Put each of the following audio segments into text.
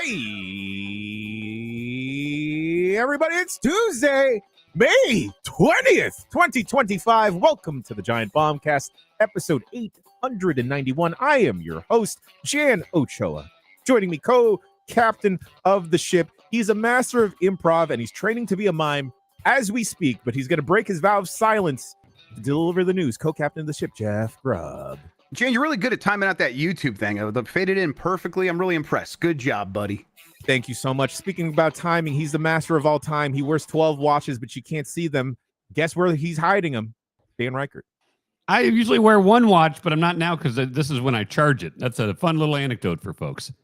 Hey, everybody, it's Tuesday, May 20th, 2025. Welcome to the Giant Bombcast, episode 891. I am your host, Jan Ochoa. Joining me, co-captain of the ship. He's a master of improv, and he's training to be a mime as we speak, but he's going to break his vow of silence to deliver the news. Co-captain of the ship, Jeff Grubb. Jan, you're really good at timing out that YouTube thing. It faded in perfectly. I'm really impressed. Good job, buddy. Thank you so much. Speaking about timing, he's the master of all time. He wears 12 watches, but you can't see them. Guess where he's hiding them? Dan Reichert. I usually wear one watch, but I'm not now because this is when I charge it. That's a fun little anecdote for folks.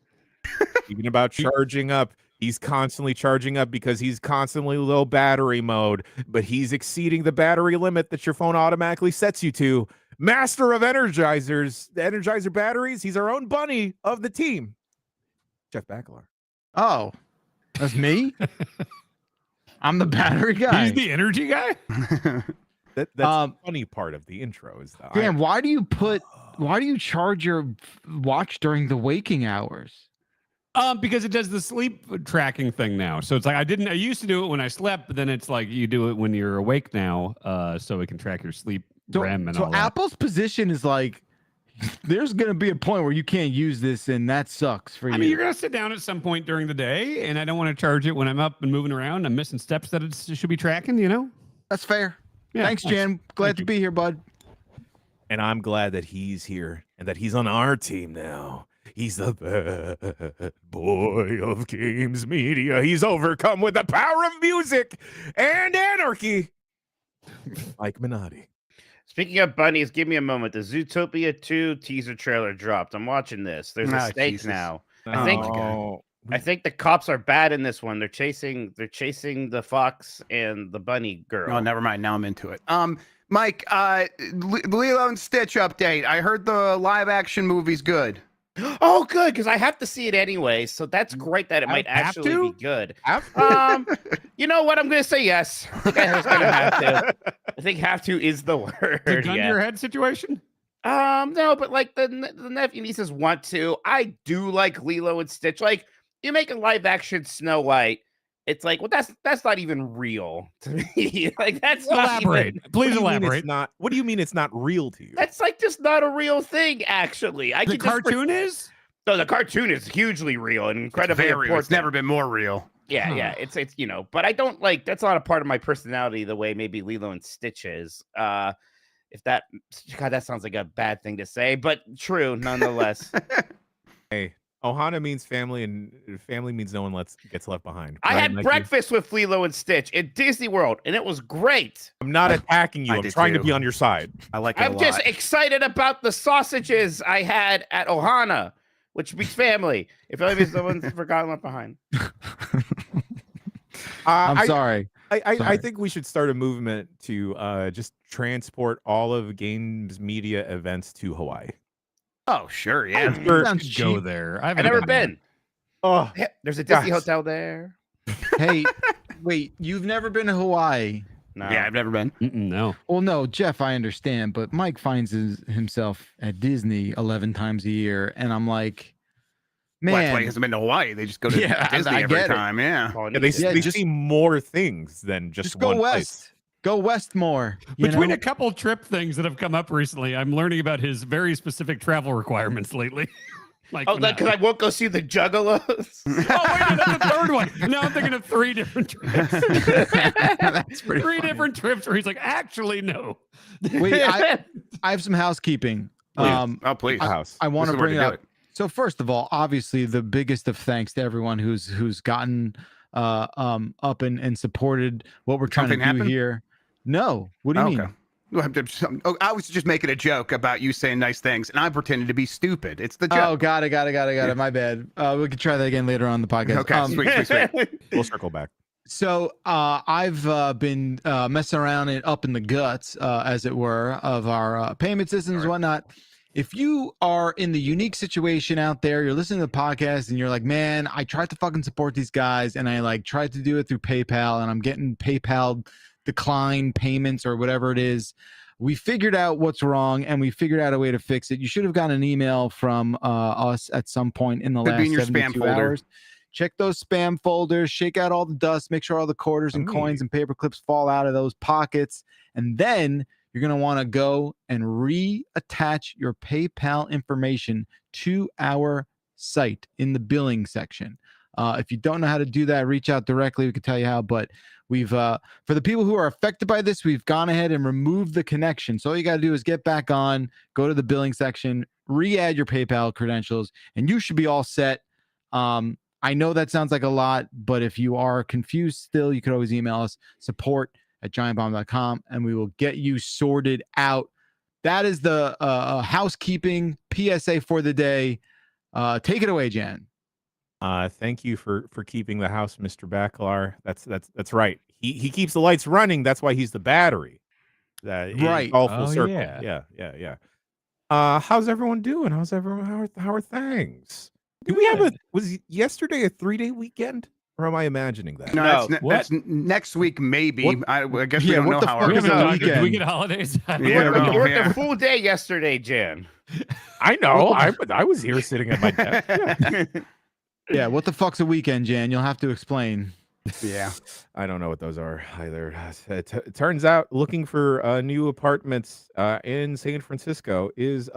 Speaking about charging up, he's constantly charging up because he's constantly low battery mode, but he's exceeding the battery limit that your phone automatically sets you to. Master of Energizers, the Energizer batteries. He's our own bunny of the team, Jeff Bakalar. Oh, that's me? I'm the battery guy. He's the energy guy? That's the funny part of the intro is that. Dan, why do you charge your watch during the waking hours? Because it does the sleep tracking thing now. So it's like I used to do it when I slept, but then it's like you do it when you're awake now, so it can track your sleep REM and all that. So Apple's position is like, there's going to be a point where you can't use this, and that sucks for you. I mean, you're going to sit down at some point during the day, and I don't want to charge it when I'm up and moving around. I'm missing steps that it should be tracking, you know? That's fair. Yeah, Thanks, Jan. Glad to be here, bud. And I'm glad that he's here and that he's on our team now. He's the bad boy of games media. He's overcome with the power of music and anarchy. Mike Minotti. Speaking of bunnies, give me a moment. The Zootopia 2 teaser trailer dropped. I'm watching this. There's a stake now. I think the cops are bad in this one. They're chasing the fox and the bunny girl. Oh, never mind. Now I'm into it. Mike, Lilo and Stitch update. I heard the live action movie's good. Oh, good, because I have to see it anyway. So that's great that it might actually be good. You know what? I'm going to say yes. I think I was going to have to. I think have to is the word. The gun to your head situation? No, but like the nephew nieces want to. I do like Lilo and Stitch. Like you make a live action Snow White. It's like, well, that's not even real to me. Like that's elaborate. Please elaborate. What do you mean it's not real to you? That's like just not a real thing. Actually, the cartoon is. No, the cartoon is hugely real and incredibly important. It's never been more real. Yeah, yeah. It's but I don't like. That's not a part of my personality the way maybe Lilo and Stitch is. If that, God, that sounds like a bad thing to say, but true nonetheless. Hey. Ohana means family, and family means no one gets left behind. I had breakfast with Lilo and Stitch in Disney World, and it was great. I'm not attacking you. I'm trying to be on your side. I like it I'm just excited about the sausages I had at Ohana, which means family. If only someone's forgotten left behind. I'm sorry. I think we should start a movement to just transport all of games media events to Hawaii. Oh, sure, yeah. Go there. I've never been. Oh, there's a Disney hotel there. Hey, wait, you've never been to Hawaii? No. Yeah, I've never been. No. Well, no, Jeff, I understand, but Mike finds himself at Disney 11 times a year, and I'm like, man, Black hasn't been to Hawaii. They just go to Disney every time. Yeah. They see more things than just go one west. place. Go west more. Between a couple trip things that have come up recently, I'm learning about his very specific travel requirements lately. Because I won't go see the Juggalos. Oh, wait, that's the third one. No, I'm thinking of 3 different trips. That's pretty funny. Different trips where he's like, actually, no. Wait, I have some housekeeping. Please. I want to bring it up. So first of all, obviously, the biggest of thanks to everyone who's gotten up and supported what we're trying to do here. No, what do you mean? I was just making a joke about you saying nice things, and I pretended to be stupid. It's the joke. Oh, got it. My bad. We could try that again later on the podcast. Okay, sweet. We'll circle back. So I've been messing around up in the guts, as it were, of our payment systems and whatnot. If you are in the unique situation out there, you're listening to the podcast and you're like, man, I tried to fucking support these guys and I tried to do it through PayPal and I'm getting PayPal decline payments or whatever it is. We figured out what's wrong and we figured out a way to fix it. You should have gotten an email from us at some point in the last 72 hours. check those spam folders, shake out all the dust, make sure all the quarters and coins and paper clips fall out of those pockets. And then you're going to want to go and reattach your PayPal information to our site in the billing section. If you don't know how to do that, reach out directly. We can tell you how, but we've, for the people who are affected by this, we've gone ahead and removed the connection. So all you got to do is get back on, go to the billing section, re-add your PayPal credentials, and you should be all set. I know that sounds like a lot, but if you are confused still, you could always email us, support@giantbomb.com, and we will get you sorted out. That is the housekeeping PSA for the day. Take it away, Jan. Thank you for keeping the house, Mr. Baclar. That's right. He keeps the lights running. That's why he's the battery. Right. All full circle. Yeah. Yeah. How's everyone doing? How's everyone? How are things? Do we have was yesterday a 3-day weekend? Or am I imagining that? No, that's next week, maybe. I guess we don't know how our Do we get holidays? You worked a full day yesterday, Jan. I know. I was here sitting at my desk. Yeah. Yeah, what the fuck's a weekend, Jan? You'll have to explain. Yeah. I don't know what those are either. It turns out looking for new apartments in San Francisco is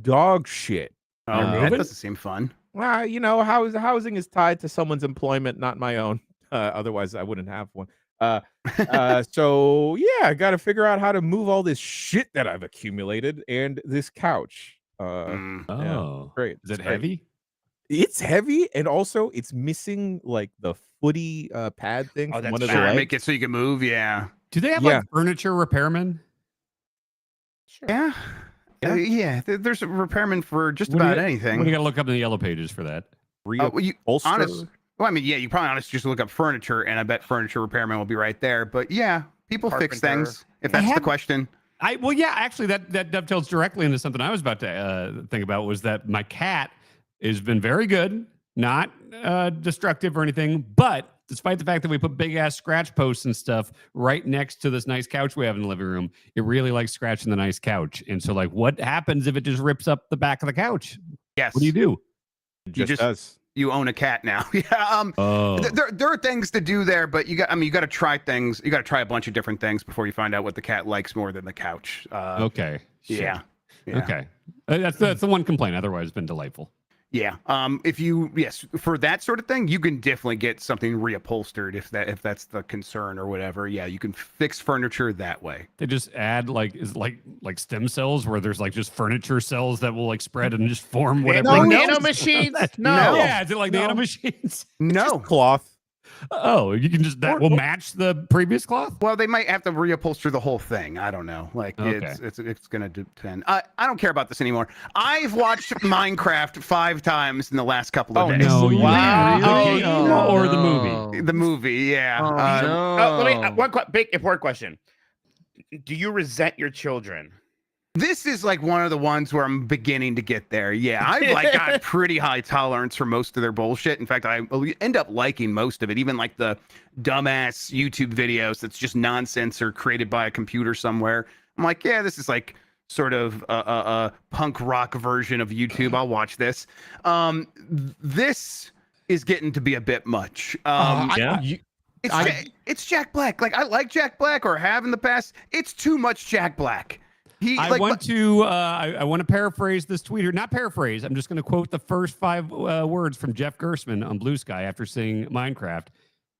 dog shit. Oh, that doesn't seem fun. Well, housing is tied to someone's employment, not my own. Otherwise, I wouldn't have one. So, yeah, I got to figure out how to move all this shit that I've accumulated and this couch. Yeah, great. Is it heavy? It's heavy, and also it's missing like the footy pad thing from one of the legs. Make it so you can move. Yeah. Do they have like furniture repairmen? Sure. Yeah. There's a repairman for just about anything. What do you got to look up in the yellow pages for that? You probably honestly just look up furniture, and I bet furniture repairman will be right there. But yeah, people fix things. If that's the question. Actually, that dovetails directly into something I was about to think about. Was that my cat has been very good, not destructive or anything, but despite the fact that we put big ass scratch posts and stuff right next to this nice couch we have in the living room, it really likes scratching the nice couch. And so, like, what happens if it just rips up the back of the couch? Yes. What do you do? You own a cat now. Yeah. There are things to do there, but you got to try things. You got to try a bunch of different things before you find out what the cat likes more than the couch. Okay. Yeah. Okay. That's the one complaint. Otherwise, it's been delightful. Yeah. For that sort of thing, you can definitely get something reupholstered if that's the concern or whatever. Yeah, you can fix furniture that way. They just add like stem cells where there's like just furniture cells that will like spread and just form whatever. Nano machines? No. Yeah, is it like nano machines? No. Cloth. Oh, you can just will match the previous cloth? Well, they might have to reupholster the whole thing. I don't know. Like it's gonna depend. I don't care about this anymore. I've watched Minecraft 5 times in the last couple of days. No, wow. Really? Or the movie? The movie, yeah. Let me one big important question. Do you resent your children? This is like one of the ones where I'm beginning to get there. Yeah, I've got pretty high tolerance for most of their bullshit. In fact, I end up liking most of it, even like the dumbass YouTube videos that's just nonsense or created by a computer somewhere. I'm like, yeah, this is like sort of a punk rock version of YouTube. I'll watch this. This is getting to be a bit much. It's Jack Black. Like, I like Jack Black or have in the past. It's too much Jack Black. I want to paraphrase this tweet here. Not paraphrase. I'm just going to quote the first 5 words from Jeff Gerstmann on Blue Sky after seeing Minecraft.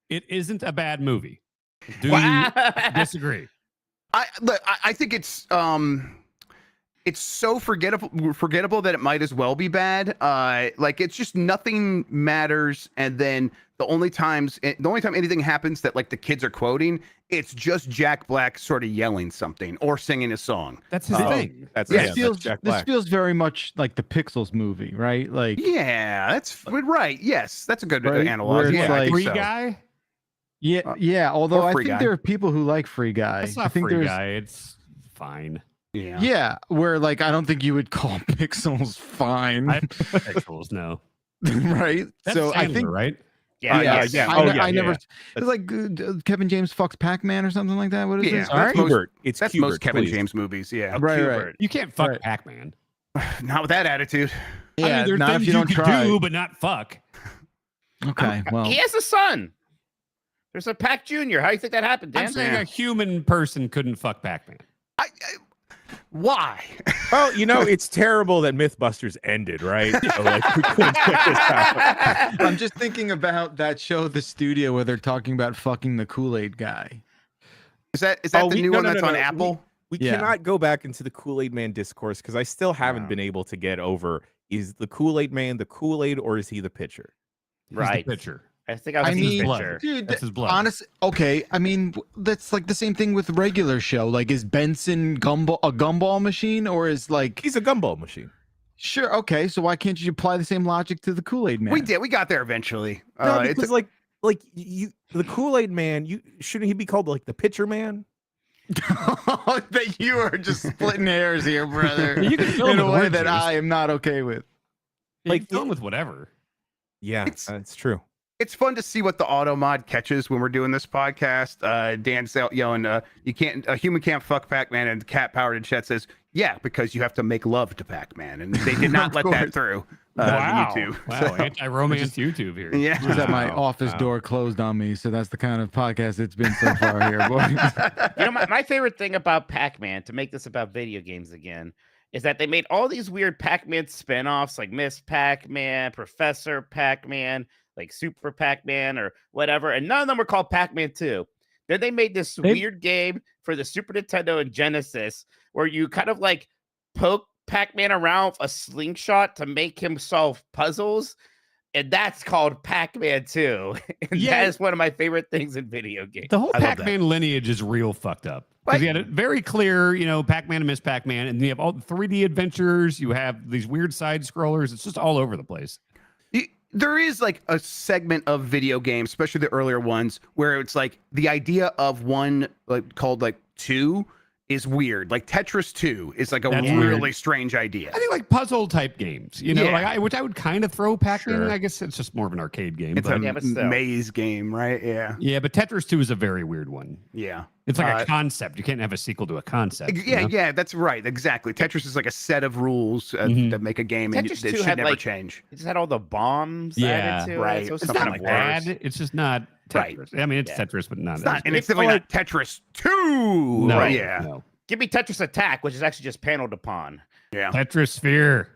It isn't a bad movie. Do you disagree? I think it's so forgettable that it might as well be bad. Like, it's just nothing matters, and then the only time anything happens that like the kids are quoting, it's just Jack Black sort of yelling something or singing a song. That's his thing. This feels very much like the Pixels movie, right? Like, yeah, that's right. Yes, that's a good analog. Yeah, like Free Guy. Yeah. Although I think there are people who like Free Guy. It's not Free Guy. It's fine. Yeah. Where like I don't think you would call Pixels fine. Pixels, no. Right. That's so Sandler, I think right. I never. It's like Kevin James fucks Pac-Man or something like that. What is this? That's most Kevin James movies. Yeah, right. You can't fuck Pac-Man. Not with that attitude. Yeah, there's not things if you don't try. do, but not fuck. Okay, well, he has a son. There's a Pac Jr. How do you think that happened, Dan? I'm saying a human person couldn't fuck Pac-Man. Why? Well, it's terrible that Mythbusters ended, right? So, like, we couldn't check this out. I'm just thinking about that show, The Studio, where they're talking about fucking the Kool-Aid guy. Is that the new one that's on no. Apple? We Yeah. cannot go back into the Kool-Aid Man discourse because I still haven't been able to get over, is the Kool-Aid Man the Kool-Aid or is he the pitcher? Right. He's the pitcher. I think I was his the blood. pitcher. Dude, That's his blood. honestly, okay. I mean, that's like the same thing with the regular show. Like, is Benson a gumball machine, or is like He's a gumball machine. sure? Okay, so why can't you apply the same logic to the Kool-Aid Man? We did. We got there eventually. No, It's because the Kool-Aid Man, shouldn't he be called like the pitcher man? That you are just splitting hairs here, brother. You can fill in him a with way orange that juice. I am not okay with. Like, fill him with whatever. Yeah, that's true. It's fun to see what the auto mod catches when we're doing this podcast. Dan's yelling, a human can't fuck Pac-Man, and Cat Powered in chat says, yeah, because you have to make love to Pac-Man, and they did not let that through Wow. YouTube. Wow. So, Anti-romance YouTube here. yeah. Just had my Wow. office door closed on me, so that's the kind of podcast it's been so far here, boys. My favorite thing about Pac-Man, to make this about video games again, is that they made all these weird Pac-Man spinoffs like Miss Pac-Man, Professor Pac-Man, like Super Pac-Man or whatever, and none of them were called Pac-Man 2. Then they made this weird game for the Super Nintendo and Genesis where you kind of like poke Pac-Man around with a slingshot to make him solve puzzles, and that's called Pac-Man 2. And that is one of my favorite things in video games. The whole I love Pac-Man lineage is real fucked up. Because you had a very clear, Pac-Man and Miss Pac-Man, and you have all the 3D adventures. You have these weird side scrollers. It's just all over the place. There is like a segment of video games, especially the earlier ones, where it's like the idea of one like called like 2 is weird. Like Tetris 2 is like a That's really weird. strange idea. I think like puzzle type games, Yeah. which I would kind of throw Pac-Man. Sure. I guess it's just more of an arcade game. It's but, a but still. maze game, right? Yeah. yeah, but Tetris 2 is a very weird one. Yeah. It's like a concept. You can't have a sequel to a concept. Yeah, that's right. Exactly. Tetris is like a set of rules that make a game, and Tetris it 2 should had, never like, change. It just had all the bombs Yeah, added to right. it. So It's It's something not like bad. that. It's just not Right. Tetris. I mean, it's Yeah. Tetris, but not. It's not, and It's it's definitely like- not Tetris 2. No, Right, yeah. no. Give me Tetris Attack, which is actually just paneled upon. Yeah. Tetris Sphere.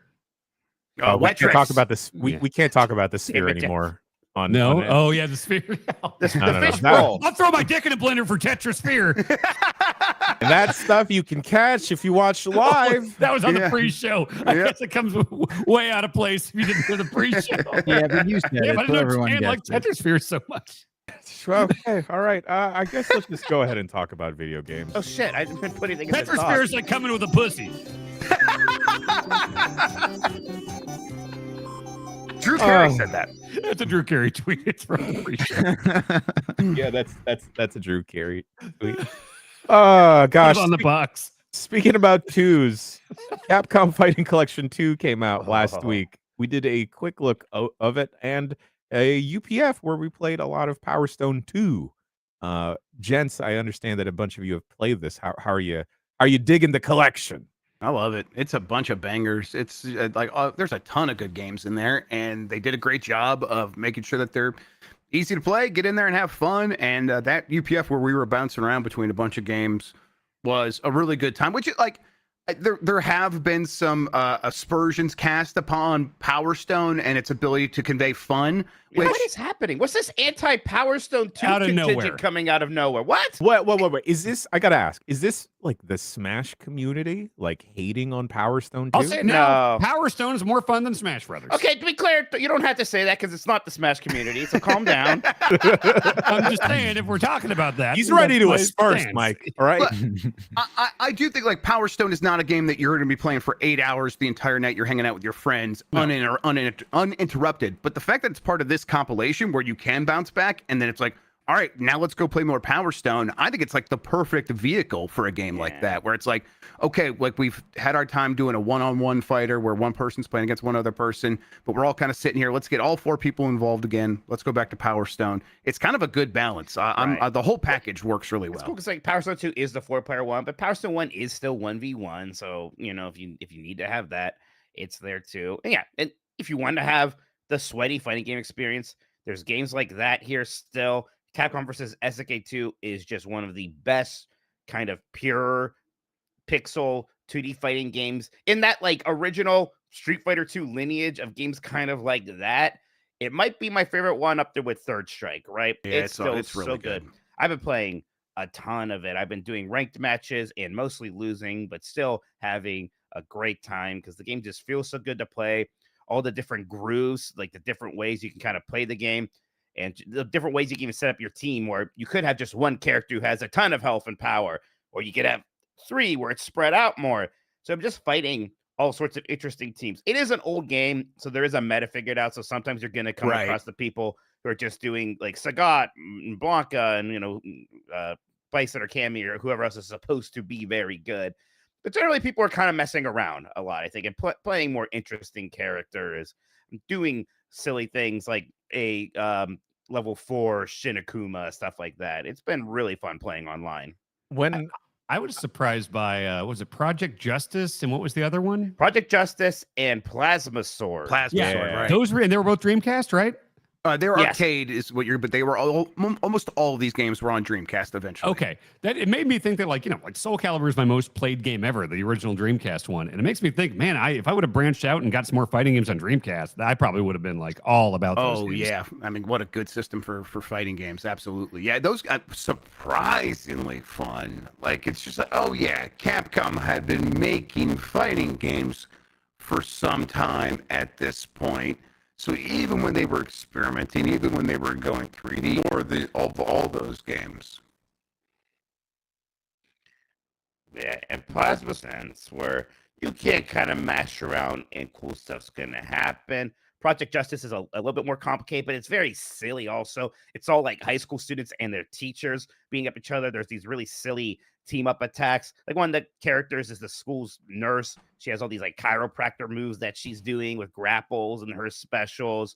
We can't Wetris. talk about this. Yeah. We can't talk about the sphere Damn it, anymore. On No. it. Oh, yeah, the Sphere. The No. fish That- bowl. I'll throw my dick in a blender for Tetris Sphere. And that stuff you can catch if you watch live. That was on the Yeah. pre-show. I Yeah. guess it comes way out of place if you didn't hear the pre-show. Yeah, but you said Yeah, it, but I so don't everyone understand like gets it. Tetris Sphere so much. Okay, all right. I guess let's just go ahead and talk about video games. Oh shit! I didn't put anything in the Tetris talk. Sphere is like coming with a pussy. Drew Carey Oh. said that. That's a Drew Carey tweet. It's from the pre-show. Yeah, that's a Drew Carey tweet. Oh gosh. Put it on the box. Speaking about twos, Capcom Fighting Collection 2 came out last week. We did a quick look of it and a UPF where we played a lot of Power Stone 2. Gents, I understand that a bunch of you have played this. How are you digging the collection? I love it. It's a bunch of bangers. It's there's a ton of good games in there, and they did a great job of making sure that they're easy to play, get in there and have fun. And that UPF where we were bouncing around between a bunch of games was a really good time. Which there have been some aspersions cast upon Power Stone and its ability to convey fun. Which What is happening? What's this anti-Power Stone 2 Out of contingent nowhere. coming out of nowhere? What? Wait. Is this, I gotta ask, is this like the Smash community, like hating on Power Stone 2? I'll say it now. No. Power Stone is more fun than Smash Brothers. Okay, to be clear, you don't have to say that because it's not the Smash community. So calm down. I'm just saying, if we're talking about that, He's ready to that's my asperse, stance. Mike. All right. But I do think like Power Stone is not a game that you're going to be playing for 8 hours the entire night. You're hanging out with your friends uninterrupted. But the fact that it's part of this compilation where you can bounce back and then it's like, all right, now let's go play more Power Stone. I think it's like the perfect vehicle for a game like that, where it's like, okay, like we've had our time doing a one-on-one fighter where one person's playing against one other person, but we're all kind of sitting here. Let's get all 4 people involved again. Let's go back to Power Stone. It's kind of a good balance. The whole package works really well. It's cool because like Power Stone 2 is the 4-player one, but Power Stone 1 is still 1v1. So if you need to have that, it's there too. And yeah, and if you want to have the sweaty fighting game experience, There's games like that here still. Capcom versus SNK 2 is just one of the best kind of pure pixel 2D fighting games in that like original Street Fighter 2 lineage of games kind of like that. It might be my favorite one up there with Third Strike, right? Yeah, it's still it's really so good. I've been playing a ton of it. I've been doing ranked matches and mostly losing, but still having a great time because the game just feels so good to play. All the different grooves, like the different ways you can kind of play the game and the different ways you can even set up your team where you could have just one character who has a ton of health and power, or you could have 3 where it's spread out more. So I'm just fighting all sorts of interesting teams. It is an old game, so there is a meta figured out. So sometimes you're going to come across the people who are just doing like Sagat and Blanca and, Bison or Cammy or whoever else is supposed to be very good. But generally, people are kind of messing around a lot, I think, and playing more interesting characters, doing silly things like a level 4 Shinakuma, stuff like that. It's been really fun playing online. When I was surprised by was it Project Justice and what was the other one? Project Justice and Plasma Sword. Sword, right? Those were, and they were both Dreamcast, right? They were arcade, is what you're, but they were almost all of these games were on Dreamcast eventually. Okay, that it made me think that like Soul Calibur is my most played game ever, the original Dreamcast one, and it makes me think, man, if I would have branched out and got some more fighting games on Dreamcast, I probably would have been like all about those. Oh games. yeah, I mean, what a good system for fighting games. Absolutely, yeah. Those got surprisingly fun. Like it's just like, oh yeah, Capcom had been making fighting games for some time at this point. So even when they were experimenting, even when they were going 3D, or all those games. Yeah, and Plasma Sense, where you can't kind of mash around and cool stuff's going to happen. Project Justice is a little bit more complicated, but it's very silly also. It's all like high school students and their teachers beating up each other. There's these really silly team-up attacks. Like one of the characters is the school's nurse. She has all these like chiropractor moves that she's doing with grapples and her specials.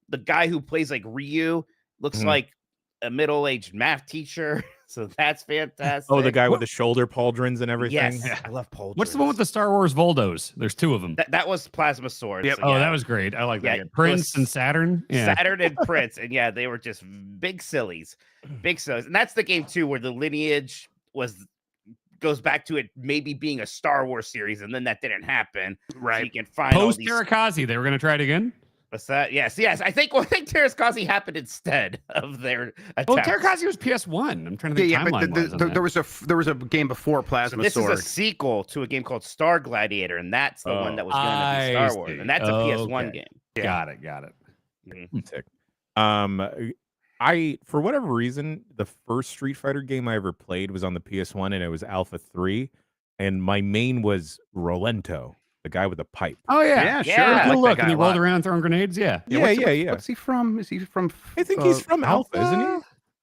The guy who plays like Ryu looks like a middle-aged math teacher. So that's fantastic. Oh, the guy with the shoulder pauldrons and everything. Yes, I love pauldrons. What's the one with the Star Wars Voldos? There's 2 of them. That was Plasma Sword. Yep. So, That was great. I like that. Yeah, Prince and Saturn. Yeah. Saturn and Prince. And yeah, they were just big sillies. Big sillies. And that's the game too, where the lineage goes back to it maybe being a Star Wars series, and then that didn't happen. Right. So you can find Post Terakazi, they were going to try it again. What's that? Yes. I think Terakazi happened instead of their attack. Oh, Terakazi was PS1. I'm trying to think timeline-wise. There was a game before Plasma This Sword. is a sequel to a game called Star Gladiator, and that's the one that was going to be Star Wars, and that's a PS1 game. Got it. Mhm. I for whatever reason, the first Street Fighter game I ever played was on the PS1, and it was Alpha 3, and my main was Rolento, the guy with the pipe. Oh yeah, sure. Yeah. I like Look, that and guy he a rolled lot. around throwing grenades. Yeah. Yeah. What's he from? Is he from? I think he's from Alpha, isn't he?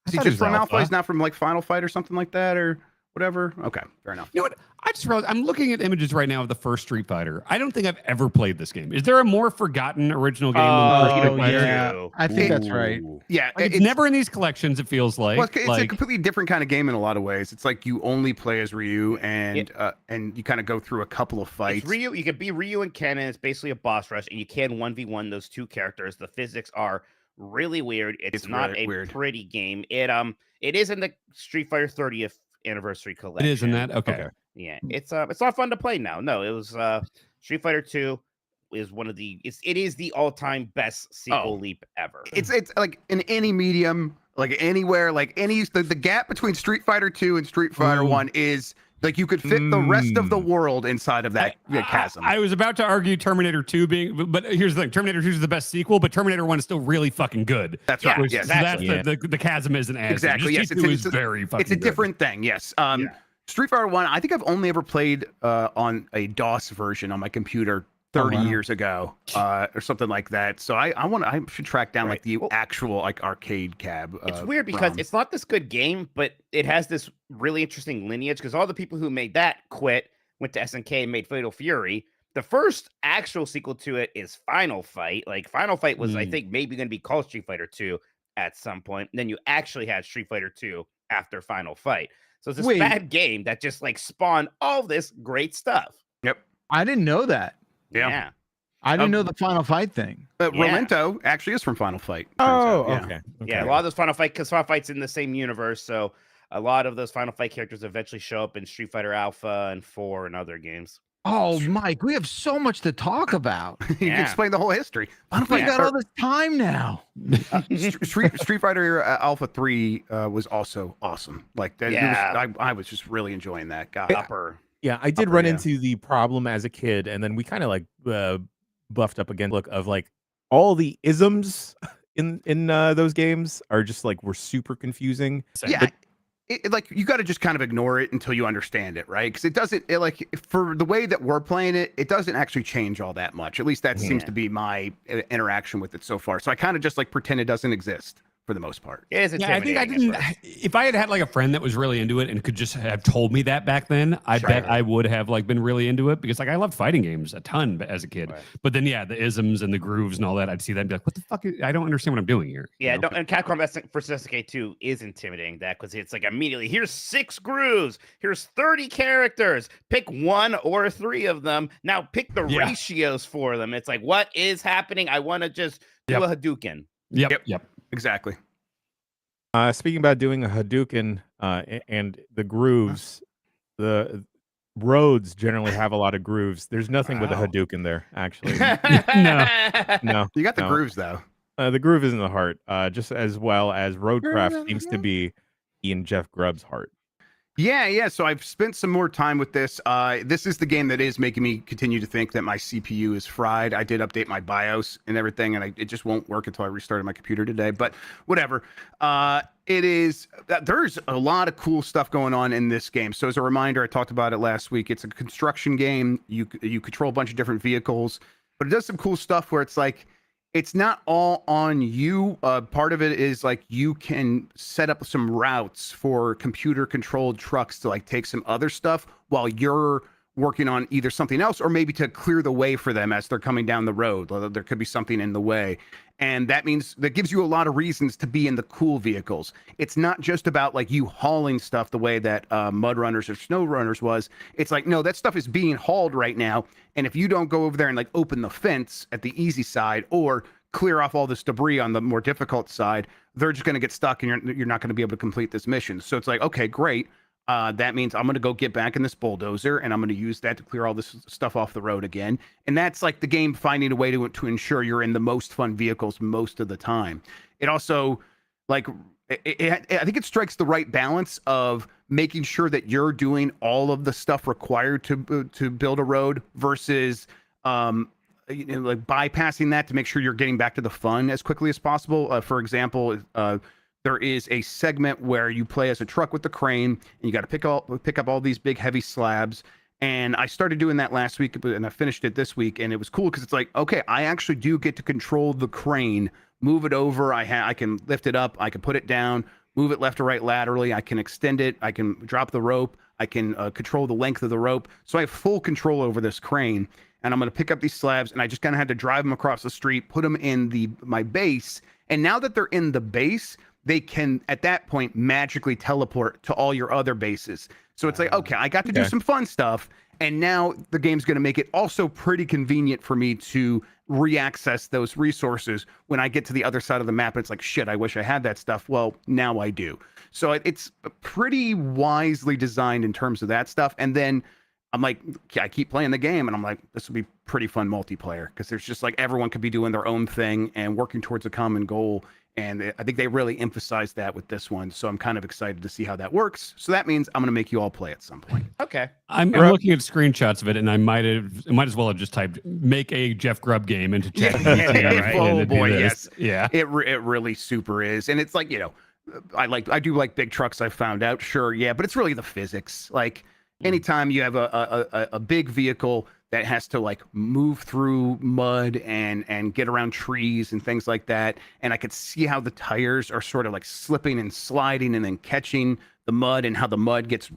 Is he just from Alpha? He's not from like Final Fight or something like that, or whatever. Okay, fair enough. You know what? I just realized I'm looking at images right now of the first Street Fighter. I don't think I've ever played this game. Is there a more forgotten original game than the first Street Fighter? yeah. I think that's right. Yeah, Like, it's never in these collections. It feels like. Well, it's a like completely different kind of game in a lot of ways. It's like you only play as Ryu, and you kind of go through a couple of fights. It's Ryu. You can be Ryu and Ken, and it's basically a boss rush, and you can 1v1 those 2 characters. The physics are really weird. It's not really a weird. pretty game. It is in the Street Fighter 30th anniversary collection. it is in that. Okay. Yeah, it's not fun to play now. No, it was Street Fighter 2 is one of the it is the all-time best sequel leap ever. It's like in any medium, like anywhere, like the gap between Street Fighter 2 and Street Fighter 1 is like you could fit the rest of the world inside of that chasm. I was about to argue Terminator 2 being, but here's the thing: Terminator 2 is the best sequel, but Terminator 1 is still really fucking good. That's right. Yeah, Yes. exactly. So that's the chasm isn't as Exactly. Just Yes. T2 is very fucking. It's a good. different thing. Yes. Street Fighter 1, I think I've only ever played on a DOS version on my computer 30 years ago, or something like that. So I should track down like the actual like arcade cab. It's weird because it's not this good game, but it has this really interesting lineage because all the people who made that quit, went to SNK and made Fatal Fury. The first actual sequel to it is Final Fight. Like Final Fight was, I think, maybe going to be called Street Fighter 2 at some point. And then you actually had Street Fighter 2 after Final Fight. So it's this bad game that just like spawned all this great stuff. Yep. I didn't know that. Yeah. I didn't know the Final Fight thing. Rolento actually is from Final Fight. Oh, yeah. okay. Yeah, a lot of those Final Fight's in the same universe, so a lot of those Final Fight characters eventually show up in Street Fighter Alpha and 4 and other games. Oh, Mike, we have so much to talk about. You can explain the whole history. We got all this time now. Street Fighter Alpha 3 was also awesome. Like that, I was just really enjoying that. Yeah, I did run into the problem as a kid, and then we kind of like buffed up again. Look of like all the isms in those games are just like were super confusing. Yeah. Like you got to just kind of ignore it until you understand it, right? Because it doesn't like for the way that we're playing it, it doesn't actually change all that much. At least that seems to be my interaction with it so far. So I kind of just like pretend it doesn't exist for the most part. I think I didn't. If I had like a friend that was really into it and could just have told me that back then, I bet I would have like been really into it because like I loved fighting games a ton as a kid. Right. But then the isms and the grooves and all that, I'd see that and be like, what the fuck? I don't understand what I'm doing here. Yeah, and Capcom vs. SNK 2 is intimidating that because it's like immediately here's 6 grooves, here's 30 characters, pick 1 or 3 of them. Now pick the ratios for them. It's like, what is happening? I want to just do a Hadouken. Yep. Exactly. Speaking about doing a Hadouken and the grooves, the roads generally have a lot of grooves. There's nothing with a Hadouken there, actually. No. You got the grooves, though. The groove is in the heart, just as well as Roadcraft seems to be Ian Jeff Grubb's heart. Yeah. So I've spent some more time with this. This is the game that is making me continue to think that my CPU is fried. I did update my BIOS and everything, and it just won't work until I restarted my computer today. But whatever. There's a lot of cool stuff going on in this game. So as a reminder, I talked about it last week. It's a construction game. You control a bunch of different vehicles, but it does some cool stuff where it's like, it's not all on you. Part of it is like you can set up some routes for computer controlled trucks to like take some other stuff while you're working on either something else or maybe to clear the way for them as they're coming down the road. There could be something in the way. And that means that gives you a lot of reasons to be in the cool vehicles. It's not just about like you hauling stuff the way that Mud Runners or Snow Runners was. It's like, no, that stuff is being hauled right now. And if you don't go over there and like open the fence at the easy side or clear off all this debris on the more difficult side, they're just going to get stuck and you're not going to be able to complete this mission. So it's like, okay, great. That means I'm going to go get back in this bulldozer and I'm going to use that to clear all this stuff off the road again. And that's like the game finding a way to ensure you're in the most fun vehicles most of the time. It also, like, I think it strikes the right balance of making sure that you're doing all of the stuff required to build a road versus like bypassing that to make sure you're getting back to the fun as quickly as possible. For example, there is a segment where you play as a truck with the crane and you got to pick up all these big heavy slabs. And I started doing that last week and I finished it this week. And it was cool because it's like, okay, I actually do get to control the crane, move it over. I can lift it up. I can put it down, move it left or right laterally. I can extend it. I can drop the rope. I can control the length of the rope. So I have full control over this crane. And I'm going to pick up these slabs and I just kind of had to drive them across the street, put them in my base. And now that they're in the base, they can, at that point, magically teleport to all your other bases. So it's like, okay, I got to do some fun stuff. And now the game's going to make it also pretty convenient for me to re-access those resources when I get to the other side of the map. And it's like, shit, I wish I had that stuff. Well, now I do. So it's pretty wisely designed in terms of that stuff. And then I'm like, I keep playing the game and I'm like, this will be pretty fun multiplayer because there's just like everyone could be doing their own thing and working towards a common goal. And I think they really emphasized that with this one. So I'm kind of excited to see how that works. So that means I'm going to make you all play at some point. Okay. I'm looking at screenshots of it and I might as well have just typed make a Jeff Grubb game into chat. Right? Oh boy, yes. Yeah. It really super is. And it's like, you know, I do like big trucks, I found out. Sure, yeah, but it's really the physics. Like anytime you have a big vehicle that has to like move through mud and get around trees and things like that. And I could see how the tires are sort of like slipping and sliding and then catching the mud and how the mud gets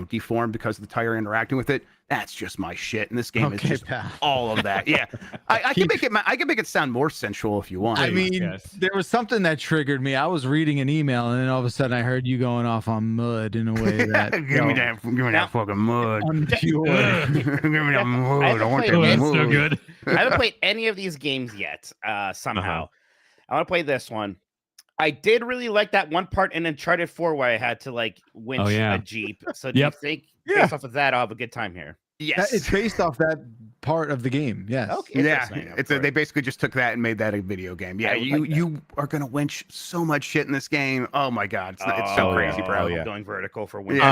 deformed because of the tire interacting with it. That's just my shit. And this game is just all of that. Yeah, I can make it. I can make it sound more sensual if you want. I mean, there was something that triggered me. I was reading an email, and then all of a sudden, I heard you going off on mud in a way that give me that fucking mud. Unpure. Give me that mud. I want that That's mud. so good. I haven't played any of these games yet. Somehow, I want to play this one. I did really like that one part in Uncharted 4 where I had to like winch a Jeep. So do you think based off of that, I'll have a good time here? Yes, it's based off that part of the game. Yes. Okay. Yeah. They basically just took that and made that a video game. Yeah. You are gonna winch so much shit in this game. Oh my god, it's so crazy, bro. Going vertical for winch.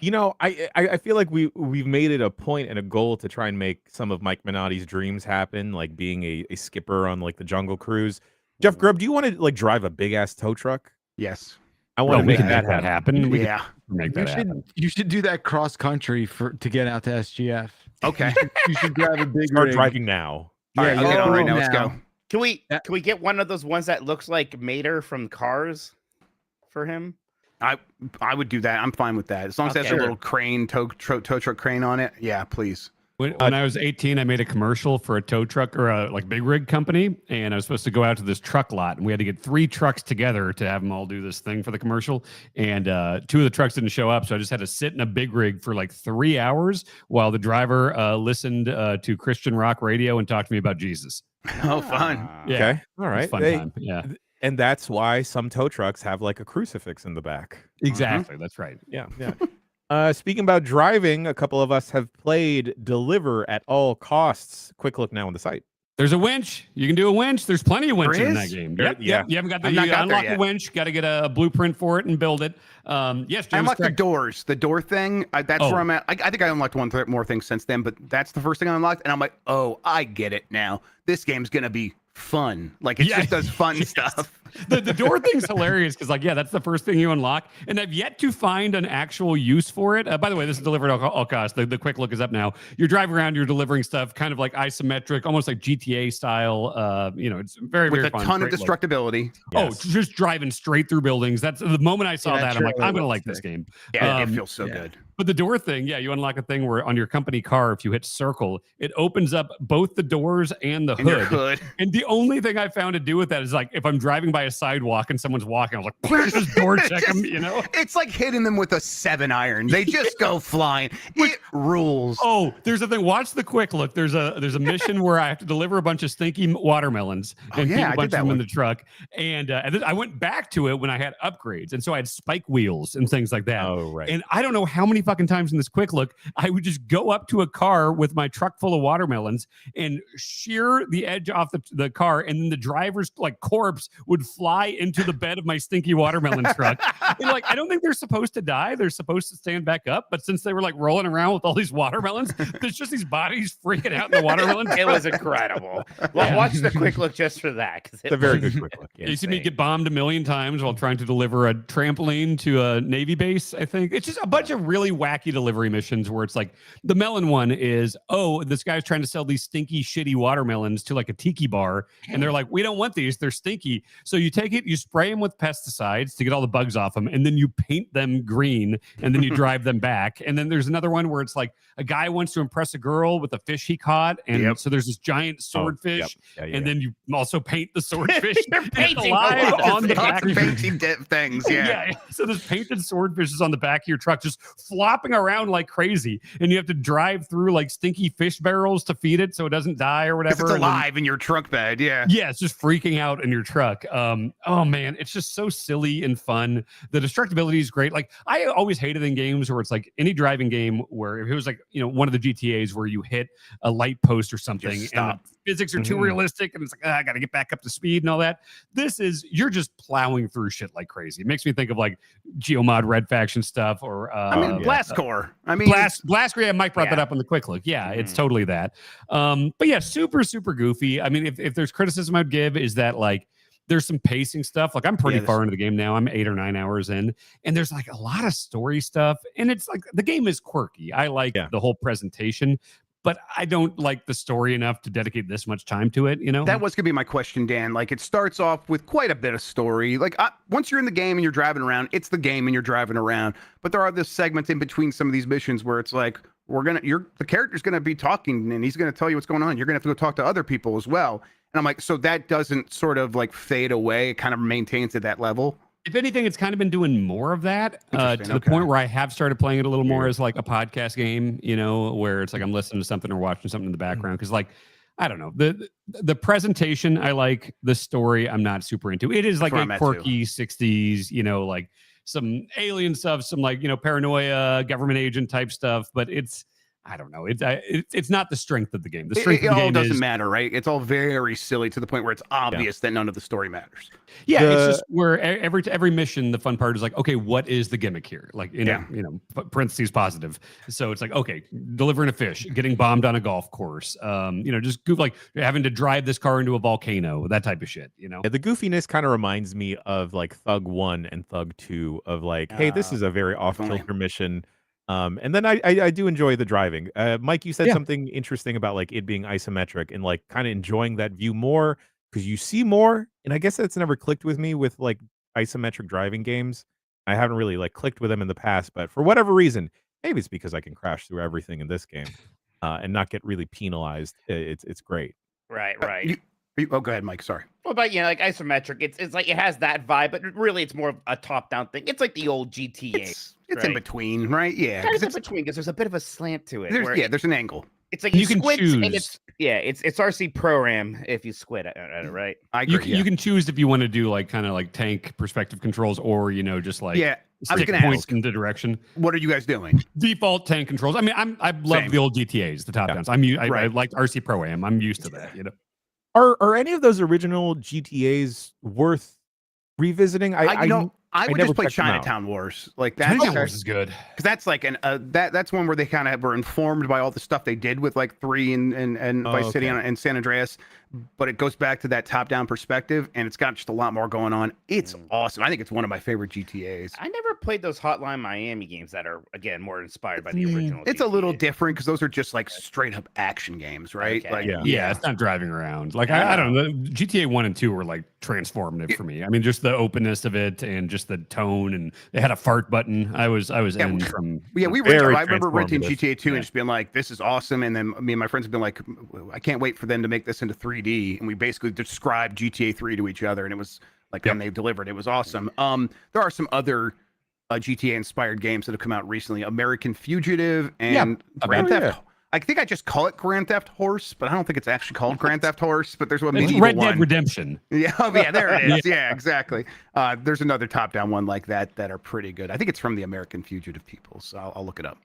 You know, I feel like we've made it a point and a goal to try and make some of Mike Minotti's dreams happen, like being a skipper on like the Jungle Cruise. Jeff Grubb, do you want to like drive a big ass tow truck? Yes. I want to make that happen. Yeah. Make that happen. You should do that cross country to get out to SGF. Okay. You should grab a big Start rig. driving now. All right, I'll get on right now. Let's go. Can we get one of those ones that looks like Mater from Cars for him? I would do that. I'm fine with that. As long as it has a little crane, tow truck crane on it. Yeah, please. When I was 18, I made a commercial for a tow truck or a like big rig company, and I was supposed to go out to this truck lot, and we had to get 3 trucks together to have them all do this thing for the commercial. And 2 of the trucks didn't show up, so I just had to sit in a big rig for like 3 hours while the driver listened to Christian rock radio and talked to me about Jesus. Oh, fun! Yeah. Okay, all right. Fun time. Yeah, and that's why some tow trucks have like a crucifix in the back. exactly. That's right. Yeah. Speaking about driving, a couple of us have played Deliver at All Costs. Quick look now on the site. There's a winch. You can do a winch. There's plenty of winches in that game. Yep. Yeah. You haven't got the unlock the winch. Got to get a blueprint for it and build it. Yes, I unlocked the doors. The door thing. That's where I'm at. I think I unlocked one more thing since then, but that's the first thing I unlocked, and I'm like, oh, I get it now. This game's gonna be fun. Like it just does fun stuff. The door thing's hilarious because that's the first thing you unlock, and I've yet to find an actual use for it. By the way, this is delivered at all costs. The quick look is up now. You're driving around, you're delivering stuff, kind of like isometric, almost like GTA style. It's very with very a fun. ton of destructibility. Yes. Oh, just driving straight through buildings. That's the moment I saw that. I'm like, I'm gonna like this game. Yeah, it feels so good. But the door thing, you unlock a thing where on your company car, if you hit circle, it opens up both the doors and the hood. And the only thing I found to do with that is like if I'm driving by a sidewalk and someone's walking, I was like, just door check them, It's like hitting them with a 7-iron. They just go flying. It rules. Oh, there's a thing. Watch the quick look. There's a mission where I have to deliver a bunch of stinky watermelons and keep a bunch of them in the truck. And then I went back to it when I had upgrades. And so I had spike wheels and things like that. Oh, right. And I don't know how many fucking times in this quick look, I would just go up to a car with my truck full of watermelons and shear the edge off the car. And then the driver's like corpse would fly into the bed of my stinky watermelon truck. And like, I don't think they're supposed to die. They're supposed to stand back up. But since they were like rolling around with all these watermelons, there's just these bodies freaking out in the watermelon truck. It was incredible. Well, watch the quick look just for that. It's a very good quick look. You see me get bombed a million times while trying to deliver a trampoline to a Navy base, I think. It's just a bunch of really wacky delivery missions where it's like the melon one is, this guy's trying to sell these stinky, shitty watermelons to like a tiki bar. And they're like, we don't want these. They're stinky. So you take it, you spray them with pesticides to get all the bugs off them. And then you paint them green and then you drive them back. And then there's another one where it's like a guy wants to impress a girl with a fish he caught. And so there's this giant swordfish. And then you also paint the swordfish. Painting alive on the back. Painting things. Yeah. So this painted swordfish is on the back of your truck, just flopping around like crazy. And you have to drive through like stinky fish barrels to feed it so it doesn't die or whatever. It's alive in your truck bed. Yeah. Yeah. It's just freaking out in your truck. Oh man, it's just so silly and fun. The destructibility is great. Like I always hated in games where it's like any driving game where if it was like, one of the GTAs where you hit a light post or something and the physics are too realistic and it's like, I got to get back up to speed and all that. This is, you're just plowing through shit like crazy. It makes me think of like Geomod Red Faction stuff or Blast Core. Blast Core. Yeah, Mike brought that up on the quick look. Yeah, it's totally that. But yeah, super, super goofy. I mean, if there's criticism I'd give is that like there's some pacing stuff. Like I'm pretty far into the game now. I'm 8 or 9 hours in, and there's like a lot of story stuff. And it's like the game is quirky. I like the whole presentation, but I don't like the story enough to dedicate this much time to it, you know? That was gonna be my question, Dan. Like, it starts off with quite a bit of story. Like, once you're in the game and you're driving around, it's the game and you're driving around. But there are this segments in between some of these missions where it's like, the character's gonna be talking and he's gonna tell you what's going on. You're gonna have to go talk to other people as well. And I'm like, so that doesn't sort of like fade away. It kind of maintains at that level. If anything, it's kind of been doing more of that to the Okay. point where I have started playing it a little more as like a podcast game, you know, where it's like I'm listening to something or watching something in the background. Because like, I don't know, the presentation I like, the story I'm not super into. It is like a quirky 60s, you know, like some alien stuff, some like, you know, paranoia, government agent type stuff, but it's, I don't know. It's not the strength of the game. The strength of the game doesn't matter, right? It's all very silly to the point where it's obvious that none of the story matters. Yeah, it's just where every mission, the fun part is like, okay, what is the gimmick here? Like, you know, parentheses positive. So it's like, okay, delivering a fish, getting bombed on a golf course, you know, just like having to drive this car into a volcano, that type of shit, you know? Yeah, the goofiness kind of reminds me of like Thug 1 and Thug 2 of like, hey, this is a very off-kilter mission. And then I do enjoy the driving. Mike, you said something interesting about like it being isometric and like kind of enjoying that view more because you see more. And I guess that's never clicked with me with like isometric driving games. I haven't really like clicked with them in the past, but for whatever reason, maybe it's because I can crash through everything in this game and not get really penalized. It's great. Right. Oh, go ahead, Mike. Sorry. Well, but like isometric, it's like it has that vibe, but really it's more of a top-down thing. It's like the old GTA. It's in between, right? Yeah, kind of in between because there's a bit of a slant to it. There's an angle. It's like you can choose. And it's RC Pro Ram if you squid at it, right? I agree. You can choose if you want to do like kind of like tank perspective controls or you know just like I was gonna points ask, in the direction. What are you guys doing? Default tank controls. I mean, I love the old GTAs, the top downs. I like RC Pro Am. I'm used to that. You know. Are any of those original GTAs worth revisiting? I would just play Chinatown Wars. Like that. Chinatown Wars is good because that's like that's one where they kind of were informed by all the stuff they did with like 3 and Vice City and San Andreas. But it goes back to that top-down perspective, and it's got just a lot more going on. It's awesome. I think it's one of my favorite GTAs. I never played those Hotline Miami games that are again more inspired by the original. It's a little different because those are just like straight-up action games, right? Okay. Like it's not driving around. Like I don't know. GTA 1 and 2 were like transformative for me. I mean, just the openness of it and just the tone, and they had a fart button. I was in from. Yeah, I remember renting GTA 2 and just being like, "This is awesome," and then me and my friends have been like, "I can't wait for them to make this into 3D." And we basically described GTA 3 to each other, and it was like when they delivered, it was awesome. There are some other GTA inspired games that have come out recently: American Fugitive and Grand Theft. I think I just call it Grand Theft Horse, but I don't think it's actually called Grand Theft Horse. But there's one medieval Red one. Dead Redemption. Yeah, there it is. Yeah, exactly. There's another top-down one like that are pretty good. I think it's from the American Fugitive people, so I'll look it up.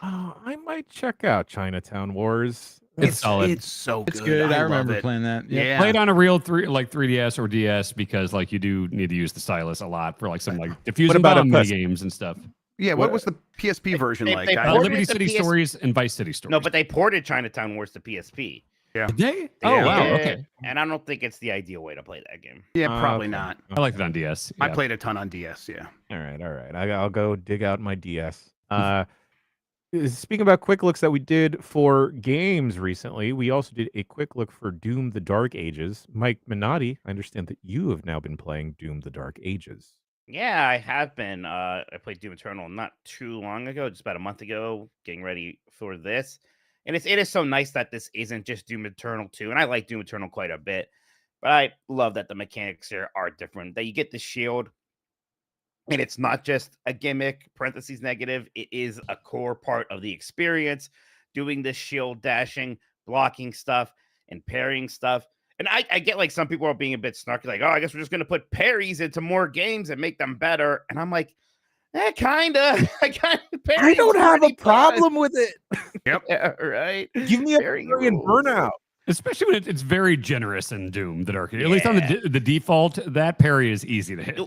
I might check out Chinatown Wars. It's solid. It's so good. It's good. I remember playing that. Yeah. Play it on a real 3DS or DS because like you do need to use the stylus a lot for like some like diffusing bomb games and stuff. Yeah, what was the PSP version like? Liberty City Stories and Vice City Stories. No, but they ported Chinatown Wars to PSP. Yeah. Did they? Oh, wow. Okay. And I don't think it's the ideal way to play that game. Yeah, probably not. I liked it on DS. I played a ton on DS, yeah. All right. I'll go dig out my DS. Speaking about quick looks that we did for games recently, we also did a quick look for Doom: The Dark Ages. Mike Minotti, I understand that you have now been playing Doom: The Dark Ages. Yeah, I have been. I played Doom Eternal not too long ago, just about a month ago, getting ready for this. And it is so nice that this isn't just Doom Eternal 2. And I like Doom Eternal quite a bit. But I love that the mechanics here are different. That you get the shield, and it's not just a gimmick, parentheses negative. It is a core part of the experience, doing the shield dashing, blocking stuff, and parrying stuff. And I get like some people are being a bit snarky, like, oh, I guess we're just going to put parries into more games and make them better. And I'm like, kind of. I don't have a problem with it. Yep. Yeah, right. Give me a parry and Burnout. Especially when it's very generous in Doom: The Dark Ages. At least on the default, that parry is easy to hit.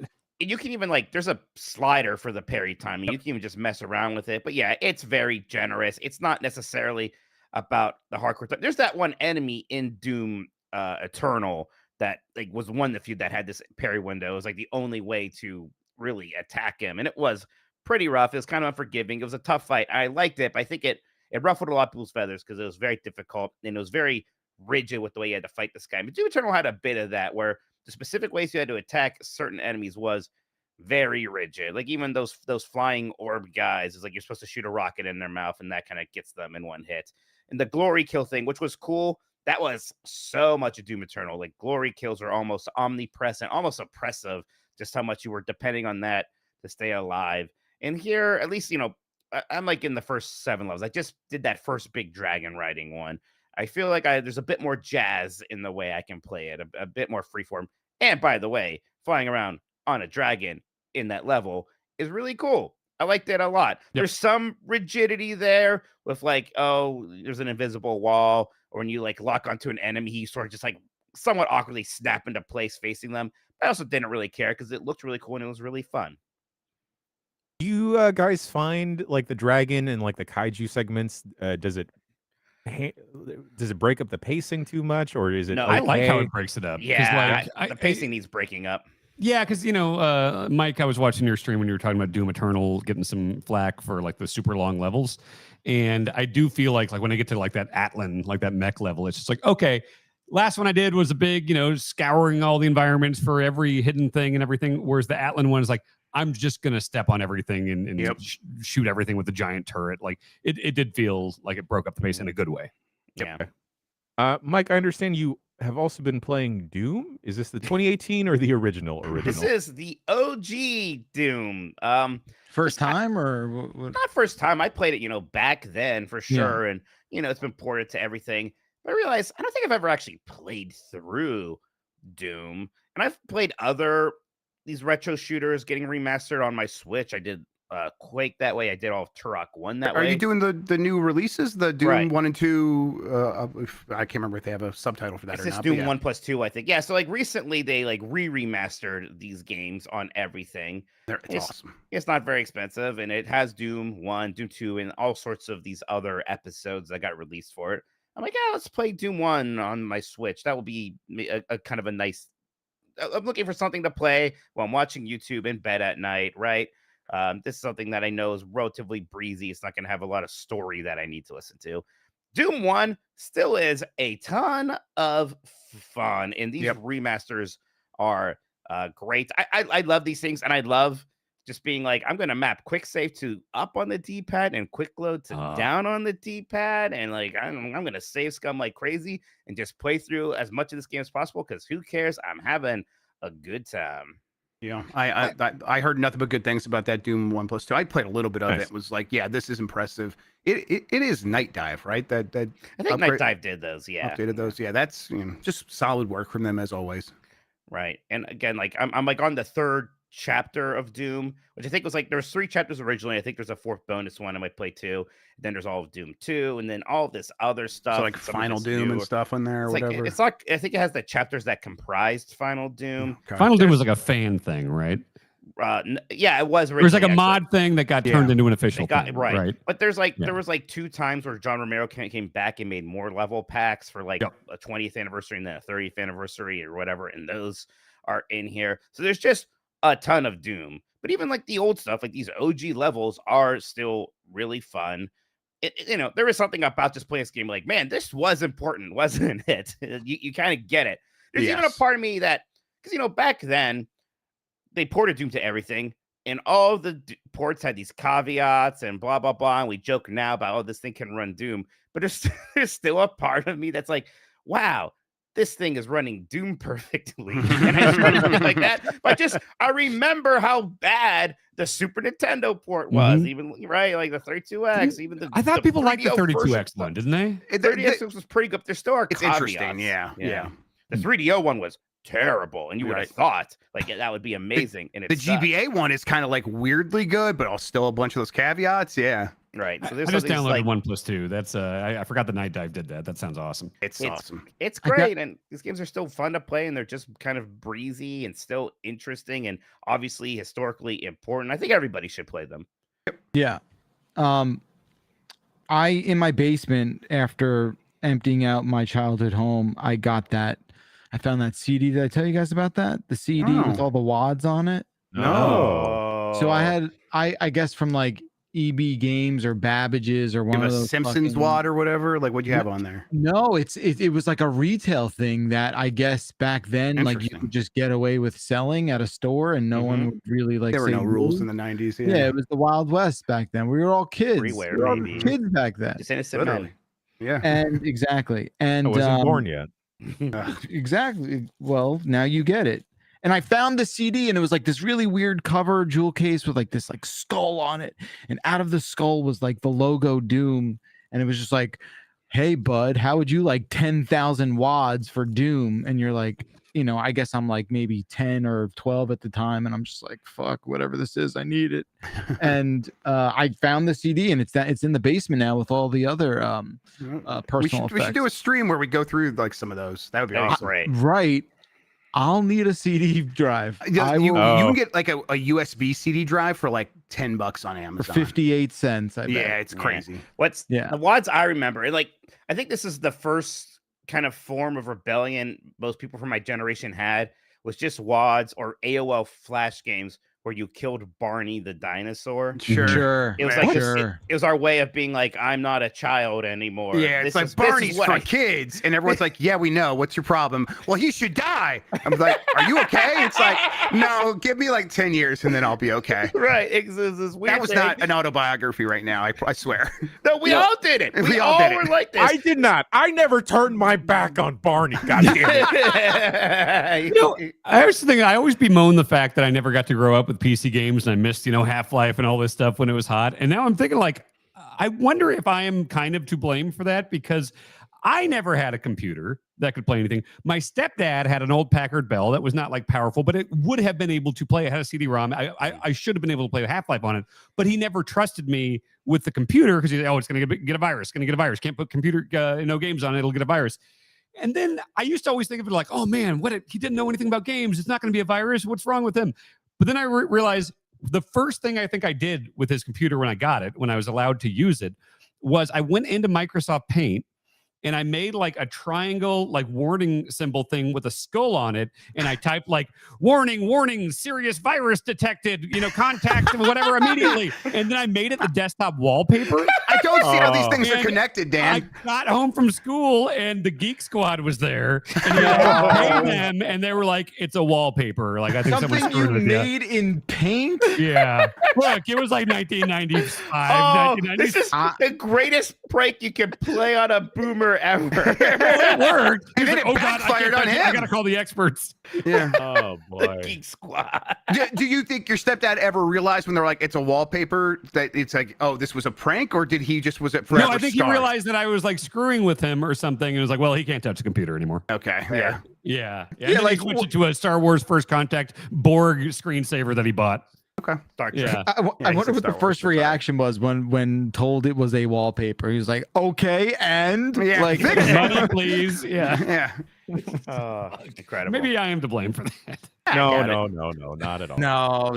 You can even like, there's a slider for the parry timing. You can even just mess around with it. But yeah, it's very generous. It's not necessarily about the hardcore. There's that one enemy in Doom Eternal that like was one of the few that had this parry window. It was like the only way to really attack him, and it was pretty rough. It was kind of unforgiving. It was a tough fight. I liked it, but I think it it ruffled a lot of people's feathers because it was very difficult and it was very rigid with the way you had to fight this guy. But Doom Eternal had a bit of that where the specific ways you had to attack certain enemies was very rigid. Like even those flying orb guys, is like you're supposed to shoot a rocket in their mouth and that kind of gets them in one hit. And the glory kill thing, which was cool, that was so much of Doom Eternal. Like glory kills are almost omnipresent, almost oppressive, just how much you were depending on that to stay alive. And here, at least, I'm like in the first 7 levels. I just did that first big dragon riding one. I feel like there's a bit more jazz in the way I can play it, a bit more freeform. And by the way, flying around on a dragon in that level is really cool. I liked it a lot. Yep. There's some rigidity there with like, there's an invisible wall, or when you like lock onto an enemy, he sort of just like somewhat awkwardly snap into place facing them. I also didn't really care because it looked really cool and it was really fun. Do you guys find like the dragon and like the kaiju segments? Does it break up the pacing too much, or is it? No, I like how it breaks it up. Yeah, the pacing needs breaking up. Yeah, because Mike, I was watching your stream when you were talking about Doom Eternal getting some flack for like the super long levels, and I do feel like when I get to like that Atlan, like that mech level, it's just like, okay, last one I did was a big, scouring all the environments for every hidden thing and everything, whereas the Atlan one is like, I'm just gonna step on everything and shoot everything with the giant turret. Like it did feel like it broke up the pace in a good way. Yeah. Mike, I understand you have also been playing Doom. Is this the 2018 or the original? This is the OG Doom. First time or what? Not first time. I played it, back then for sure, and it's been ported to everything. But I realized I don't think I've ever actually played through Doom, and I've played these retro shooters getting remastered on my Switch. I did Quake that way. I did all of Turok 1 that way. Are you doing the new releases? The Doom 1 and 2? I can't remember if they have a subtitle for that it's or just not. Doom 1+2, I think. Yeah, so like recently they like remastered these games on everything. It's awesome. It's not very expensive, and it has Doom 1, Doom 2, and all sorts of these other episodes that got released for it. I'm like, let's play Doom 1 on my Switch. That will be a kind of a nice... I'm looking for something to play while I'm watching YouTube in bed at night, right? This is something that I know is relatively breezy. It's not going to have a lot of story that I need to listen to. Doom 1 still is a ton of fun, and these remasters are great. I love these things, and I love just being like, I'm going to map quick save to up on the D-pad and quick load to down on the D-pad, and like I'm going to save scum like crazy and just play through as much of this game as possible, because who cares? I'm having a good time. Yeah, I heard nothing but good things about that Doom 1+2. I played a little bit of it. It was like, this is impressive. It is Night Dive, right? That I think Night Dive did those. Yeah, updated those. Yeah, that's just solid work from them as always. Right, and again, like I'm like on the 3rd chapter of Doom, which I think was like there's 3 chapters originally. I think there's a 4th bonus one I might play too. Then there's all of Doom 2, and then all this other stuff. So like Final Doom and stuff on there, or whatever. It's like I think it has the chapters that comprised Final Doom. Okay. Final Doom was like a fan thing, right? Yeah, it was. It was like a mod thing that got turned into an official thing, right? But there's like there was like 2 times where John Romero came back and made more level packs for like a 20th anniversary and then a 30th anniversary or whatever, and those are in here. So there's just a ton of Doom. But even like the old stuff, like these OG levels are still really fun. There is something about just playing this game like, man, this was important, wasn't it? You kind of get it. There's even a part of me that, because back then they ported Doom to everything, and all of the ports had these caveats and blah blah blah, and we joke now about, this thing can run Doom, but there's still a part of me that's like, wow, this thing is running Doom perfectly. And I just really like that. But I remember how bad the Super Nintendo port was, even right, like the 32X, even the. I thought people liked the 32X one, didn't they? The 32X was pretty good. There still are caveats. Interesting, yeah. The 3DO one was terrible, and you would have thought like that would be amazing. And the GBA one is kind of like weirdly good, but still a bunch of those caveats. Yeah. Right. So I just downloaded 1+2. That's I forgot the Night Dive did that. That sounds awesome. It's awesome. It's great, and these games are still fun to play, and they're just kind of breezy and still interesting, and obviously historically important. I think everybody should play them. Yeah. I in my basement, after emptying out my childhood home, I found that CD. Did I tell you guys about that? The CD with all the wads on it. No. So I guess from like EB Games or Babbage's or one of those Simpsons fucking... wad or whatever. Like, what'd you have on there? No, it was like a retail thing that I guess back then, like you could just get away with selling at a store, and no one would really like. There were no rules in the 90s. Yeah, it was the Wild West back then. We were all kids. Freeware, we were all maybe. kids back then. Just innocent men. Yeah. And exactly. And I wasn't born yet. Exactly. Well, now you get it. And I found the CD, and it was like this really weird cover jewel case with like this like skull on it, and out of the skull was like the logo Doom, and it was just like, hey bud, how would you like 10,000 wads for Doom? And you're like, you know, I guess I'm like maybe 10 or 12 at the time, and I'm just like, fuck, whatever this is, I need it. And I found the CD, and it's in the basement now with all the other personal effects. We should do a stream where we go through like some of those. That would be awesome. Right. I'll need a CD drive. You can get like a USB CD drive for like $10 on Amazon. For 58 cents. I bet. Yeah, it's crazy. The wads I remember, and like I think this is the first kind of form of rebellion most people from my generation had, was just wads or AOL flash games where you killed Barney the dinosaur. Sure. It was like it was our way of being like, I'm not a child anymore. Yeah, it's like Barney's for kids, and everyone's like, yeah, we know. What's your problem? Well, he should die. I'm like, are you okay? It's like, no, give me like 10 years and then I'll be okay. Right. It's this weird that was not an autobiography right now. I swear. No, we all did it. We all were like this. I did not. I never turned my back on Barney. God damn it. You know, I was thinking, I always bemoan the fact that I never got to grow up with PC games, and I missed, Half-Life and all this stuff when it was hot. And now I'm thinking, like, I wonder if I am kind of to blame for that, because I never had a computer that could play anything. My stepdad had an old Packard Bell that was not like powerful, but it would have been able to play. It had a CD-ROM. I should have been able to play Half-Life on it, but he never trusted me with the computer because it's going to get a virus. Going to get a virus. Can't put computer games on it. It'll get a virus. And then I used to always think of it like, oh man, he didn't know anything about games. It's not going to be a virus. What's wrong with him? But then I realized the first thing I think I did with his computer when I got it, when I was allowed to use it, was I went into Microsoft Paint and I made like a triangle, like warning symbol thing with a skull on it. And I typed like, warning, serious virus detected, contact whatever immediately. And then I made it the desktop wallpaper. I don't see how these things are connected, Dan. I got home from school and the Geek Squad was there. And I paid them and they were like, it's a wallpaper. Like, I think something you made in Paint? Yeah. Look, it was like 1995, 1990. This is the greatest prank you can play on a boomer ever. It worked. And then it backfired on him. I gotta call the experts. Yeah. Oh boy. The Geek Squad. Do you think your stepdad ever realized when they're like, it's a wallpaper, that it's like, oh, this was a prank, or did he just, was it forever? No, I think he realized that I was like screwing with him or something, and was like, well, he can't touch the computer anymore. Okay. Yeah. Like switch it to a Star Wars First Contact Borg screensaver that he bought. Okay. Yeah. I wonder what the first reaction was when told it was a wallpaper. He was like, okay, and like money, please. Yeah. Incredible. Maybe I am to blame for that. No, not at all.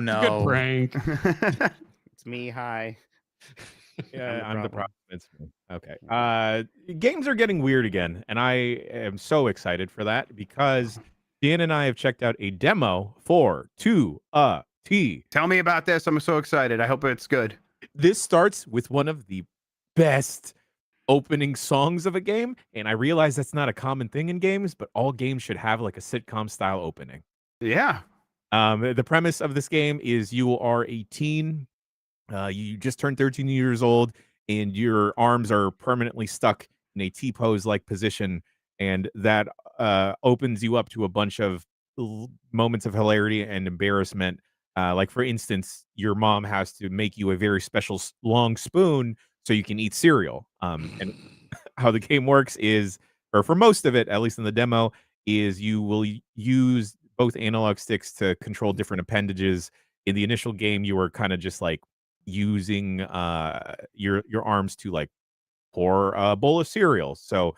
No. Good prank. It's me. Hi. Yeah, I'm the problem. It's me. Okay. Games are getting weird again, and I am so excited for that because Dan and I have checked out a demo for 2T. Tell me about this. I'm so excited. I hope it's good. This starts with one of the best opening songs of a game, and I realize that's not a common thing in games, but all games should have like a sitcom style opening. Yeah. The premise of this game is you are a teen. You just turned 13 years old, and your arms are permanently stuck in a T-pose like position, and that opens you up to a bunch of moments of hilarity and embarrassment. Like, for instance, your mom has to make you a very special long spoon so you can eat cereal. And how the game works is, or for most of it, at least in the demo, is you will use both analog sticks to control different appendages. In the initial game, you were kind of just like using your arms to like pour a bowl of cereal. So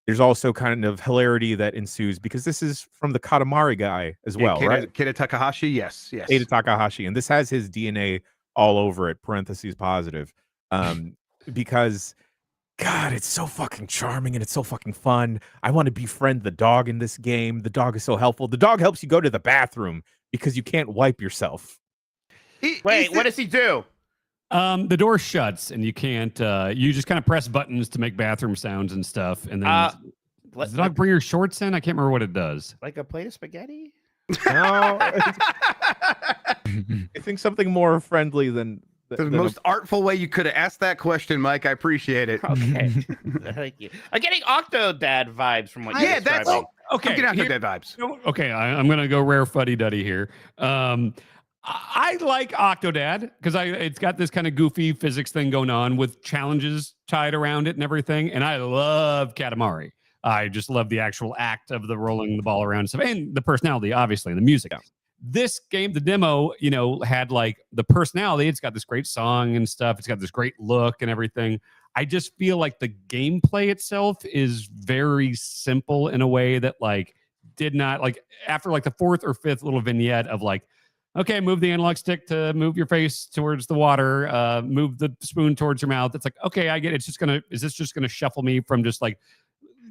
there's also kind of hilarity that ensues because this is from the Katamari guy as well, right? Keita Takahashi, yes. Keita Takahashi, and this has his DNA all over it, parentheses positive, because, God, it's so fucking charming and it's so fucking fun. I want to befriend the dog in this game. The dog is so helpful. The dog helps you go to the bathroom because you can't wipe yourself. Wait, what does he do? The door shuts and you can't. You just kind of press buttons to make bathroom sounds and stuff, and then does the dog bring your shorts in? I can't remember what it does. Like a plate of spaghetti? No, I think something more friendly than the most artful way you could have asked that question, Mike. I appreciate it. Okay, thank you. I'm getting Octodad vibes from what you're describing. Okay. I'm getting Octodad vibes. Okay, I'm gonna go rare fuddy duddy here. I like Octodad because it's got this kind of goofy physics thing going on with challenges tied around it and everything. And I love Katamari. I just love the actual act of the rolling the ball around and stuff, and the personality, obviously, and the music. Yeah. This game, the demo, had like the personality. It's got this great song and stuff. It's got this great look and everything. I just feel like the gameplay itself is very simple in a way that like did not like after like the fourth or fifth little vignette of like, okay, move the analog stick to move your face towards the water, move the spoon towards your mouth. It's like, okay, I get it. Is this just gonna shuffle me from just like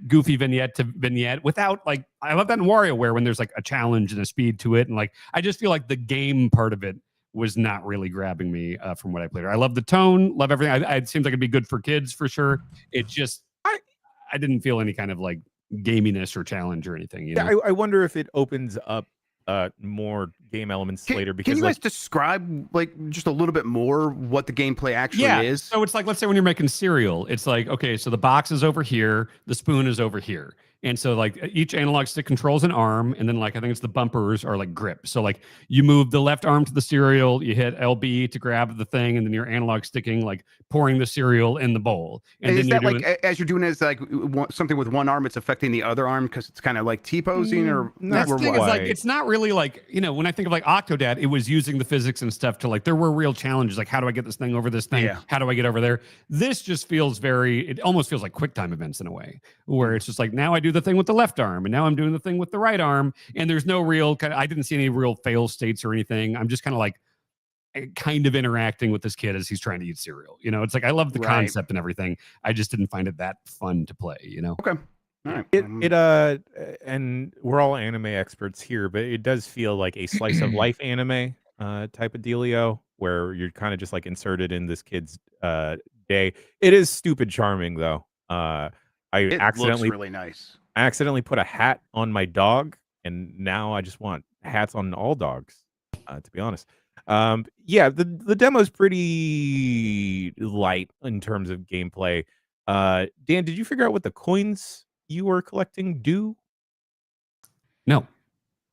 goofy vignette to vignette without like, I love that in WarioWare when there's like a challenge and a speed to it. And like, I just feel like the game part of it was not really grabbing me from what I played. I love the tone, love everything. It seems like it'd be good for kids for sure. It just, I didn't feel any kind of like gaminess or challenge or anything. You know? I wonder if it opens up more game elements later. Because can you guys describe like just a little bit more what the gameplay actually is? So it's like, let's say when you're making cereal, it's like, okay, so the box is over here, the spoon is over here. And so like each analog stick controls an arm, and then like I think it's the bumpers are like grip. So like you move the left arm to the cereal, you hit LB to grab the thing, and then you're analog sticking like pouring the cereal in the bowl. And is then that like as you're doing it, it's like something with one arm, it's affecting the other arm because it's kind of like T-posing or that's the thing is like it's not really like, when I think of like Octodad, it was using the physics and stuff to like there were real challenges like how do I get this thing over this thing? Yeah. How do I get over there? This just feels it almost feels like QuickTime events in a way where it's just like now I do the thing with the left arm and now I'm doing the thing with the right arm, and there's no real I didn't see any real fail states or anything. I'm just kind of interacting with this kid as he's trying to eat cereal. It's like I love the concept and everything. I just didn't find it that fun to play. Okay. All right. It and we're all anime experts here, but it does feel like a slice of life anime type of dealio where you're kind of just like inserted in this kid's day. It is stupid charming though. It looks really nice. I accidentally put a hat on my dog, and now I just want hats on all dogs. To be honest, the demo's pretty light in terms of gameplay. Dan, did you figure out what the coins you were collecting do? No.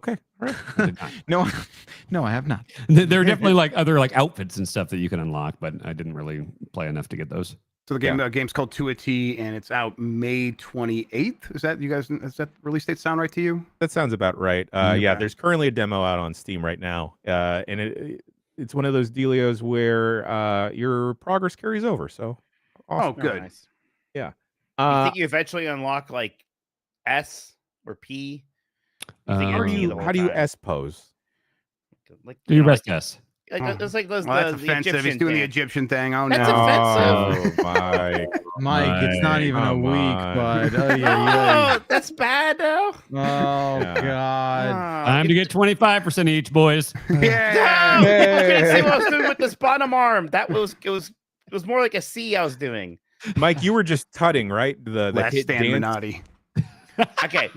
Okay, all right. No, I have not. There are definitely like other like outfits and stuff that you can unlock, but I didn't really play enough to get those. So the game's called To a T, and it's out May 28th. Is that release date sound right to you? That sounds about right. Yeah, there's currently a demo out on Steam right now, and it's one of those dealios where your progress carries over. So awesome. Oh, good. Nice. Yeah. You think you eventually unlock like S or P? How do you S pose? Like, do your best guess. It's like those. That's offensive. He's doing the Egyptian thing. Oh that's no! Offensive. Oh, Mike, it's not even a week, bud. Oh, that's bad though. Oh God! Time to get 25% each, boys. Yeah. No, people couldn't see what I was doing with this bottom arm. It was more like a C I was doing. Mike, you were just tutting, right? The Last hit Stan dance. Minotti. Okay.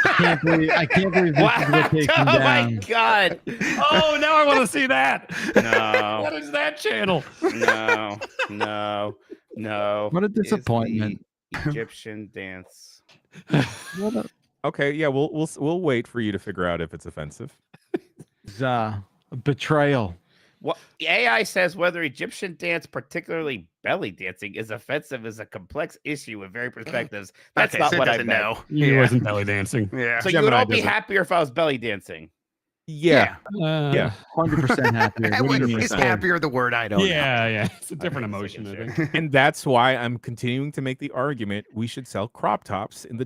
I can't believe this is what takes him down. My God. Oh, now I want to see that. No. What is that channel? No. What a disappointment. Egyptian dance. Okay, yeah, we'll wait for you to figure out if it's offensive. It's a betrayal. Well, AI says whether Egyptian dance, particularly belly dancing, is offensive is a complex issue with very perspectives. That's not what I know. He wasn't belly dancing. Yeah. So you would all be happier if I was belly dancing. Yeah. 100% happier. Is happier the word? I don't know. Yeah. It's a different emotion, I think. And that's why I'm continuing to make the argument we should sell crop tops in the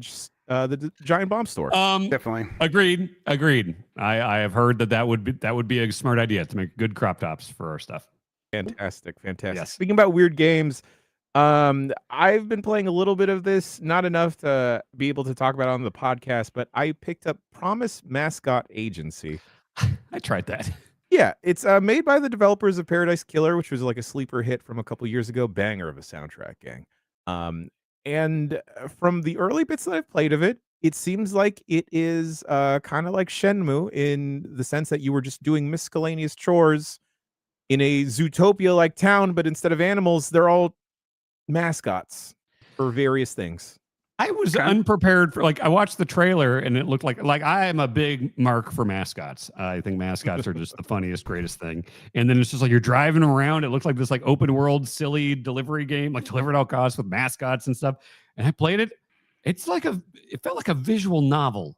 Giant Bomb store. Definitely. Agreed. I have heard that would be a smart idea to make good crop tops for our stuff. Fantastic. Yes. Speaking about weird games, I've been playing a little bit of this, not enough to be able to talk about it on the podcast, but I picked up Promise Mascot Agency. I tried that. Yeah, it's made by the developers of Paradise Killer, which was like a sleeper hit from a couple years ago. Banger of a soundtrack, gang. And from the early bits that I've played of it, it seems like it is kind of like Shenmue in the sense that you were just doing miscellaneous chores in a Zootopia-like town, but instead of animals, they're all mascots for various things. I was unprepared for I watched the trailer and it looked like I am a big mark for mascots. I think mascots are just the funniest, greatest thing. And then it's just like you're driving around. It looks like this open world, silly delivery game, like Deliver at All Costs with mascots and stuff. And I played it. It felt like a visual novel.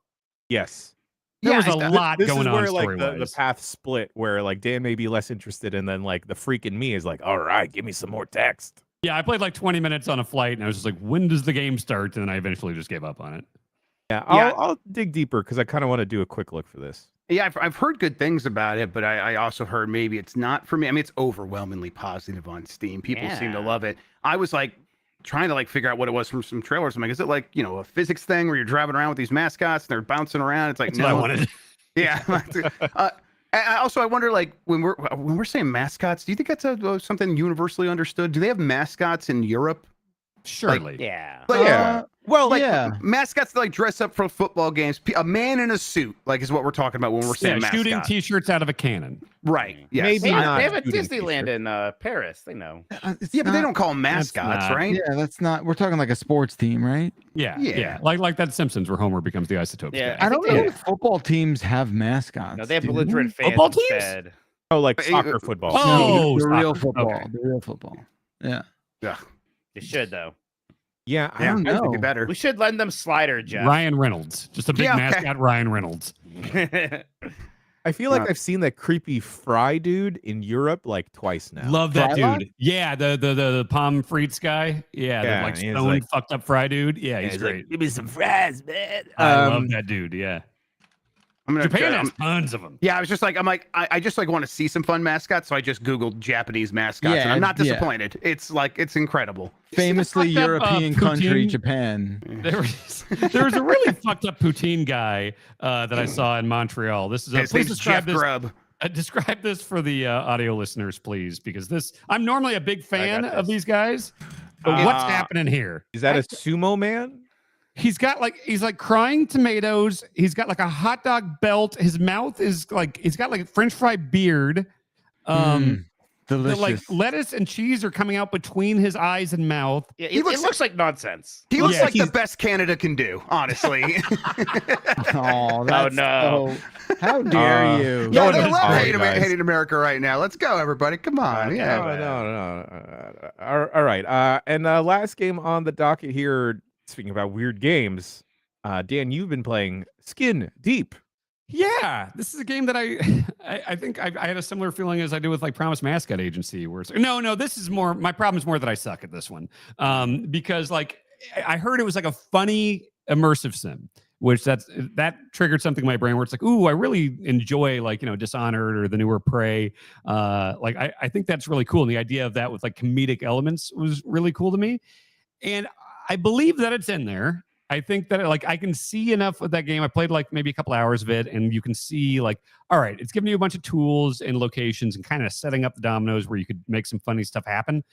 Yes. There was a lot this going is where on the path split, where Dan may be less interested, and then the freak in me is like, all right, give me some more text. Yeah, I played 20 minutes on a flight, and I was just like, when does the game start? And then I eventually just gave up on it. Yeah, I'll dig deeper because I kind of want to do a quick look for this. Yeah, I've heard good things about it, but I also heard maybe it's not for me. I mean, it's overwhelmingly positive on Steam. People seem to love it. I was trying to figure out what it was from some trailers. I'm like, is it a physics thing where you're driving around with these mascots and they're bouncing around? It's That's no. what I wanted. Yeah. I wonder, when we're saying mascots, do you think that's something universally understood? Do they have mascots in Europe? Surely. Yeah. Well, mascots that dress up for football games. A man in a suit, is what we're talking about when we're saying mascot. Shooting T-shirts out of a cannon. Right. Yes. Maybe not. They have a Disneyland in Paris. They know. But they don't call them mascots, right? Yeah, that's not. We're talking like a sports team, right? Yeah. Like that Simpsons where Homer becomes the Isotopes. Yeah. guy. I don't know if football teams have mascots. No, they have do belligerent fans. Football teams? instead. Oh, soccer football. Oh, the real soccer. football. Okay. The real football. Yeah. You should though. Yeah, I don't know. It'd be better. We should lend them Slider, Jeff. Ryan Reynolds. Just a big mascot, Ryan Reynolds. I feel like I've seen that creepy Fry dude in Europe twice now. Love that Frylock? dude. Yeah, the Palm Frites guy. Yeah, the he's stoned, fucked up Fry dude. Yeah, he's great. Give me some fries, man. I love that dude. Yeah. Japan has tons of them. Yeah, I was just I just want to see some fun mascots, so I just Googled Japanese mascots, and I'm not disappointed. It's incredible. Famously European country, Japan. There was a really fucked up poutine guy that I saw in Montreal. This is please describe this. Grubb. Describe this for the audio listeners, please, because I'm normally a big fan of these guys. But what's happening here? Is that a sumo man? He's got he's crying tomatoes. He's got a hot dog belt. His mouth is he's got a French fry beard. Delicious. Lettuce and cheese are coming out between his eyes and mouth. Yeah, it looks like nonsense. He looks like the best Canada can do, honestly. Oh no! How dare you? Yeah, they love hating America right now. Let's go, everybody! Come on, No. All right. And last game on the docket here. Speaking about weird games, Dan, you've been playing Skin Deep. Yeah, this is a game that I think I had a similar feeling as I do with Promise Mascot Agency, where it's no, this is more, my problem is more that I suck at this one. Because I heard it was a funny immersive sim, which that triggered something in my brain where it's ooh, I really enjoy Dishonored or the newer Prey. I think that's really cool. And the idea of that with comedic elements was really cool to me. And I believe that it's in there. I think that I can see enough of that game. I played maybe a couple hours of it, and you can see all right, it's giving you a bunch of tools and locations and kind of setting up the dominoes where you could make some funny stuff happen.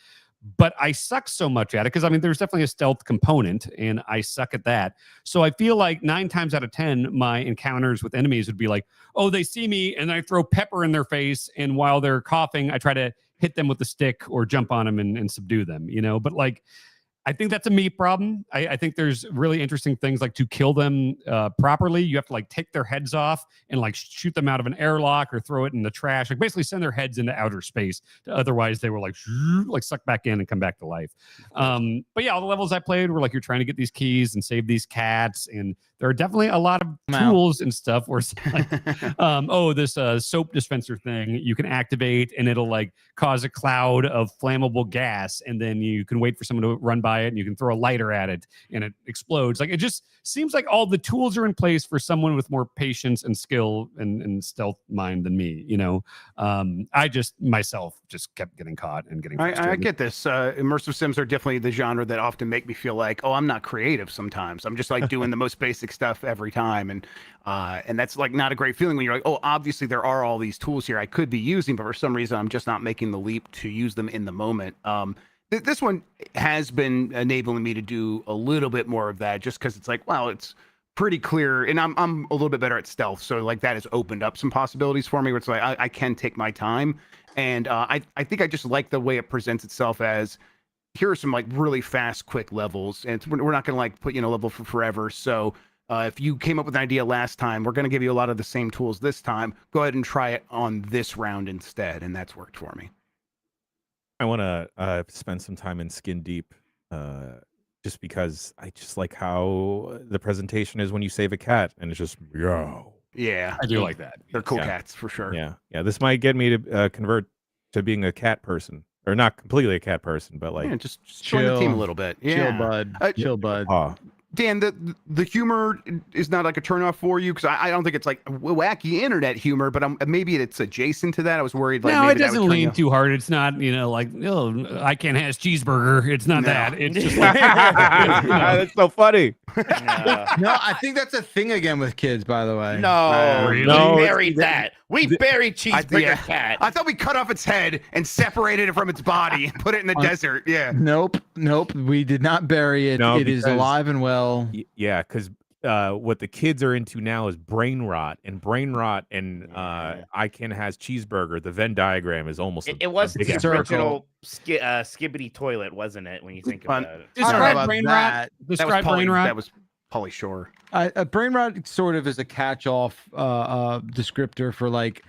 But I suck so much at it because there's definitely a stealth component, and I suck at that. So I feel 9 times out of 10, my encounters with enemies would be oh, they see me, and I throw pepper in their face, and while they're coughing, I try to hit them with a stick or jump on them and subdue them. But I think that's a me problem. I think there's really interesting things to kill them properly. You have to take their heads off and shoot them out of an airlock or throw it in the trash. Basically send their heads into outer space. Otherwise they were sucked back in and come back to life. But yeah, all the levels I played were you're trying to get these keys and save these cats. And there are definitely a lot of tools and stuff where it's this soap dispenser thing you can activate and it'll cause a cloud of flammable gas. And then you can wait for someone to run by by it, and you can throw a lighter at it, and it explodes. Like, it just seems like all the tools are in place for someone with more patience and skill and stealth mind than me. I just myself just kept getting caught and getting frustrated. I get this. Immersive sims are definitely the genre that often make me feel like, oh, I'm not creative sometimes. I'm just like doing the most basic stuff every time. And that's like not a great feeling when you're like, oh, obviously there are all these tools here I could be using, but for some reason I'm just not making the leap to use them in the moment. This one has been enabling me to do a little bit more of that, just because it's like, well, it's pretty clear, and I'm a little bit better at stealth, so like that has opened up some possibilities for me where it's like I can take my time. And I think I just like the way it presents itself as, here are some like really fast, quick levels, and we're not going to like put you in a level for forever. So if you came up with an idea last time, we're going to give you a lot of the same tools this time. Go ahead and try it on this round instead, and that's worked for me. I want to spend some time in Skin Deep, just because I just like how the presentation is when you save a cat, and it's just yo. Yeah, I do like that. They're cool cats for sure. Yeah. This might get me to convert to being a cat person, or not completely a cat person, but like just join the team a little bit. Chill, bud. Chill, bud. Dan, the humor is not like a turnoff for you, because I don't think it's like wacky internet humor, but maybe it's adjacent to that. I was worried. Like, no, maybe it doesn't lean too hard. It's not, like, oh, I can't have cheeseburger. It's not that. It's just like, that's so funny. No, I think that's a thing again with kids, by the way. No, Really? we buried that. We buried Cheeseburger Cat. I thought we cut off its head and separated it from its body and put it in the desert. Yeah. Nope. We did not bury it. No, it is alive and well. Yeah, because what the kids are into now is brain rot, and Iken has cheeseburger. The Venn diagram is almost it was big the circle. original skibbity toilet, wasn't it? When you think about it, describe brain rot. Describe brain rot. That was Pauly Shore. Brain rot sort of is a catch-off descriptor for like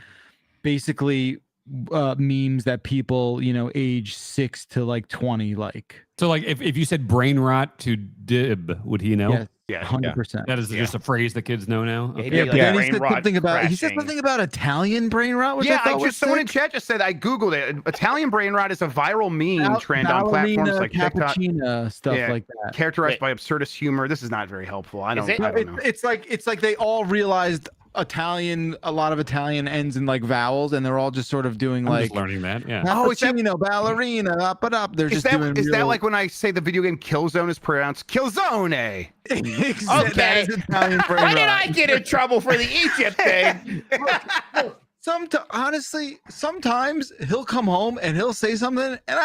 basically memes that people age 6 to like 20 like. So like if you said brain rot to Dib, would he know? Yes. Yeah, 100%. That is just a phrase that kids know now. Okay. Yeah, but then he said crashing. something about Italian brain rot. Which someone in chat just said I googled it. Italian brain rot is a viral meme trend on platforms like TikTok, stuff like that, characterized by absurdist humor. This is not very helpful. I don't know. It's like they all realized a lot of Italian ends in like vowels, and they're all just sort of doing I'm like just learning that. Yeah. Ballerina, up and up. They're is just doing. Is that like when I say the video game Killzone is pronounced Killzone? Okay. Why did I get in trouble for the Egypt thing? Honestly, sometimes he'll come home and he'll say something, and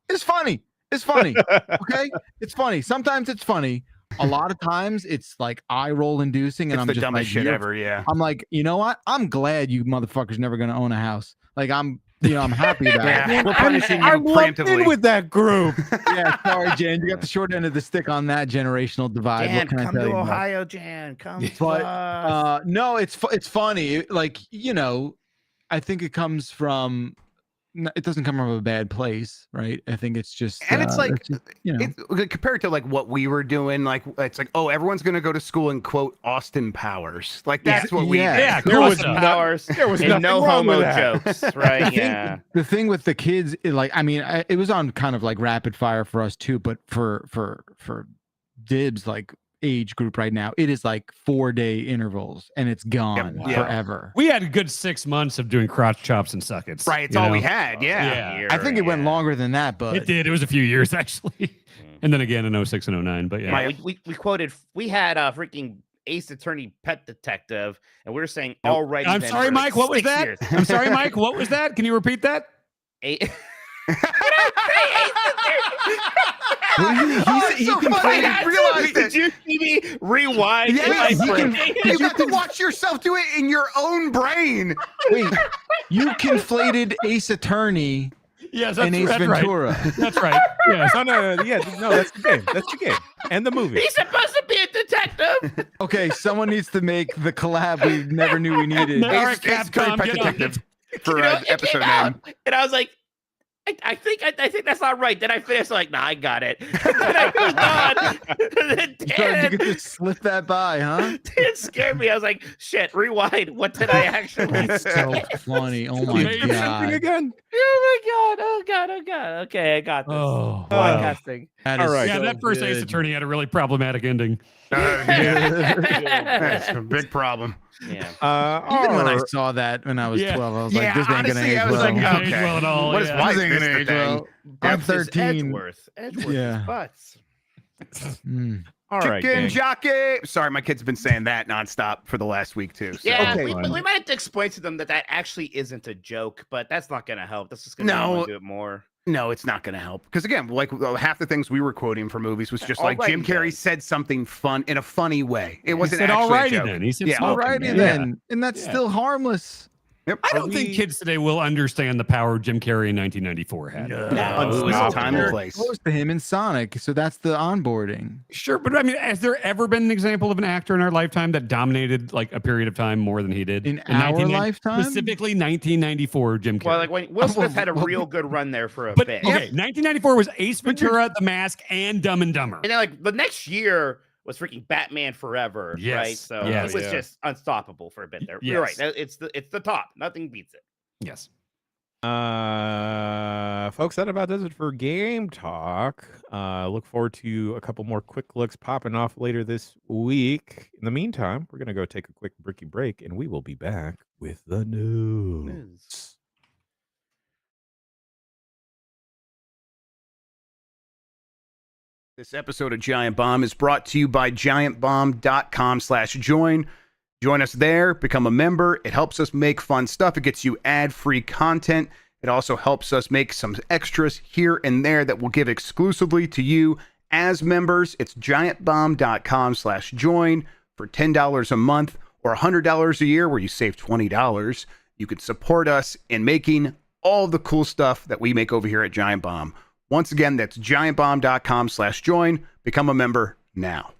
it's funny. It's funny. Okay, it's funny. Sometimes it's funny. A lot of times it's like eye roll inducing, and it's I'm the just dumbest like, shit ever. Yeah, I'm like, you know what? I'm glad you motherfuckers never gonna own a house. Like I'm happy about it. We're punishing you I'm lumped in preemptively with that group. Yeah, sorry, Jan. You got the short end of the stick on that generational divide. Jan, what can come I tell to you? Ohio, Jan. Come to But us. no, it's funny. Like I think it comes from. It doesn't come from a bad place, right? I think it's just, and it's like, it's, compared to like what we were doing, like it's like, oh, everyone's gonna go to school and quote Austin Powers, like that's what we did. Yeah, there was Powers. There was and no wrong homo with that. jokes, right? Yeah. The thing with the kids, it was on kind of like rapid fire for us too, but for Dibs, like age group right now, it is like 4-day intervals, and it's gone forever. We had a good 6 months of doing crotch chops and suckets. Right, it's all we had. Yeah. I think it went longer than that, but it did. It was a few years actually, and then again in 06 and 09. But yeah, we quoted. We had a freaking Ace Attorney Pet Detective, and we were saying already. I'm sorry, Mike. What was that? Years. I'm sorry, Mike. What was that? Can you repeat that? Did you see me rewind? Yeah, you got to watch yourself do it in your own brain. Wait, you conflated Ace Attorney Yes, and Ace Ventura. Right. That's right. Yes. No, that's the game. That's the game. And the movie. He's supposed to be a detective. Okay, someone needs to make the collab we never knew we needed. All right, Capcom, Pet get on Detective it. for It episode came out, name. and I was like, I think that's not right. Then I finished like, nah, I got it. And then I moved on. You could just slip that by, huh? It scared me. I was like, shit, rewind. What did I actually That's so funny. Oh my Amazing. god. Again. Oh my god. Okay, I got this. Oh, Podcasting. That All is right. yeah, so that first Ace good. Attorney had a really problematic ending. That's a big problem. Yeah. Even when I our- saw that when I was Yeah. 12, I was Yeah, like, this ain't gonna honestly, age I was well. like, Doesn't age okay. well at all. What is yeah. why is This ain't this gonna the age thing? well. I'm Depth is 13. Edgeworth Yeah. is butts. all right, Chicken gang. jockey. Sorry, my kid's been saying that nonstop for the last week too. So. Yeah, Okay. we might have to explain to them that actually isn't a joke, but that's not going to help. That's just going to No. do it more. No, it's not going to help. Because again, like half the things we were quoting for movies was just like Alrighty Jim Carrey then. said something fun in a funny way. It He wasn't said, actually alrighty a joke. then. He said, Yeah. smoking, Alrighty man. then. And that's Yeah. still harmless. Yep. I don't think kids today will understand the power Jim Carrey in 1994 had. No, it was a time and place. Close to him in Sonic, so that's the onboarding. Sure, but I mean, has there ever been an example of an actor in our lifetime that dominated like a period of time more than he did? In our 1990 lifetime? Specifically 1994 Jim Carrey. Well, like when Will Smith had a real good run there for a but bit. okay, 1994 was Ace Ventura, The Mask, and Dumb and Dumber. And then like the next year was freaking Batman Forever, Yes. right? So Yes. it was Yeah. just unstoppable for a bit there. You're right. Yes. It's the top. Nothing beats it. Yes. Folks, that about does it for game talk. Look forward to a couple more quick looks popping off later this week. In the meantime, we're gonna go take a quick bricky break, and we will be back with the news. This episode of Giant Bomb is brought to you by giantbomb.com/join. Join us there, become a member. It helps us make fun stuff. It gets you ad-free content. It also helps us make some extras here and there that we'll give exclusively to you as members. It's giantbomb.com/join for $10 a month or $100 a year where you save $20. You can support us in making all the cool stuff that we make over here at Giant Bomb. Once again, that's giantbomb.com/join. Become a member now.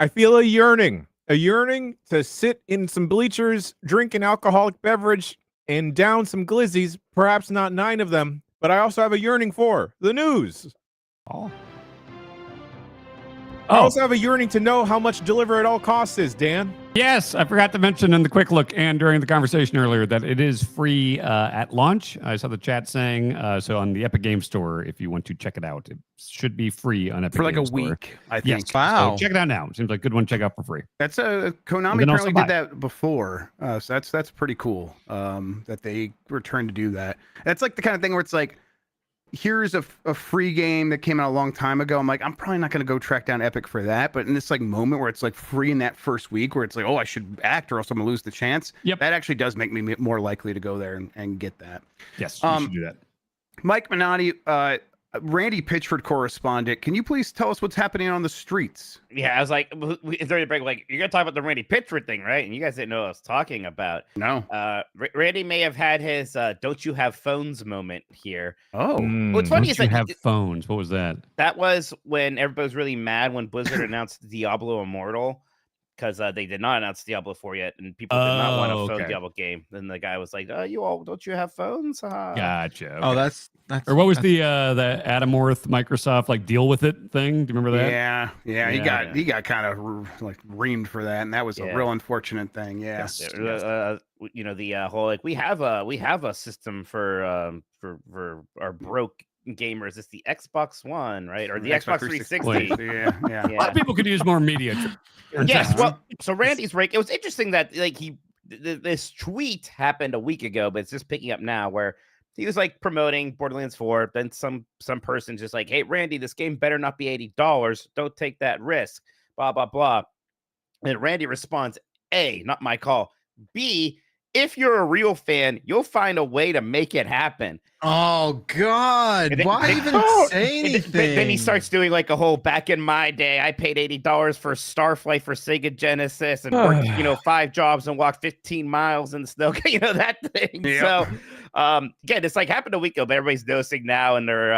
I feel a yearning to sit in some bleachers, drink an alcoholic beverage, and down some glizzies, perhaps not 9 of them, but I also have a yearning for the news. Oh. I also have a yearning to know how much Deliver at All Costs is, Dan. Yes, I forgot to mention in the quick look and during the conversation earlier that it is free at launch. I saw the chat saying so on the Epic Game Store. If you want to check it out, it should be free on Epic for like Game a Store. week. I think. Yes. Wow. So check it out now. Seems like a good one to check out for free. That's Konami apparently did that before, so that's pretty cool. That they returned to do that. That's like the kind of thing where it's like, here's a free game that came out a long time ago. I'm like, I'm probably not going to go track down Epic for that. But in this like moment where it's like free in that first week, where it's like, oh, I should act or else I'm gonna lose the chance. Yep. That actually does make me more likely to go there and get that. Yes, you should do that. Mike Minotti, Randy Pitchford correspondent, can you please tell us what's happening on the streets? Yeah, I was like, it's already break. Like, you're gonna talk about the Randy Pitchford thing, right? And you guys didn't know what I was talking about. No. Randy may have had his "Don't you have phones" moment here. Oh, What's funny is Don't you that have phones. What was that? that was when everybody was really mad when Blizzard announced Diablo Immortal. because they did not announce Diablo 4 yet, and people did not want a phone okay. Diablo game. Then the guy was like, "You all don't you have phones?" Gotcha. Okay. Oh, that's or what was the Adamworth Microsoft like deal with it thing? Do you remember that? Yeah. He got kind of like reamed for that, and that was a real unfortunate thing. Yeah. The whole like we have a system for our broke gamers. It's the Xbox One, right? Or the Xbox 360. Yeah. A lot of people could use more media. Yes. Well, so Randy's break. It was interesting that like this tweet happened a week ago, but it's just picking up now where he was like promoting Borderlands 4. Then some person just like, "Hey, Randy, this game better not be $80. Don't take that risk." Blah blah blah. And Randy responds, "A, not my call. B, if you're a real fan, you'll find a way to make it happen." Oh God! Why even say anything? Then he starts doing like a whole back in my day, I paid $80 for Starflight for Sega Genesis and worked 5 jobs and walked 15 miles in the snow. That thing. Yep. So again, it's like happened a week ago, but everybody's noticing now, and they're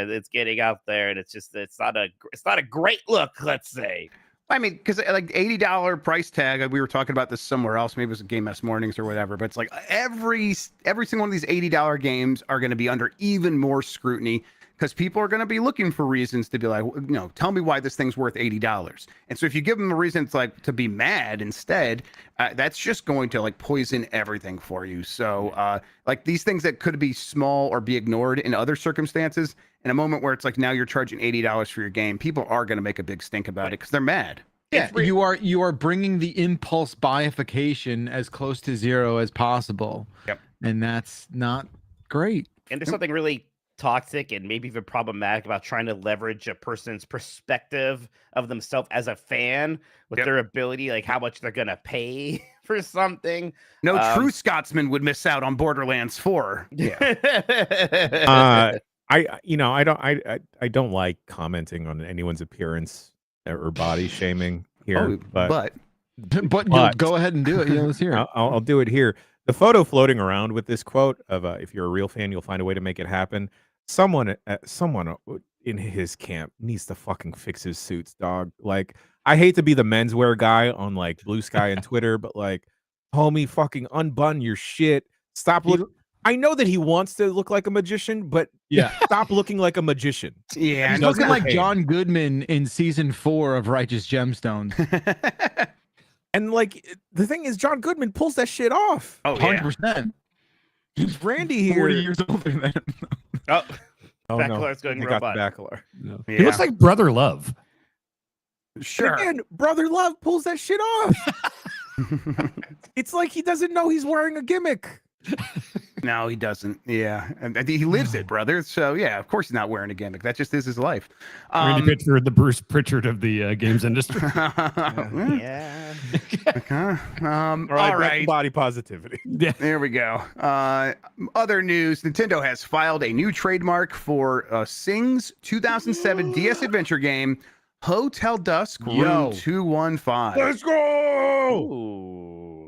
it's getting out there, and it's not a great look, let's say. I mean, because like $80 price tag, we were talking about this somewhere else. Maybe it was a Game Mess Mornings or whatever. But it's like every single one of these $80 games are going to be under even more scrutiny because people are going to be looking for reasons to be like, tell me why this thing's worth $80. And so if you give them a reason to like to be mad instead, that's just going to like poison everything for you. So like these things that could be small or be ignored in other circumstances, in a moment where it's like now you're charging $80 for your game, people are going to make a big stink about it because they're mad. Yeah, you are bringing the impulse buyfication as close to zero as possible. Yep. And that's not great. And there's something really toxic and maybe even problematic about trying to leverage a person's perspective of themselves as a fan with their ability, like how much they're gonna pay for something. No true Scotsman would miss out on Borderlands 4. Yeah. I don't like commenting on anyone's appearance or body shaming here, but go ahead and do it. Let's hear it. I'll do it here. The photo floating around with this quote of "If you're a real fan, you'll find a way to make it happen." Someone in his camp needs to fucking fix his suits, dog. Like, I hate to be the menswear guy on like Blue Sky and Twitter, but like, homie, fucking unbutton your shit. Stop looking. I know that he wants to look like a magician, but stop looking like a magician. Yeah, he's looking like John Goodman in season 4 of Righteous Gemstones. And like the thing is, John Goodman pulls that shit off. Oh, 100%. He's Randy here. 40 years older than him. Bacalar's going robot. Bacalar. No. Yeah. He looks like Brother Love. Sure. Again, Brother Love pulls that shit off. It's like he doesn't know he's wearing a gimmick. No, he doesn't. Yeah, and he lives it, brother. So yeah, of course he's not wearing a gimmick. That just is his life. Randy Pitchford, the Bruce Pritchard of the games industry. Yeah. Okay. All right. Body positivity. Yeah. There we go. Other news: Nintendo has filed a new trademark for Sing's 2007 DS adventure game, Hotel Dusk Room 215. Let's go! Ooh.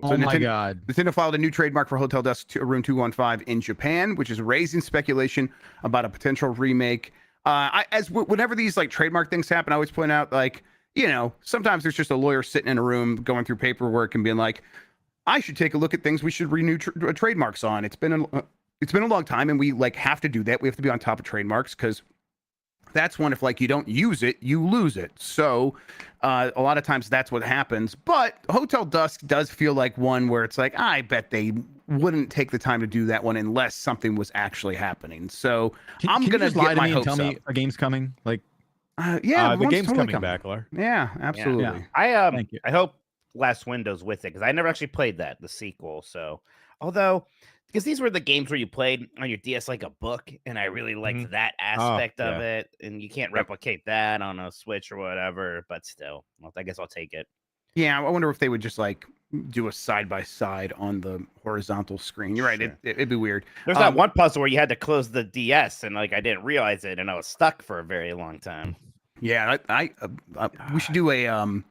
So my God. Nintendo filed a new trademark for Hotel Dusk Room 215 in Japan, which is raising speculation about a potential remake. Whenever these like trademark things happen, I always point out like, sometimes there's just a lawyer sitting in a room going through paperwork and being like, I should take a look at things we should renew trademarks on. It's been a long time, and we like have to do that. We have to be on top of trademarks because that's one, if like you don't use it, you lose it. So a lot of times that's what happens. But Hotel Dusk does feel like one where it's like, I bet they wouldn't take the time to do that one unless something was actually happening. So I'm going to get my hopes up. Tell me a game's coming? Like, the game's totally coming back, Lar. Yeah, absolutely. Yeah. Thank you. I hope Last Window's with it because I never actually played the sequel. So although because these were the games where you played on your DS like a book, and I really liked that aspect of it, and you can't replicate that on a Switch or whatever, but still, I guess I'll take it. Yeah, I wonder if they would just like do a side-by-side on the horizontal screen. You're right, it'd be weird. There's that one puzzle where you had to close the DS, and like I didn't realize it, and I was stuck for a very long time. Yeah, we should do a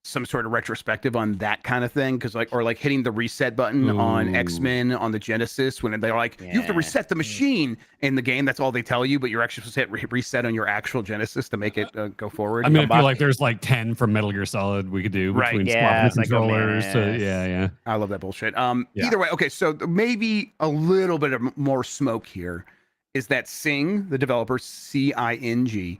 some sort of retrospective on that kind of thing, because or hitting the reset button on X-Men on the Genesis when they're like, you have to reset the machine in the game. That's all they tell you, but you're actually supposed to hit reset on your actual Genesis to make it go forward. I mean, I feel like there's like 10 from Metal Gear Solid we could do between swapping the controllers. Yeah. I love that bullshit. Either way, okay, so maybe a little bit of more smoke here is that Sing, the developer, CING,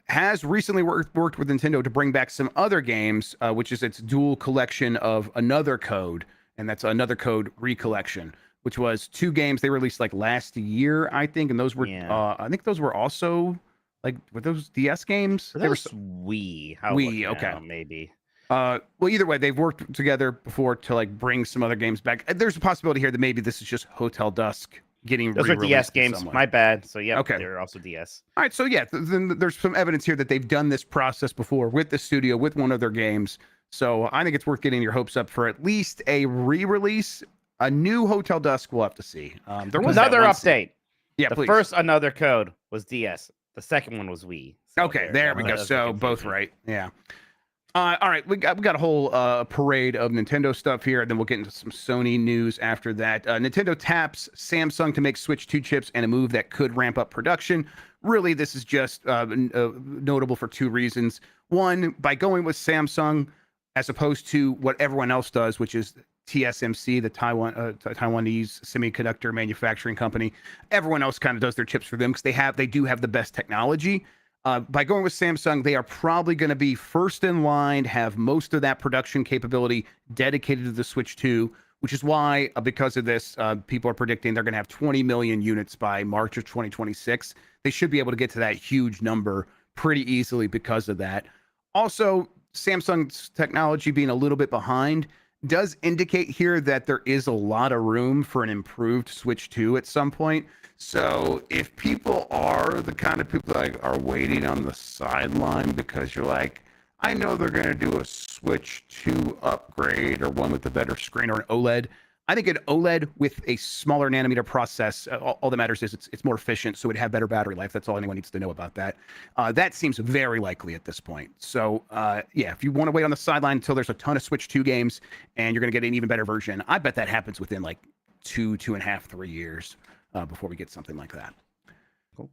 has recently worked with Nintendo to bring back some other games, which is its dual collection of Another Code, and that's Another Code Recollection, which was 2 games they released like last year, I think, and those were I think those were also were those DS games? They were Wii. Wii, okay, maybe. Well, either way, they've worked together before to bring some other games back. There's a possibility here that maybe this is just Hotel Dusk getting those are DS games. My bad. So yeah, okay, they're also DS. All right, so yeah, then there's some evidence here that they've done this process before with the studio, with one of their games. So I think it's worth getting your hopes up for at least a re-release. A new Hotel Dusk, we'll have to see. There was another update. Yeah, the first Another Code was DS. The second one was Wii. So okay, there we go. So both right. Yeah. All right, we got a whole parade of Nintendo stuff here, and then we'll get into some Sony news after that. Nintendo taps Samsung to make Switch 2 chips and a move that could ramp up production. Really, this is just notable for 2 reasons. One, by going with Samsung as opposed to what everyone else does, which is TSMC, the Taiwanese semiconductor manufacturing company. Everyone else kind of does their chips for them because they do have the best technology. By going with Samsung, they are probably going to be first in line, have most of that production capability dedicated to the Switch 2, which is why, because of this, people are predicting they're going to have 20 million units by March of 2026. They should be able to get to that huge number pretty easily because of that. Also, Samsung's technology being a little bit behind does indicate here that there is a lot of room for an improved Switch 2 at some point. So if people are the kind of people that are waiting on the sideline because you're like, I know they're going to do a Switch 2 upgrade or one with a better screen or an OLED. I think an OLED with a smaller nanometer process, all that matters is it's more efficient, so it'd have better battery life. That's all anyone needs to know about that. That seems very likely at this point. So yeah, if you want to wait on the sideline until there's a ton of Switch 2 games and you're going to get an even better version, I bet that happens within like 2.5, 3 years. Before we get something like that. Cool.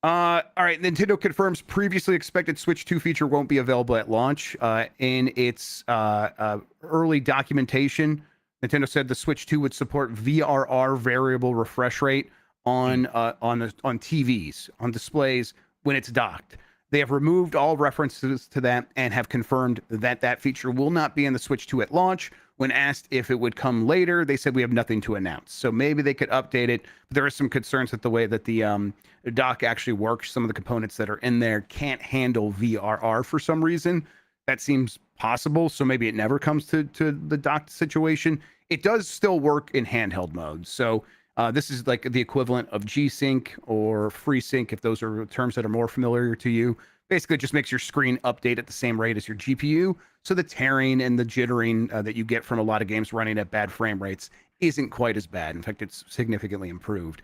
All right, Nintendo confirms previously expected Switch 2 feature won't be available at launch. In its early documentation, Nintendo said the Switch 2 would support VRR variable refresh rate on TVs, on displays when it's docked. They have removed all references to that and have confirmed that that feature will not be in the Switch 2 at launch. When asked if it would come later, they said we have nothing to announce. So maybe they could update it. But there are some concerns with the way that the dock actually works. Some of the components that are in there can't handle VRR for some reason. That seems possible. So maybe it never comes to the docked situation. It does still work in handheld mode. So this is like the equivalent of G-Sync or FreeSync, if those are terms that are more familiar to you. Basically, it just makes your screen update at the same rate as your GPU. So the tearing and the jittering that you get from a lot of games running at bad frame rates isn't quite as bad. In fact, it's significantly improved.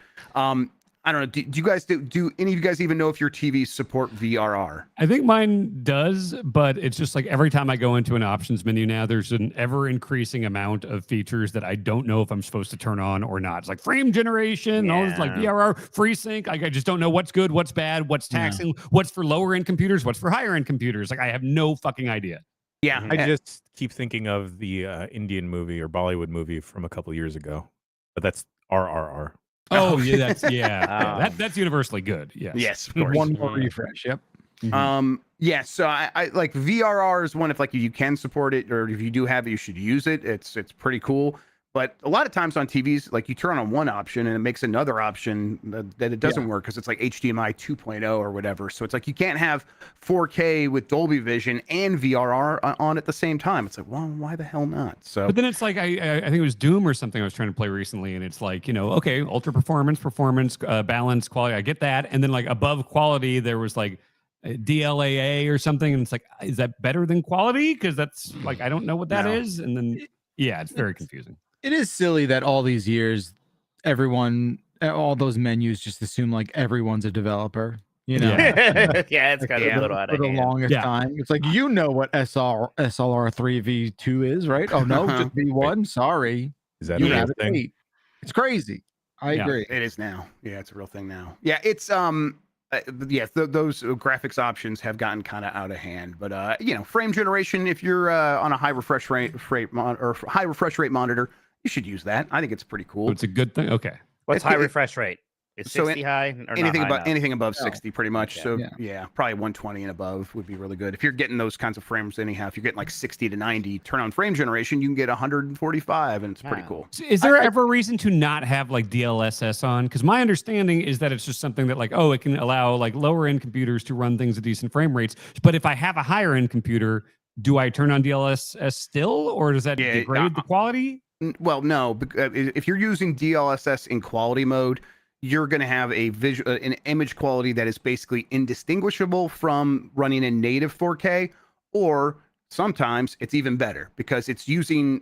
I don't know. Do you guys do any of you guys even know if your TVs support VRR? I think mine does, but it's just like every time I go into an options menu now, there's an ever increasing amount of features that I don't know if I'm supposed to turn on or not. It's like frame generation, all this like VRR, FreeSync. Like I just don't know what's good, what's bad, what's taxing, what's for lower end computers, what's for higher end computers. Like I have no fucking idea. Yeah, I just keep thinking of the Indian movie or Bollywood movie from a couple years ago, but that's RRR. Oh yeah, that's universally good. Yes, of course. One more refresh. Yep. Yeah, so I like VRR is one if like you can support it or if you do have it, you should use it. It's pretty cool. But a lot of times on TVs, like you turn on one option and it makes another option that it doesn't work because it's like HDMI 2.0 or whatever. So it's like you can't have 4K with Dolby Vision and VRR on at the same time. It's like, well, why the hell not? So, but then it's like I think it was Doom or something I was trying to play recently, and it's like, you know, okay, ultra performance, balance, quality. I get that, and then like above quality, there was like DLAA or something, and it's like, is that better than quality? Because that's like I don't know what that is, and then it's very confusing. It is silly that all these years, all those menus just assume like everyone's a developer. You know, Yeah, it's kind of a little out for of the hand. longest time. It's like what SLR3 V2 is, right? Oh no, just V1. Sorry, Is that you a real have it. thing? It's crazy. I agree. It is now. Yeah, it's a real thing now. Yeah, it's those graphics options have gotten kind of out of hand. But frame generation, if you're on a high refresh rate monitor, you should use that. I think it's pretty cool. It's a good thing. Okay. What's high refresh rate? Is 60 high or anything above 60 pretty much. Okay. So yeah, probably 120 and above would be really good. If you're getting those kinds of frames anyhow, if you're getting like 60 to 90, turn on frame generation, you can get 145 and it's pretty cool. Is there ever a reason to not have like DLSS on? Because my understanding is that it's just something that like, it can allow like lower end computers to run things at decent frame rates. But if I have a higher end computer, do I turn on DLSS still, or does that degrade the quality? Well, no. If you're using DLSS in quality mode, you're going to have an image quality that is basically indistinguishable from running in native 4K, or sometimes it's even better because it's using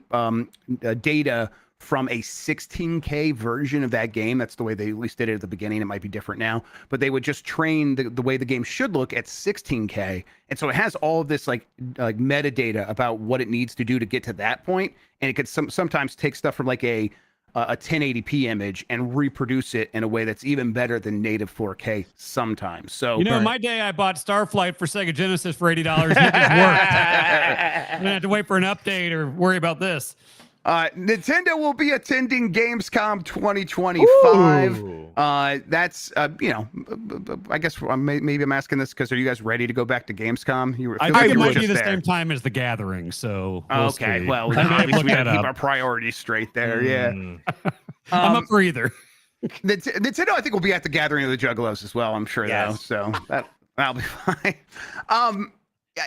data from a 16K version of that game. That's the way they at least did it at the beginning. It might be different now, but they would just train the way the game should look at 16K. And so it has all of this like metadata about what it needs to do to get to that point. And it could sometimes take stuff from like a 1080p image and reproduce it in a way that's even better than native 4K sometimes. So my day I bought Starflight for Sega Genesis for $80 and it just worked. I didn't have to wait for an update or worry about this. Nintendo will be attending Gamescom 2025. That's I guess maybe I'm asking this because are you guys ready to go back to Gamescom? I think it might be the same time as the Gathering. So okay, well, obviously we gotta keep our priorities straight there. Yeah, I'm up for either. Nintendo, I think, will be at the Gathering of the Juggalos as well. I'm sure though, so that'll be fine.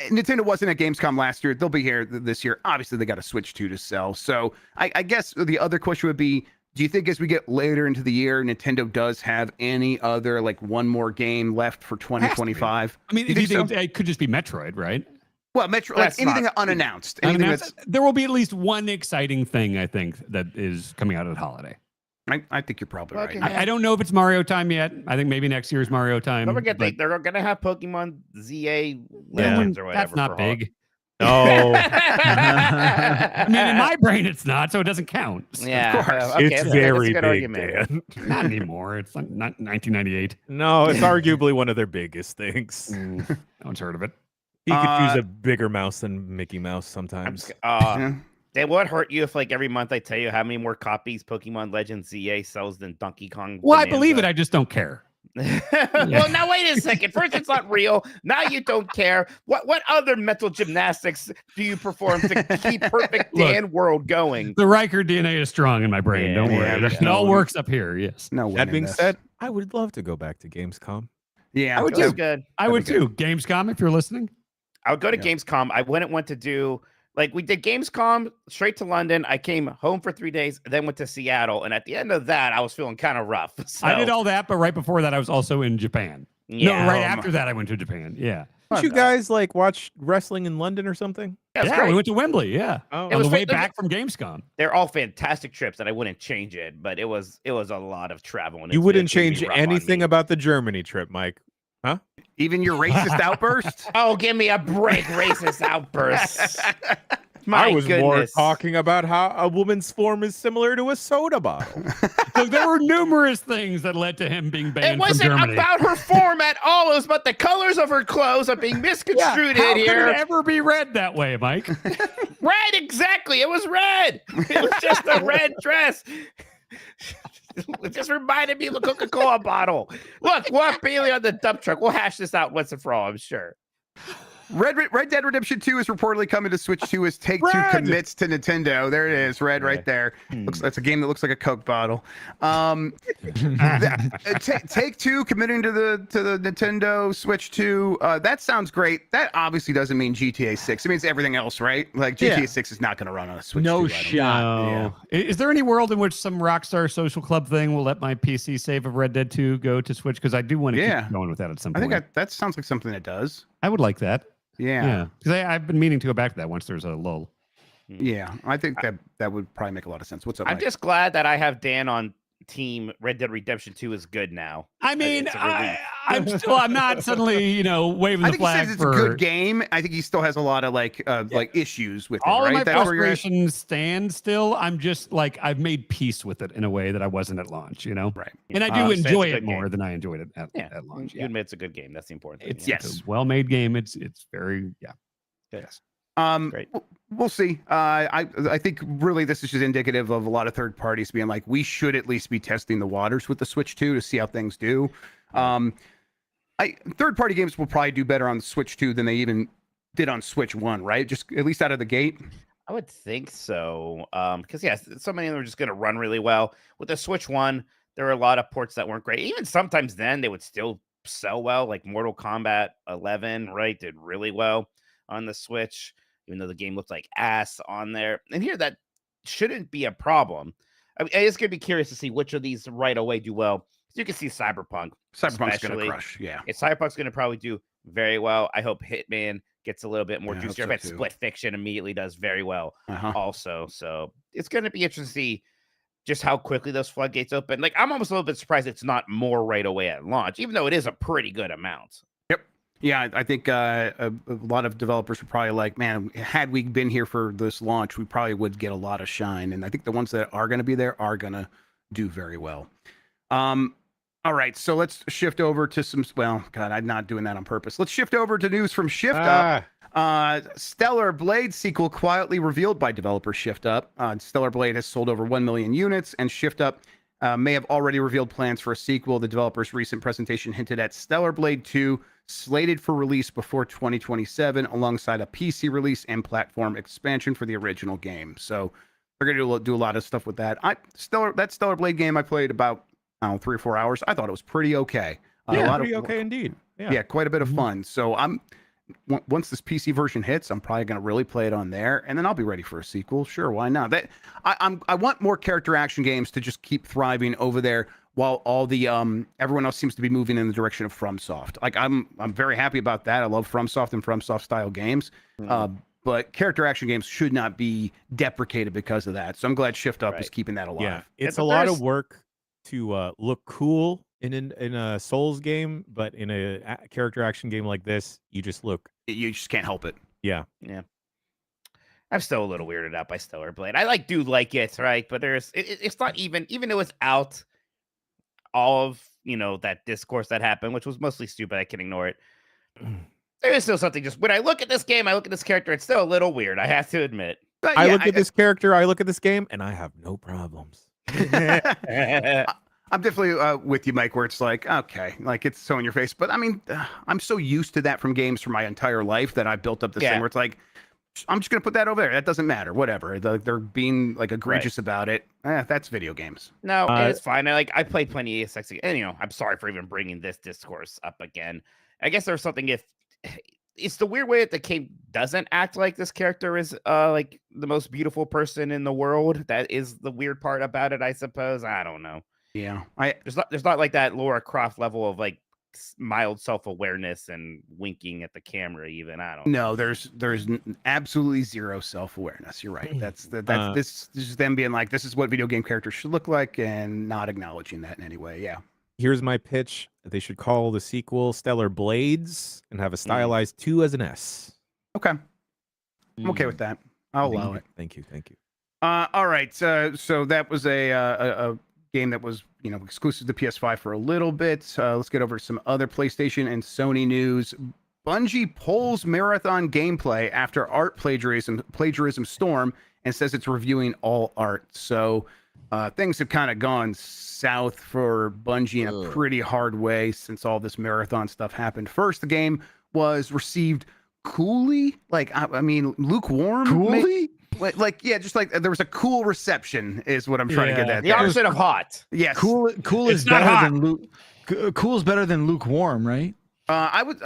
Nintendo wasn't at Gamescom last year. They'll be here this year. Obviously, they got a Switch 2 to sell. So I guess the other question would be, do you think as we get later into the year, Nintendo does have any other, like, one more game left for 2025? I mean, it could just be Metroid, right? Well, Metroid, like anything unannounced. There will be at least one exciting thing, I think, that is coming out at holiday. I think you're probably right. I don't know if it's Mario time yet. I think maybe next year is Mario time. Don't forget, they're going to have Pokemon ZA Legends or whatever. That's not big. No. I mean, in my brain, it's not, so it doesn't count. Yeah, of course. Okay, it's very big, argument. Dan. Not anymore. It's like not 1998. No, it's arguably one of their biggest things. No one's heard of it. He could use a bigger mouse than Mickey Mouse sometimes. They would hurt you if, like, every month I tell you how many more copies Pokemon Legends ZA sells than Donkey Kong. Well, I believe it. I just don't care. Well, now wait a second. First, it's not real. Now you don't care. What other mental gymnastics do you perform to keep perfect Dan world going? The Riker DNA is strong in my brain. Don't worry. It all works up here. Yes. No. That being said, I would love to go back to Gamescom. Yeah, I would too. Good. I would too. Gamescom, if you're listening. I would go to Gamescom. I went to do. Like, we did Gamescom straight to London. I came home for 3 days, then went to Seattle. And at the end of that, I was feeling kind of rough. So. I did all that, but right before that, I was also in Japan. Yeah. No, right after that, I went to Japan. Yeah. Did you guys like watch wrestling in London or something? Yeah, we went to Wembley. Yeah. Oh. On the way back from Gamescom. They're all fantastic trips, and I wouldn't change it. But it was a lot of travel. You wouldn't change anything about the Germany trip, Mike. Huh? Even your racist outburst? Oh, give me a break, racist outbursts. I was more talking about how a woman's form is similar to a soda bottle. So there were numerous things that led to him being banned from Germany. It wasn't about her form at all. It was about the colors of her clothes are being misconstrued how here. Could it ever be read that way, Mike? Red, exactly. It was red. It was just a red dress. It just reminded me of a Coca-Cola bottle. Look, we'll have Bailey on the dump truck. We'll hash this out once and for all, I'm sure. Red Dead Redemption 2 is reportedly coming to Switch 2 as Take-Two commits to Nintendo. There it is, Red right there. That's a game that looks like a Coke bottle. Take-Two committing to the Nintendo Switch 2. That sounds great. That obviously doesn't mean GTA 6. It means everything else, right? Like GTA 6 is not going to run on a Switch 2. No shot. Yeah. Is there any world in which some Rockstar Social Club thing will let my PC save of Red Dead 2 go to Switch? Because I do want to keep going with that at some point. I think that sounds like something that does. I would like that. Yeah. Because I've been meaning to go back to that once there's a lull. Yeah, I think that would probably make a lot of sense. What's up, I'm Mike? just glad that I have Dan on team Red Dead Redemption 2 is good now. I mean, It's a relief. I'm not suddenly, waving I the think he flag says it's for a good game. I think he still has a lot of like issues with it. all right? of my That's where you're at? frustrations stand still. I'm just like, I've made peace with it in a way that I wasn't at launch, Right. And I do Say it's a enjoy good it more game. than I enjoyed it at launch. You admit it's a good game. That's the important thing. It's a well-made game. It's very Yes. Great. We'll see. I think really this is just indicative of a lot of third parties being like, we should at least be testing the waters with the Switch 2 to see how things do. Third party games will probably do better on Switch 2 than they even did on Switch 1, right? Just at least out of the gate. I would think so. Because yes, so many of them are just going to run really well. With the Switch 1, there were a lot of ports that weren't great. Even sometimes then they would still sell well, like Mortal Kombat 11, right? Did really well on the Switch, even though the game looked like ass on there. And here, that shouldn't be a problem. I mean, it's going to be curious to see which of these right away do well. You can see Cyberpunk. Cyberpunk's going to crush, yeah. Cyberpunk's going to probably do very well. I hope Hitman gets a little bit more juicy. I bet too. Split Fiction immediately does very well also. So it's going to be interesting to see just how quickly those floodgates open. Like, I'm almost a little bit surprised it's not more right away at launch, even though it is a pretty good amount. Yeah, I think a lot of developers were probably like, man, had we been here for this launch, we probably would get a lot of shine. And I think the ones that are going to be there are going to do very well. All right, so let's shift over to some, well, God, I'm not doing that on purpose. Let's shift over to news from Shift Up. Stellar Blade sequel quietly revealed by developer Shift Up. Stellar Blade has sold over 1 million units, and Shift Up may have already revealed plans for a sequel. The developer's recent presentation hinted at Stellar Blade 2 slated for release before 2027, alongside a PC release and platform expansion for the original game. So they're going to do a lot of stuff with that. That Stellar Blade game I played about 3 or 4 hours. I thought it was pretty okay. Okay indeed. Yeah, quite a bit of fun. So once this PC version hits, I'm probably going to really play it on there, and then I'll be ready for a sequel. Sure, why not? I want more character action games to just keep thriving over there, while all the everyone else seems to be moving in the direction of FromSoft. Like I'm very happy about that. I love FromSoft and FromSoft style games. But character action games should not be deprecated because of that. So I'm glad Shift Up is keeping that alive. Yeah, it's a lot of work to look cool in a Souls game, but in a character action game like this, you just can't help it. Yeah. I'm still a little weirded out by Stellar Blade. I do like it, right? But it's not even though it's out all of that discourse that happened, which was mostly stupid. I can ignore it. There is still something. Just when I look at this game, I look at this character, it's still a little weird, I have to admit. But I look at this character, I look at this game, and I have no problems. I'm definitely with you, Mike, where it's like, okay, like it's so in your face. But I mean, I'm so used to that from games for my entire life that I built up this thing where it's like, I'm just going to put that over there. That doesn't matter. Whatever. They're being like egregious about it. That's video games. No, it's fine. I played plenty of ASX. And, I'm sorry for even bringing this discourse up again. I guess there's something it's the weird way that the game doesn't act like this character is like the most beautiful person in the world. That is the weird part about it, I suppose. I don't know. Yeah. There's not like that Lara Croft level of like mild self-awareness and winking at the camera even. I don't know. There's absolutely zero self-awareness. You're right. This is them being like, this is what video game characters should look like, and not acknowledging that in any way. Yeah. Here's my pitch. They should call the sequel Stellar Blades and have a stylized 2 as an S. Okay. I'm okay with that. I'll allow it. Thank you. All right. So that was a game that was exclusive to PS5 for a little bit. Let's get over to some other PlayStation and Sony news. Bungie pulls marathon gameplay after art plagiarism storm and says it's reviewing all art. So things have kind of gone south for Bungie in a pretty hard way since all this marathon stuff happened. First, the game was received coolly, like I mean lukewarm. Coolly? Just like there was a cool reception is what I'm trying to get at. The opposite of hot. Yes. Cool is better than cool is better than lukewarm, right? I would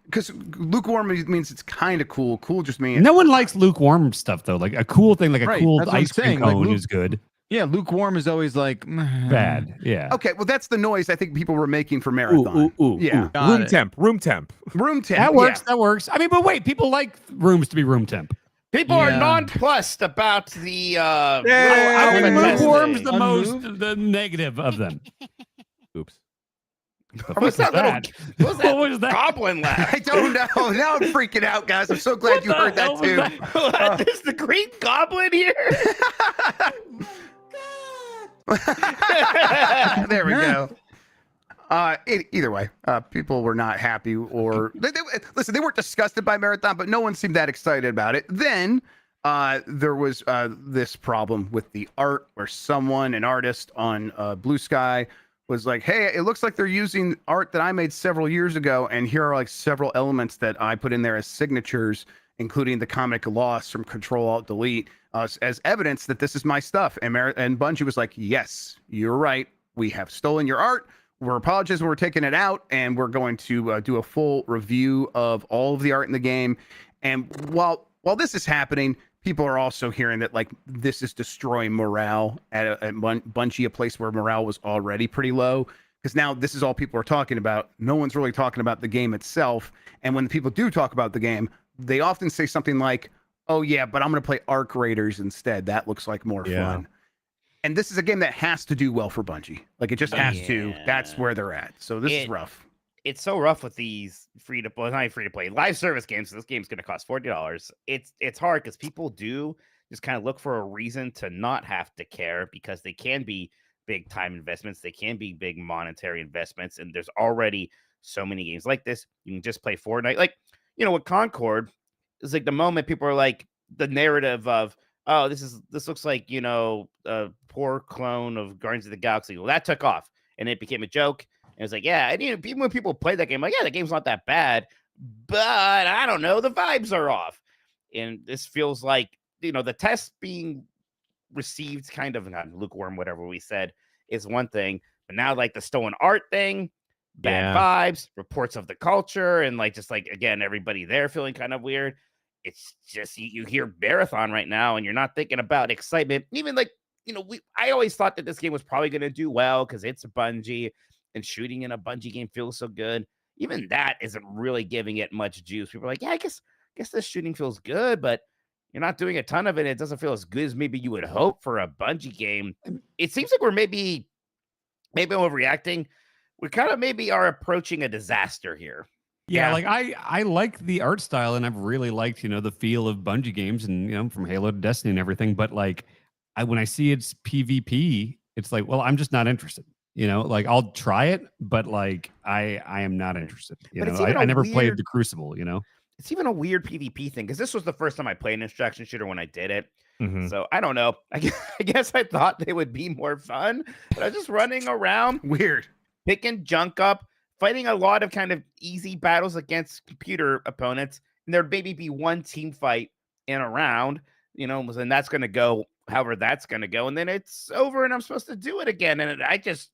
because lukewarm means it's kind of cool. Cool just means no one likes lukewarm stuff though. Like a cool thing, like a cool ice cream cone is good. Yeah, lukewarm is always like bad. Yeah. Okay, well that's the noise I think people were making for marathon. Yeah. Room temp. Room temp. That works. That works. I mean, but wait, people like rooms to be room temp. People are Yeah. nonplussed about the I Hey, think alpha lukewarm's testing. the most the negative of them. Oops. What was that little? What was that, What was that? goblin laugh? I don't know. Now I'm freaking out, guys. I'm so glad What you the heard that hell was too. that? What? There's the green goblin here. There we go. Either way, people were not happy, or listen. They weren't disgusted by Marathon, but no one seemed that excited about it. Then there was this problem with the art, where an artist on Blue Sky, was like, "Hey, it looks like they're using art that I made several years ago, and here are like several elements that I put in there as signatures, including the comic loss from Control Alt Delete, as evidence that this is my stuff." And Bungie was like, "Yes, you're right. We have stolen your art. We're apologizing. We're taking it out, and we're going to do a full review of all of the art in the game." And while this is happening, people are also hearing that like this is destroying morale at Bungie, a place where morale was already pretty low. Because now this is all people are talking about. No one's really talking about the game itself. And when people do talk about the game, they often say something like, "Oh yeah, but I'm going to play Arc Raiders instead. That looks like more fun." And this is a game that has to do well for Bungie. Like it just has to. That's where they're at. So this is rough. It's so rough with these free to play, not free to play, live service games. So this game's going to cost $40. It's hard because people do just kind of look for a reason to not have to care, because they can be big time investments. They can be big monetary investments. And there's already so many games like this. You can just play Fortnite. Like, with Concord, it's like the moment people are like, the narrative of, "Oh, this looks like, a poor clone of Guardians of the Galaxy." Well, that took off and it became a joke. And it's like, yeah, and even when people play that game, like, yeah, the game's not that bad, but I don't know, the vibes are off. And this feels like, the test being received kind of not lukewarm, whatever we said, is one thing. But now, like, the stolen art thing, bad vibes, reports of the culture, and just again, everybody there feeling kind of weird. It's just you hear Marathon right now, and you're not thinking about excitement. Even I always thought that this game was probably going to do well because it's a Bungie, and shooting in a Bungie game feels so good. Even that isn't really giving it much juice. People are like, "Yeah, I guess this shooting feels good, but you're not doing a ton of it. It doesn't feel as good as maybe you would hope for a Bungie game." It seems like we're maybe overreacting. We kind of maybe are approaching a disaster here. Yeah, like I like the art style, and I've really liked, the feel of Bungie games, and from Halo to Destiny and everything. But when I see it's PvP, it's like, well, I'm just not interested. I'll try it, but I am not interested. I never played the Crucible. It's even a weird PvP thing, because this was the first time I played an extraction shooter when I did it. Mm-hmm. So I don't know. I guess I thought they would be more fun, but I was just running around, Weird, picking junk up, fighting a lot of kind of easy battles against computer opponents, and there'd maybe be one team fight in a round, and that's going to go however that's going to go, and then it's over, and I'm supposed to do it again, and I just,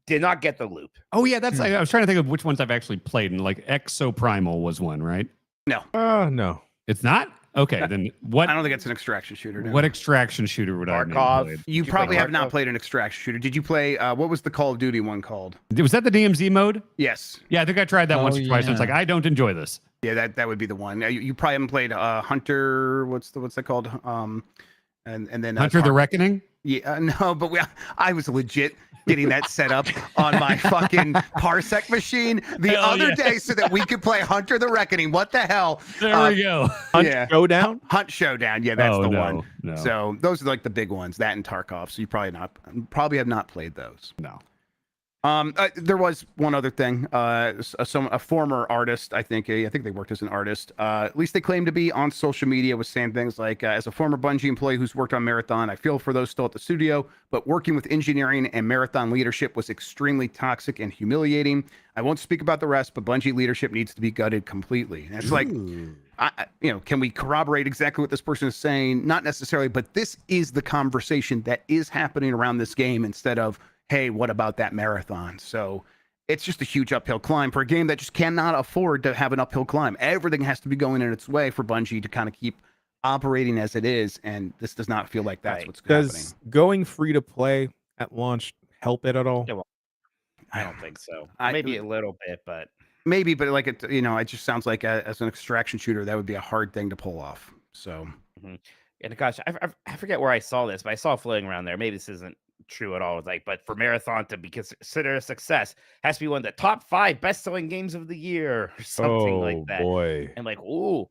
did not get the loop. Oh yeah, I was trying to think of which ones I've actually played, and Exoprimal was one, right? No. No. It's not? Okay, then what? I don't think it's an extraction shooter. No. What extraction shooter would I have played? You probably have not played an extraction shooter. Did you play, what was the Call of Duty one called? Was that the DMZ mode? Yes. Yeah, I think I tried that once or twice, and it's like, I don't enjoy this. Yeah, that would be the one. You probably haven't played Hunter, what's that called? And then Hunter the Reckoning? Yeah, no, but I was legit getting that set up on my fucking Parsec machine the other day so that we could play Hunter the Reckoning. What the hell? There we go. Hunt Showdown? Hunt Showdown. Yeah, that's the one. No. So those are like the big ones, that and Tarkov. So you probably have not played those. No. There was one other thing. A former artist, I think they worked as an artist. At least they claim to be on social media, was saying things like, as a former Bungie employee who's worked on Marathon, I feel for those still at the studio, but working with engineering and Marathon leadership was extremely toxic and humiliating. I won't speak about the rest, but Bungie leadership needs to be gutted completely. And it's like, can we corroborate exactly what this person is saying? Not necessarily, but this is the conversation that is happening around this game instead of, hey, what about that Marathon? So it's just a huge uphill climb for a game that just cannot afford to have an uphill climb. Everything has to be going in its way for Bungie to kind of keep operating as it is, and this does not feel like that's what's happening. Does going free to play at launch help it at all? Yeah, well, I don't think so. Maybe a little bit, but maybe. But it just sounds like as an extraction shooter, that would be a hard thing to pull off. So, and gosh, I forget where I saw this, but I saw it floating around there. Maybe this isn't true at all. It's like, but for Marathon to be considered a success, has to be one of the top 5 best-selling games of the year or something like that. Boy. And like, ooh,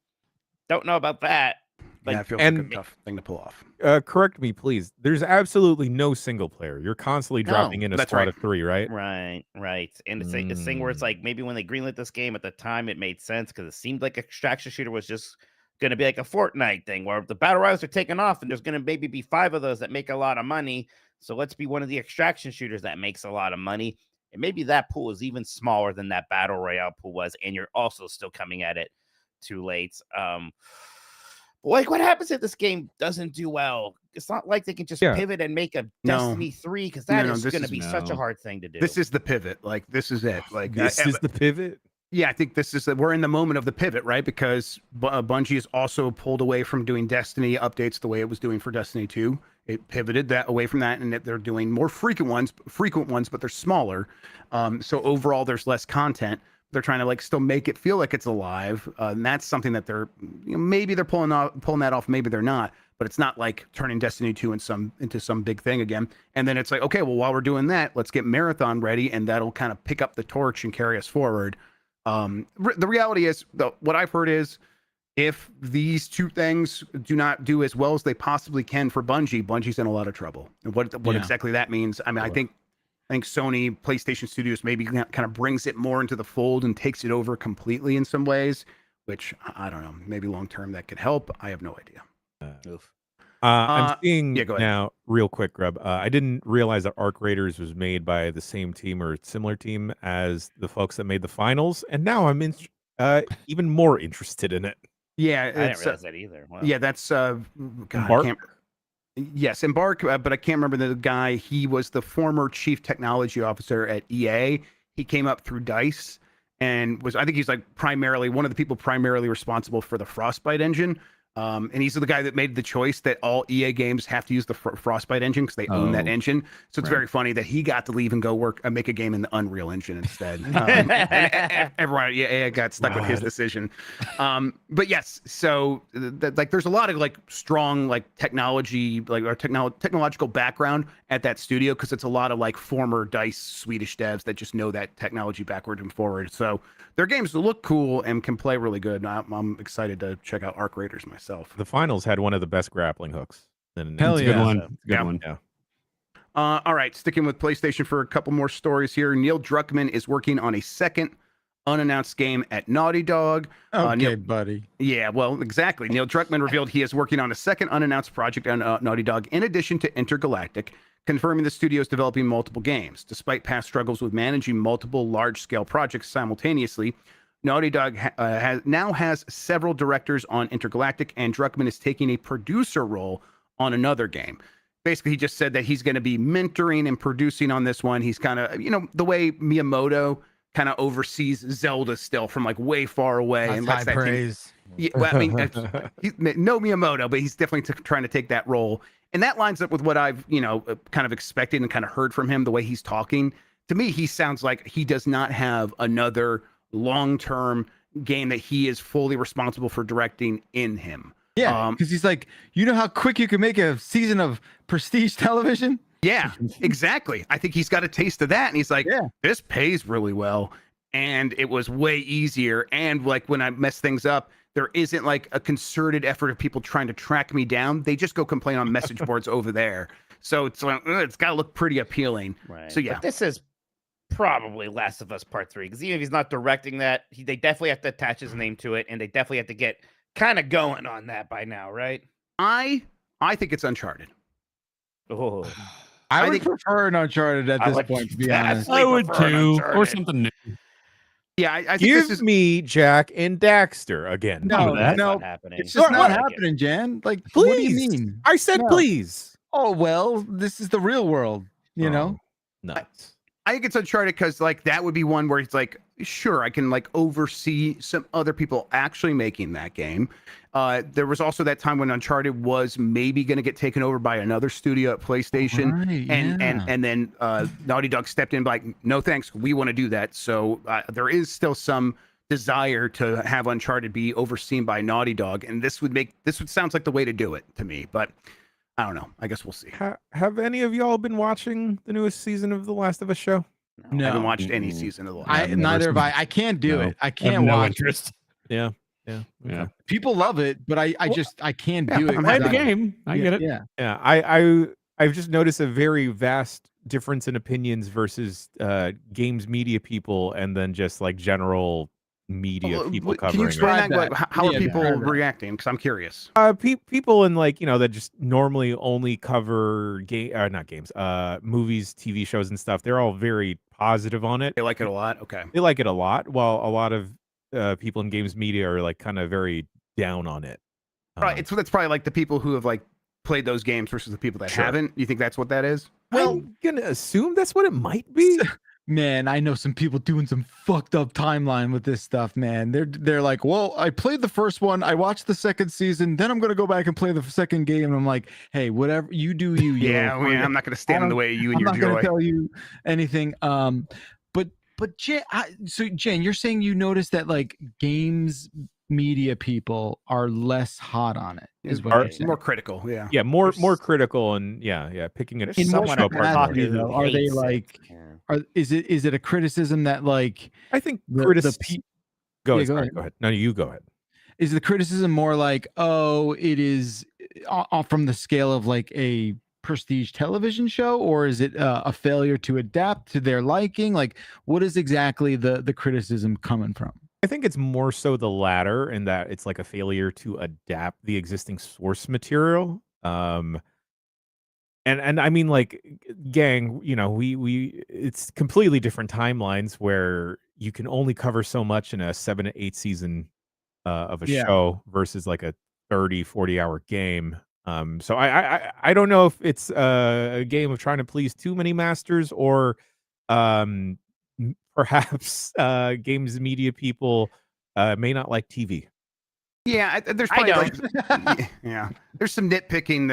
don't know about that. yeah, Like, it feels like a tough thing to pull off. Correct me, please. There's absolutely no single player. You're constantly dropping in a that's squad right. of 3, right? Right. And it's a thing where it's like, maybe when they greenlit this game at the time, it made sense because it seemed like extraction shooter was just going to be like a Fortnite thing where the battle royals are taking off and there's going to maybe be 5 of those that make a lot of money. So let's be one of the extraction shooters that makes a lot of money. And maybe that pool is even smaller than that battle royale pool was. And you're also still coming at it too late. Like, what happens if this game doesn't do well? It's not like they can just pivot and make a Destiny 3 because that is going to be such a hard thing to do. This is the pivot. Like, this is it. Like, This is the pivot. Yeah, I think this is we're in the moment of the pivot, right? Because Bungie is also pulled away from doing Destiny updates the way it was doing for Destiny 2. It pivoted that away from that, and they're doing more frequent ones, but they're smaller. So overall, there's less content. They're trying to like still make it feel like it's alive, and that's something that they're maybe they're pulling that off, maybe they're not. But it's not like turning Destiny 2 into some big thing again. And then it's like, okay, well, while we're doing that, let's get Marathon ready, and that'll kind of pick up the torch and carry us forward. The reality is, what I've heard is, if these two things do not do as well as they possibly can for Bungie's in a lot of trouble. And what exactly that means, I mean, I think Sony PlayStation Studios maybe kind of brings it more into the fold and takes it over completely in some ways, which I don't know. Maybe long term that could help. I have no idea. I'm seeing go ahead. now, real quick, Grub. I didn't realize that Arc Raiders was made by the same team or similar team as the folks that made the finals, and now I'm even more interested in it. Yeah, I didn't realize that either. Wow. Yeah, that's Embark? Yes, Embark, but I can't remember the guy. He was the former chief technology officer at EA. He came up through DICE and I think he's like primarily one of the people primarily responsible for the Frostbite engine. And he's the guy that made the choice that all EA games have to use the Frostbite engine because they own that engine. So it's very funny that he got to leave and go work and make a game in the Unreal Engine instead. And everyone, EA got stuck with his decision. But yes, so like there's a lot of like strong like technology, like or technological background at that studio because it's a lot of like former DICE Swedish devs that just know that technology backward and forward. So their games look cool and can play really good. I'm excited to check out Arc Raiders myself. The finals had one of the best grappling hooks. Hell yeah. Good one. Good one. Yeah. All right, sticking with PlayStation for a couple more stories here. Neil Druckmann is working on a second unannounced game at Naughty Dog. Okay, buddy. Yeah, well, exactly. Neil Druckmann revealed he is working on a second unannounced project on Naughty Dog in addition to Intergalactic, confirming the studio is developing multiple games. Despite past struggles with managing multiple large-scale projects simultaneously, Naughty Dog now has several directors on Intergalactic, and Druckmann is taking a producer role on another game. Basically, he just said that he's going to be mentoring and producing on this one. He's kind of, the way Miyamoto kind of oversees Zelda still from like way far away. That's and high praise. Yeah, well, I mean, he's no Miyamoto, but he's definitely trying to take that role. And that lines up with what I've, kind of expected and kind of heard from him, the way he's talking. To me, he sounds like he does not have another long-term game that he is fully responsible for directing in him. Yeah, because he's like, you know how quick you can make a season of prestige television? Yeah, exactly. I think he's got a taste of that. And he's like, this pays really well. And it was way easier. And like when I mess things up, there isn't like a concerted effort of people trying to track me down. They just go complain on message boards over there. So it's like, it's got to look pretty appealing. Right. So yeah. But this is probably Last of Us Part 3. Because even if he's not directing that, they definitely have to attach his name to it. And they definitely have to get kind of going on that by now, right? I think it's Uncharted. Oh. I would prefer an Uncharted at this point, to be honest. I would too, or something new. Yeah, I think Give this is me Jack and Daxter again. No, That's no, not happening. it's just not like happening, Jan. Like, Please. what do you mean? I said No. please. Oh, well, this is the real world, you know? Nuts. I think it's Uncharted because like that would be one where it's like, sure, I can like oversee some other people actually making that game. There was also that time when Uncharted was maybe going to get taken over by another studio at PlayStation, Right, and then Naughty Dog stepped in like, no thanks, we want to do that. So there is still some desire to have Uncharted be overseen by Naughty Dog, and this would sounds like the way to do it to me. But I don't know. I guess we'll see. Have any of y'all been watching the newest season of The Last of Us show? I haven't watched any season of the last. Neither have I. I can't do it. I can't watch interest. Yeah. People love it, but I can't do it. I'm playing the game. I get it. Yeah. I've just noticed a very vast difference in opinions versus games media people and then just like general media people covering. Can you explain that? How are people reacting? Because I'm curious. People in like that just normally only cover not games, movies, TV shows, and stuff. They're all very positive on it. They like it a lot. Okay, they like it a lot. While a lot of people in games media are like kind of very down on it. Right. That's probably like the people who have like played those games versus the people that haven't. You think that's what that is? Well, I'm gonna assume that's what it might be. Man, I know some people doing some fucked up timeline with this stuff, man. They're like, well, I played the first one, I watched the second season, then I'm gonna go back and play the second game. And I'm like, hey, whatever you do, I'm not gonna stand in the way of you and your joy. I'm not gonna tell you anything. But Jen, Jen, you're saying you noticed that like games media people are less hot on it, is what you're saying. More critical, more critical, and picking it in somewhat more apart. capacity, though, are they like is it a criticism that like I think go ahead. No, you go ahead. Is the criticism more like, oh, it is from the scale of like a prestige television show, or is it a failure to adapt to their liking? Like, what is exactly the criticism coming from? I think it's more so the latter, in that it's like a failure to adapt the existing source material. And I mean, like, gang, we it's completely different timelines where you can only cover so much in a 7 to 8 season of a show versus like a 30-40 hour game. So I don't know if it's a game of trying to please too many masters, or perhaps games media people may not like TV. Yeah, there's probably there's some nitpicking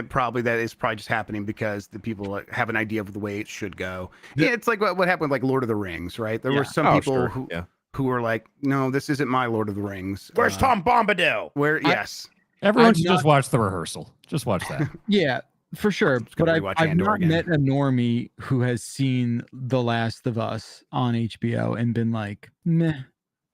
that is probably just happening because the people have an idea of the way it should go. Yeah, it's like what happened with like Lord of the Rings, right? There were some people who were like, no, this isn't my Lord of the Rings. Where's Tom Bombadil? Everyone should just watch the rehearsal. Just watch that. Yeah, for sure. But I've not met a normie who has seen The Last of Us on HBO and been like, meh.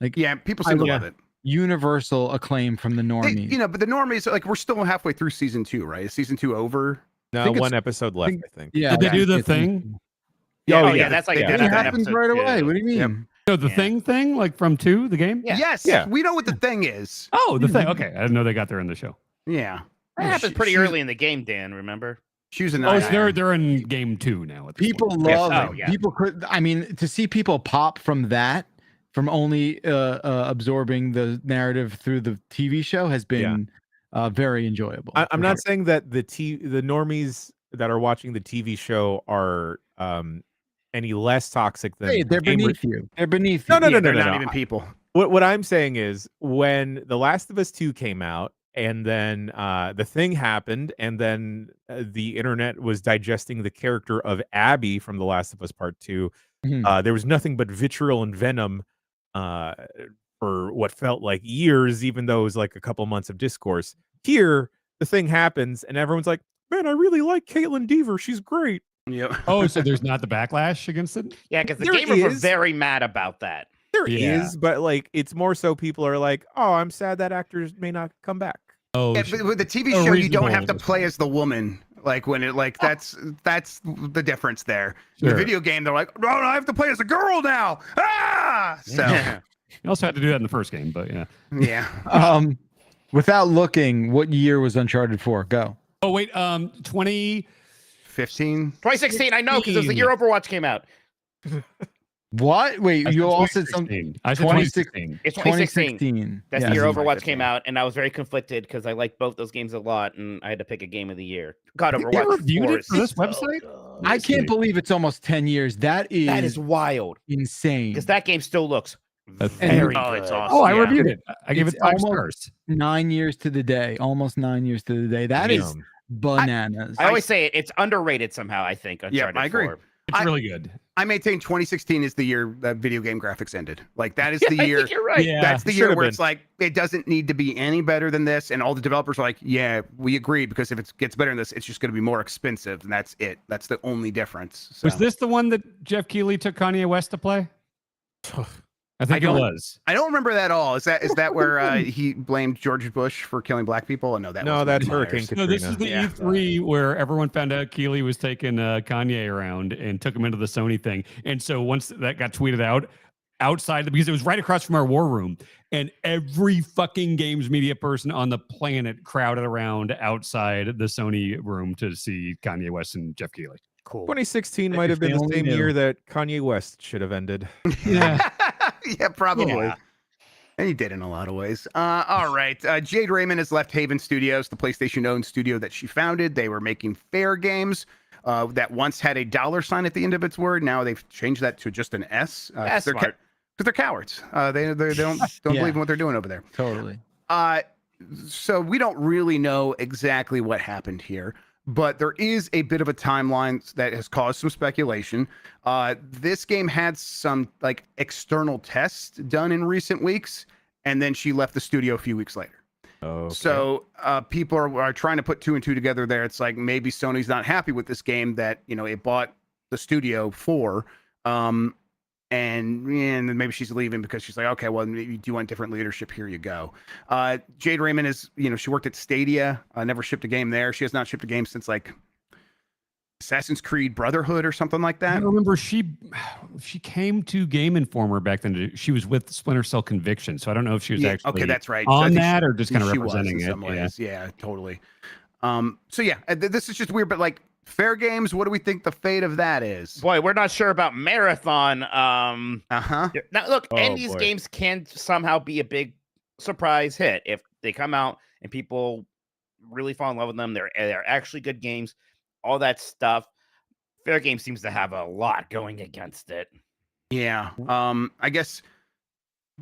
Like, people seem to love it. Universal acclaim from the normies. But the normies, like, we're still halfway through season 2, right? Is season 2 over? No, one episode left, I think. Yeah. Did they do the thing? That's like it happens right away. What do you mean? Yep. So the thing, like from 2, the game? Yeah. Yes. Yeah. We know what the thing is. Oh, the thing. Okay. I didn't know they got there in the show. Yeah. That happened pretty early in the game, Dan, remember? She was a Oh, so they're in game 2 now. People love it. People could, I mean, to see people pop from that, from only absorbing the narrative through the TV show has been very enjoyable. I'm not saying that the normies that are watching the TV show are any less toxic than. Hey, they're beneath you. They're beneath you. No, they're not even people. What I'm saying is, when The Last of Us 2 came out, and then the thing happened, and then the internet was digesting the character of Abby from The Last of Us Part 2. There was nothing but vitriol and venom for what felt like years, even though it was like a couple months of discourse. Here, the thing happens, and everyone's like, man, I really like Caitlin Deaver. She's great. Yep. Oh, so there's not the backlash against it? Yeah, because the gamers were very mad about that. There is, but like, it's more so people are like, oh, I'm sad that actors may not come back. Oh, but with the TV show, you don't have to play as the woman. Like when it that's the difference there. Sure. The video game, they're like, no, I have to play as a girl now. Ah, so you also had to do that in the first game, but yeah. Without looking, what year was Uncharted 4? Go. Oh wait, 2015, 2016. I know, because it was the year Overwatch came out. What? Wait, you all said something. I said 2016. It's 2016. That's the year Overwatch came out, and I was very conflicted because I liked both those games a lot, and I had to pick a game of the year. God, Overwatch. You reviewed it for this website? I can't believe it's almost 10 years. That is wild, insane. Because that game still looks very good. It's awesome. Oh, I reviewed it. I gave it 5 stars. 9 years to the day. Almost 9 years to the day. That is bananas. I always say it's underrated somehow. I think. Uncharted I agree. 4. It's really good. I maintain 2016 is the year that video game graphics ended. Like that is Yeah, the I year. think you're right. Yeah, That's the it year should've where been. it's like it doesn't need to be any better than this, and all the developers are like, yeah, we agree because if it gets better than this, it's just going to be more expensive, and that's it. That's the only difference. So. Was this the one that Jeff Keighley took Kanye West to play? I think it don't- was. I don't remember that at all. Is that where he blamed George Bush for killing black people? Oh, no, No, was that's Myers. Hurricane Katrina. No, this is the Yeah. E3 where everyone found out Keighley was taking Kanye around and took him into the Sony thing. And so once that got tweeted out, because it was right across from our war room, and every fucking games media person on the planet crowded around outside the Sony room to see Kanye West and Jeff Keighley. Cool. 2016 might have been the Only same knew. year that Kanye West should have ended. Yeah. Yeah, probably. Yeah. And he did in a lot of ways. All right. Jade Raymond has left Haven Studios, the PlayStation-owned studio that she founded. They were making fair games that once had a $sign at the end of its word. Now they've changed that to just an S. That's Because smart. they're cowards. They don't Yeah. believe in what they're doing over there. Totally. So we don't really know exactly what happened here, but there is a bit of a timeline that has caused some speculation. This game had some like external tests done in recent weeks, and then she left the studio a few weeks later. Okay. So people are trying to put two and two together there. It's like maybe Sony's not happy with this game that it bought the studio for. And then maybe she's leaving because she's like, okay, well, maybe do you want different leadership? Here you go. Jade Raymond is, she worked at Stadia, never shipped a game there. She has not shipped a game since like Assassin's Creed Brotherhood or something like I that. remember she came to Game Informer back then. She was with Splinter Cell Conviction, so I don't know if she was Yeah, actually okay, that's right. on I think that or just kind of she was representing in it. some Yeah. ways. Yeah, totally. So yeah, this is just weird, but like fair games, what do we think the fate of that is? Boy, we're not sure about Marathon. Uh-huh. Now, look, Oh, and these boy. games can somehow be a big surprise hit if they come out and people really fall in love with them. They're actually good games, all that stuff. Fair Game seems to have a lot going against it. Yeah. I guess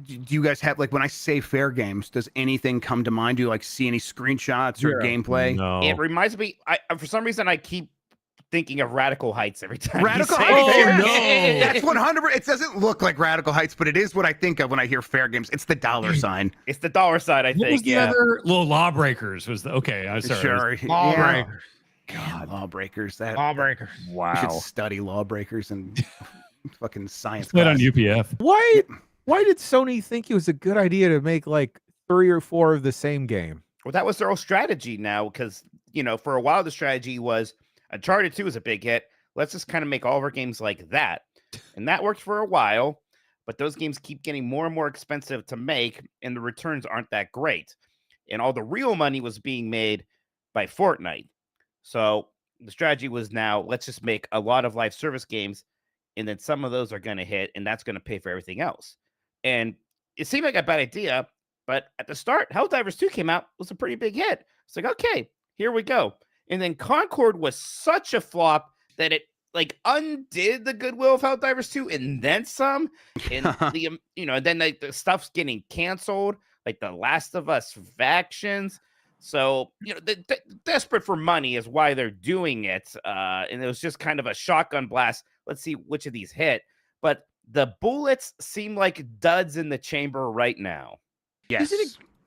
do you guys have like when I say fair games, does anything come to mind? Do you like see any screenshots or Yeah. gameplay? No. It reminds me, for some reason, I keep thinking of Radical Heights every time. you Radical say Heights. fair Oh, game. That's 100. It doesn't look like Radical Heights, but it is what I think of when I hear fair games. It's the $sign. It's the dollar side, I What was think. the Yeah. other little Lawbreakers? Was the okay? I'm sorry. Sure. Lawbreakers. God, lawbreakers. That Lawbreakers. you should Wow. study lawbreakers and fucking science. Played on class. UPF. Why did Sony think it was a good idea to make like 3 or 4 of the same game? Well, that was their whole strategy now, because for a while the strategy was Uncharted 2 was a big hit. Let's just kind of make all of our games like that, and that worked for a while. But those games keep getting more and more expensive to make, and the returns aren't that great. And all the real money was being made by Fortnite. So the strategy was now let's just make a lot of live service games, and then some of those are going to hit, and that's going to pay for everything else. And it seemed like a bad idea, but at the start, Helldivers 2 came out, was a pretty big hit. It's like, okay, here we go. And then Concord was such a flop that it like undid the goodwill of Helldivers 2 and then some. And the and then like the stuff's getting canceled, like the Last of Us factions. So desperate for money is why they're doing it. And it was just kind of a shotgun blast. Let's see which of these hit. But the bullets seem like duds in the chamber right now. Yes.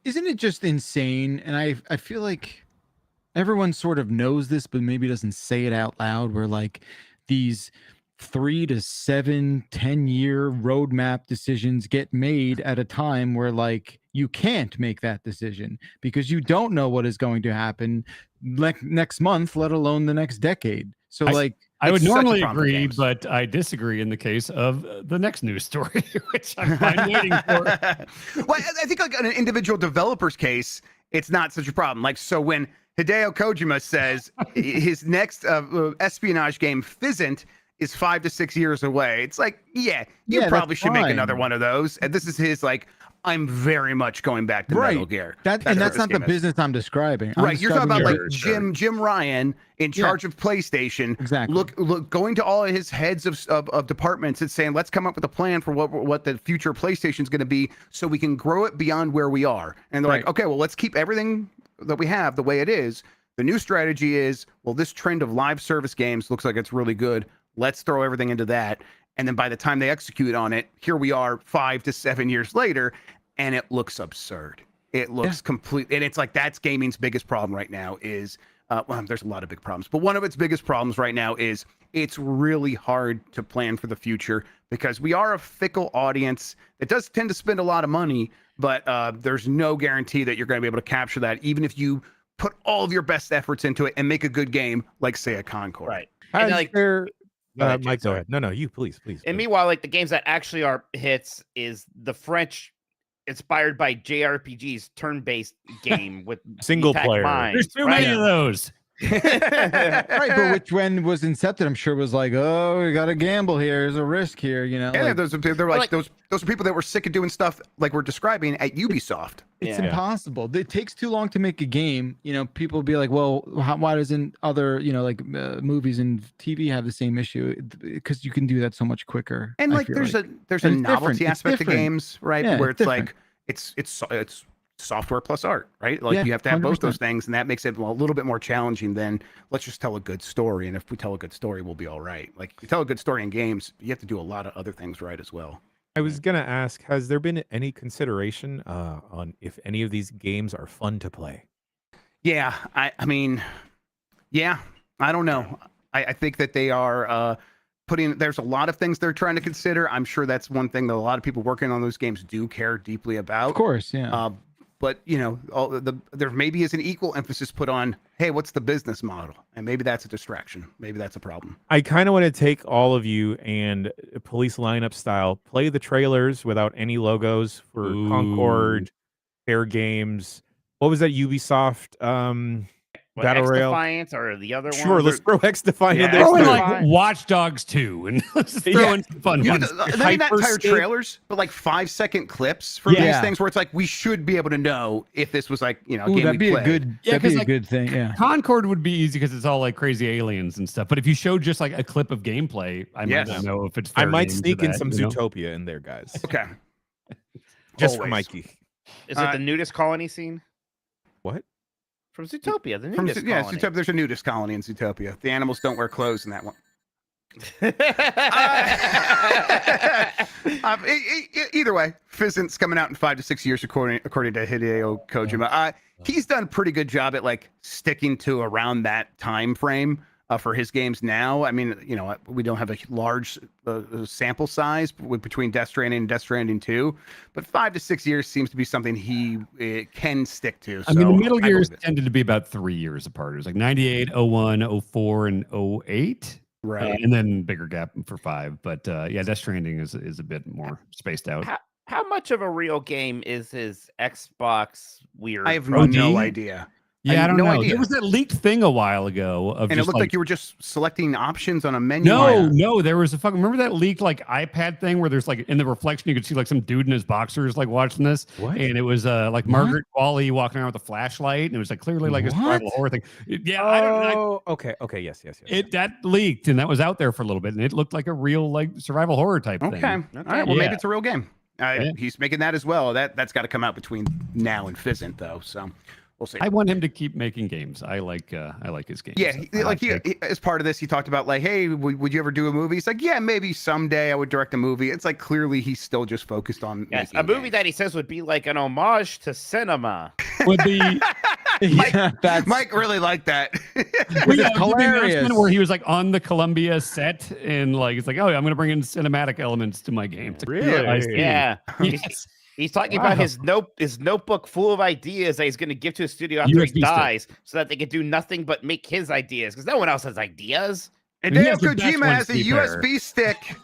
Isn't it just insane? And I feel like everyone sort of knows this, but maybe doesn't say it out loud. Where like these 3 to 7, 10-year roadmap decisions get made at a time where like you can't make that decision because you don't know what is going to happen next month, let alone the next decade. So I would It's such a normally problem for agree, games. but I disagree in the case of the next news story, which I'm fine waiting for. Well, I think like on an individual developer's case, it's not such a problem. Like, so when Hideo Kojima says his next espionage game, Fizzant, is 5 to 6 years away, it's like, you Yeah, probably that's should make fine. another one of those. And this is his like, I'm very much going back to Metal Gear. That's what not this the game is. business I'm describing. I'm Right, you're talking about like describing your- Jim Ryan in charge of PlayStation. Exactly. Look, going to all of his heads of departments and saying, let's come up with a plan for what the future PlayStation is going to be, so we can grow it beyond where we are. And they're like, Right. okay, well, let's keep everything that we have the way it is. The new strategy is, well, this trend of live service games looks like it's really good. Let's throw everything into that. And then by the time they execute on it, here we are 5 to 7 years later, and it looks absurd. It looks complete. And it's like that's gaming's biggest problem right now is, well, there's a lot of big problems, but one of its biggest problems right now is it's really hard to plan for the future because we are a fickle audience that does tend to spend a lot of money, but there's no guarantee that you're going to be able to capture that, even if you put all of your best efforts into it and make a good game, like say a Concord. Right. Has like, there, ahead, Mike, Jake, go sorry. ahead. No, you please. And meanwhile, like the games that actually are hits is the French inspired by JRPGs turn-based game with Single Attack player. Mind, There's too right? many of those. Right, but which when was incepted, I'm sure was like, oh, we got to gamble here. There's a risk here, you know. Yeah, like, they're like those are people that were sick of doing stuff like we're describing at Ubisoft. it's Yeah. impossible. It takes too long to make a game. You know, people be like, well, why doesn't other, you know, like movies and TV have the same issue? Because you can do that so much quicker. And I like feel there's like. a And novelty it's different. It's aspect to different. games, right? Yeah, Where it's it's like it's software plus art, right? Like Yeah, you have to have both those 100%. things, and that makes it a little bit more challenging than let's just tell a good story. And if we tell a good story, we'll be all right. Like if you tell a good story in games, you have to do a lot of other things right as well. I was gonna ask, has there been any consideration on if any of these games are fun to play? Yeah, I mean, yeah, I don't know. I think that they are there's a lot of things they're trying to consider. I'm sure that's one thing that a lot of people working on those games do care deeply about. Of course, yeah. But you know, there maybe is an equal emphasis put on, hey, what's the business model? And maybe that's a distraction. Maybe that's a problem. I kind of want to take all of you and police lineup style, play the trailers without any logos for Concord, Fair Games. What was that Ubisoft What, Battle X Royale? Defiance or the other one? Sure, let's throw X Defiant in Yeah, there. Throw in too. like Watch Dogs 2 and let's just throw in some fun Yeah, ones. not even that entire Hyperscape. trailers, but like 5-second clips from these Yeah. things where it's like we should be able to know if this was like, you know, a Ooh, game that'd we be a played. good. Yeah, That'd be 'cause, a like, good thing. Yeah. Concord would be easy because it's all like crazy aliens and stuff. But if you showed just like a clip of gameplay, I might Yes. not know if it's. I fair might game to sneak in that, some you know? Zootopia in there, guys. Okay. Just for Always. Mikey. Is it the nudist colony scene What? from Zootopia? The From, nudist yeah, colony. Zootopia, there's a nudist colony in Zootopia. The animals don't wear clothes in that one. Either way, Fizzant's coming out in 5 to 6 years, according to Hideo Kojima. He's done a pretty good job at like sticking to around that time frame for his games now. I mean, you know, we don't have a large sample size between Death Stranding and Death Stranding 2, but 5 to 6 years seems to be something he can stick to. I mean, the Metal I Gears believe it. tended to be about 3 years apart. It was like 98, 01, 04, and 08. Right. And then bigger gap for 5. But yeah, Death Stranding is a bit more spaced out. How much of a real game is his Xbox weird? I have OG? no idea. Yeah, I don't no know. idea. There was that leaked thing a while ago of And it just looked like you were just selecting options on a menu. no, there was a fucking, remember that leaked like iPad thing where there's like in the reflection you could see like some dude in his boxers like watching this, What? and it was like Margaret Qualley walking around with a flashlight, and it was like clearly like a survival What? horror thing. Yeah, I don't know. Okay, yes. It that leaked and that was out there for a little bit, and it looked like a real like survival horror type Okay. thing. All right. Well, Yeah. maybe it's a real game. Yeah. He's making that as well. That's got to come out between now and Fizzant, though. So we'll see. I want him to keep making games. I like his games. Yeah, as part of this, he talked about like, hey, would you ever do a movie? He's like, yeah, maybe someday I would direct a movie. It's like clearly he's still just focused on Yes, making a movie games. that he says would be like an homage to cinema. Would be Yeah, that's Mike really liked that. It's hilarious. where he was like on the Columbia set and like it's like, oh, I'm going to bring in cinematic elements to my game. It's like, Really? I see. Yeah. Yes. He's talking Wow. about his notebook full of ideas that he's going to give to a studio after USB he stick. dies, so that they can do nothing but make his ideas, because no one else has ideas. And He Hideo has the best Kojima ones, has to a be fair. USB stick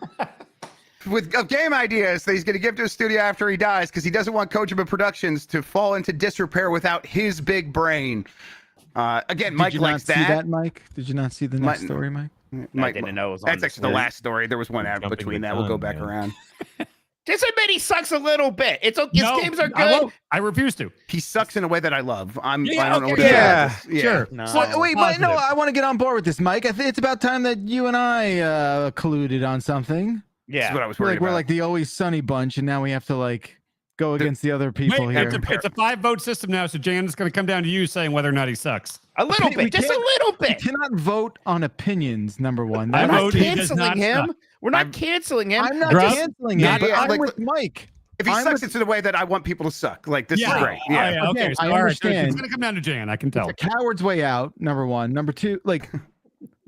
of game ideas that he's going to give to a studio after he dies because he doesn't want Kojima Productions to fall into disrepair without his big brain. Again, Did Mike you not likes see that. that, Mike? Did you not see the next Mike- story, Mike? I didn't know it was on That's this actually the list. last story. There was one ad Jumping between the that. We'll go gun, back man. around. Just admit he sucks a little bit. It's okay. His No, games are I good. won't. I refuse to. He sucks in a way that I love. I Yeah, don't know what okay, it yeah. is. Sure. No. So, wait, but no, Positive. I want to get on board with this, Mike. I think it's about time that you and I colluded on something. This Yeah. is what I was We're worried like we're about. like the always sunny bunch, and now we have to like go against the other people Wait, here. it's a 5-vote system now, so Jan's going to come down to you saying whether or not he sucks. A little bit, just a little We bit. cannot vote on opinions. Number one. I We're That's- not vote he does canceling not him. suck. We're not canceling him. I'm not Grub? canceling Yeah, it, but yeah, I'm like- with Mike. If he I'm sucks, with- it's in a way that I want people to suck. Like this is great. Oh, Yeah. yeah. Okay. Again, So, I all right, so understand. it's going to come down to Jan. I can tell. It's a coward's way out. Number one. Number two, like,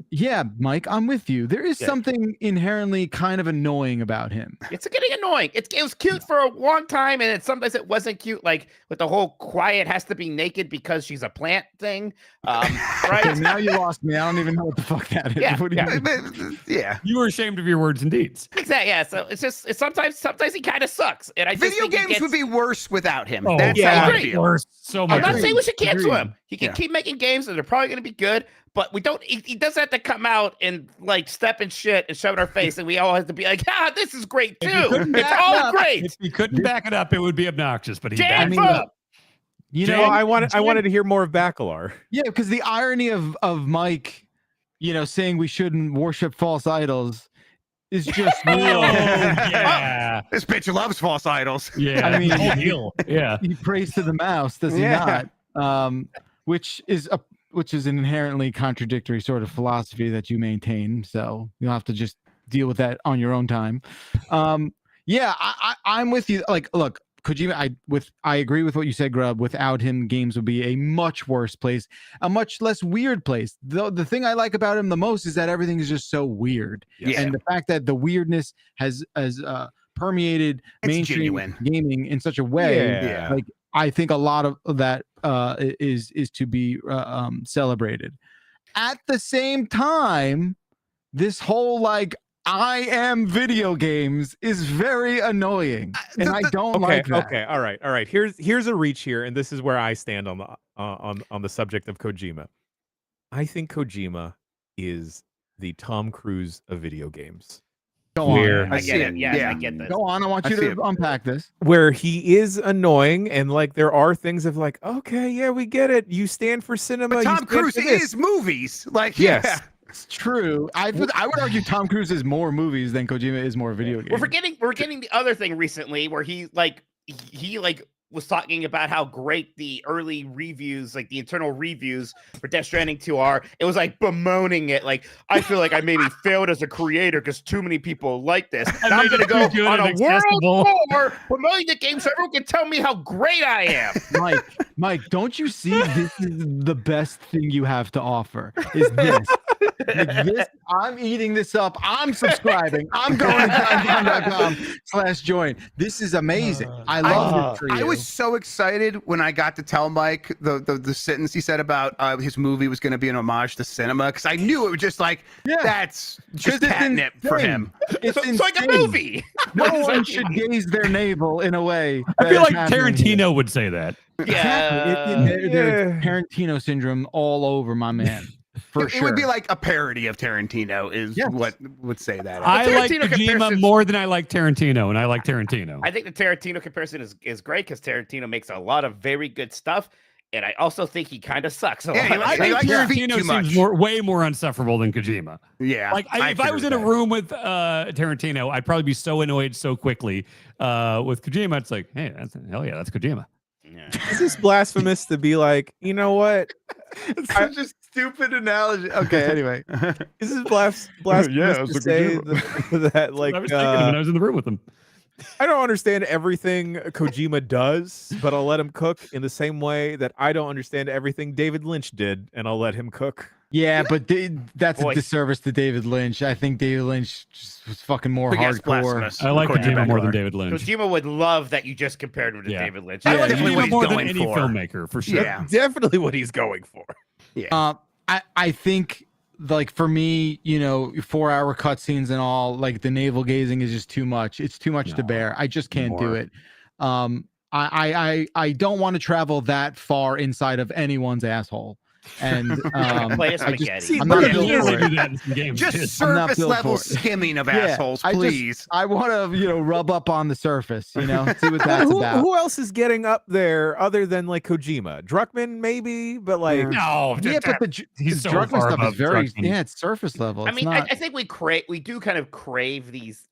yeah, Mike, I'm with you. There is Yeah. something inherently kind of annoying about him. It's getting annoying. It was cute for a long time, and sometimes it wasn't cute. Like with the whole quiet has to be naked because she's a plant thing, right? Okay, now you lost me. I don't even know what the fuck that is. Yeah, What do you mean? Yeah. You were ashamed of your words and deeds. Exactly. Yeah. So it's sometimes he kind of sucks, and I just Video think he games gets- would be worse without him. Oh, That's yeah, how I agreed. feel. Worse. So much. I'm not Agreed. saying we should cancel Agreed. him. He can Yeah. keep making games, and they're probably going to be good. But we don't. He doesn't have to come out and like step in shit and shove it in our face, and we all have to be like, "Ah, this is great If too. you couldn't It's back all it up- great." If he couldn't back it up, it would be obnoxious. But he Jan, backed I mean, it vote. up. You Jay, know, Well, I wanted to hear more of Bacalar. yeah, because the irony of Mike, saying we shouldn't worship false idols is just Oh, real. yeah. This bitch loves false idols. Yeah. I mean- the whole deal. Yeah. He prays to the mouse, does he Yeah. not? Which is an inherently contradictory sort of philosophy that you maintain. So you'll have to just deal with that on your own time. Yeah, I'm with you. Like, look, Kojima, I agree with what you said, Grub. Without him, games would be a much worse place, a much less weird place. The thing I like about him the most is that everything is just so weird, Yeah. and the fact that the weirdness has permeated It's mainstream genuine. gaming in such a way. Yeah. Like, I think a lot of that is to be celebrated. At the same time, this whole like I am video games is very annoying, and I don't like that. Okay, all right. Here's a reach here, and this is where I stand on the on the subject of Kojima. I think Kojima is the Tom Cruise of video games. Go Where- on. I see get it. it. Yes, Yeah. I get this. Go on. I want I you see to it. unpack this. Where he is annoying, and like there are things of like, okay, yeah, we get it. You stand for cinema. But you Tom stand Cruise for this. is movies. Like, Yes. yeah. It's true. I would argue Tom Cruise is more movies than Kojima is more video games. We're getting the other thing recently where he was talking about how great the early reviews, like the internal reviews for Death Stranding 2 are. It was like bemoaning it. Like, I feel like I maybe failed as a creator because too many people like this. And I'm made going to it go too good on a and accessible. world tour promoting the game so everyone can tell me how great I am. Mike, don't you see this is the best thing you have to offer? Is this? Like this, I'm eating this up. I'm subscribing. I'm going to giantbomb.com/join. This is amazing. I love it for you. I was so excited when I got to tell Mike the sentence he said about his movie was going to be an homage to cinema, because I knew it was just like, that's just 'Cause it's catnip for insane. him. It's It's like a insane. movie. No one should gaze their navel in a way. I that feel is like happening here. Tarantino would say that. Exactly. There's Tarantino syndrome all over my man. For It sure. would be like a parody of Tarantino is Yes. what would say that. I like Tarantino Kojima comparisons- more than I like Tarantino, and I like Tarantino. I think the Tarantino comparison is great because Tarantino makes a lot of very good stuff. And I also think he kind of sucks a Yeah, lot. he of likes- I the he think time. likes feet Tarantino too much. seems way more insufferable than Kojima. Yeah. Like if I was in a room with Tarantino, I'd probably be so annoyed so quickly. With Kojima, it's like, hey, hell yeah, that's Kojima. Yeah. Is this blasphemous to be like, you know what? It's such a stupid analogy. Okay, anyway. Is this blasphemous Yeah, to it's a say that Like, like I was thinking when I was in the room with him. I don't understand everything Kojima does, but I'll let him cook in the same way that I don't understand everything David Lynch did, and I'll let him cook. Yeah, but that's Boy. a disservice to David Lynch. I think David Lynch just was fucking more But yes, hardcore. blasphemous. I like According to Kojima more than Bacalar. David Lynch. Kojima would love that you just compared him to Yeah. David Lynch. I Yeah, like definitely what Kojima he's more than going any for. filmmaker for sure. Yeah. Definitely what he's going for. Yeah. I think like for me, 4-hour cutscenes and all, like the navel gazing is just too much. It's too much to bear. I just can't do More. it. I don't want to travel that far inside of anyone's asshole. And Play as I just- spaghetti. See, I'm but not he built is- for Really it. do that in some games. Just I'm not surface built level for it. skimming of Yeah, assholes, I just- please. I want to, rub up on the surface, see what that's who, about. who else is getting up there other than like Kojima? Druckmann, maybe, but like Yeah. No, Yeah, but he's so Druckmann far stuff is above very, Druckmann. it's surface level. I It's mean, not, I think we do kind of crave these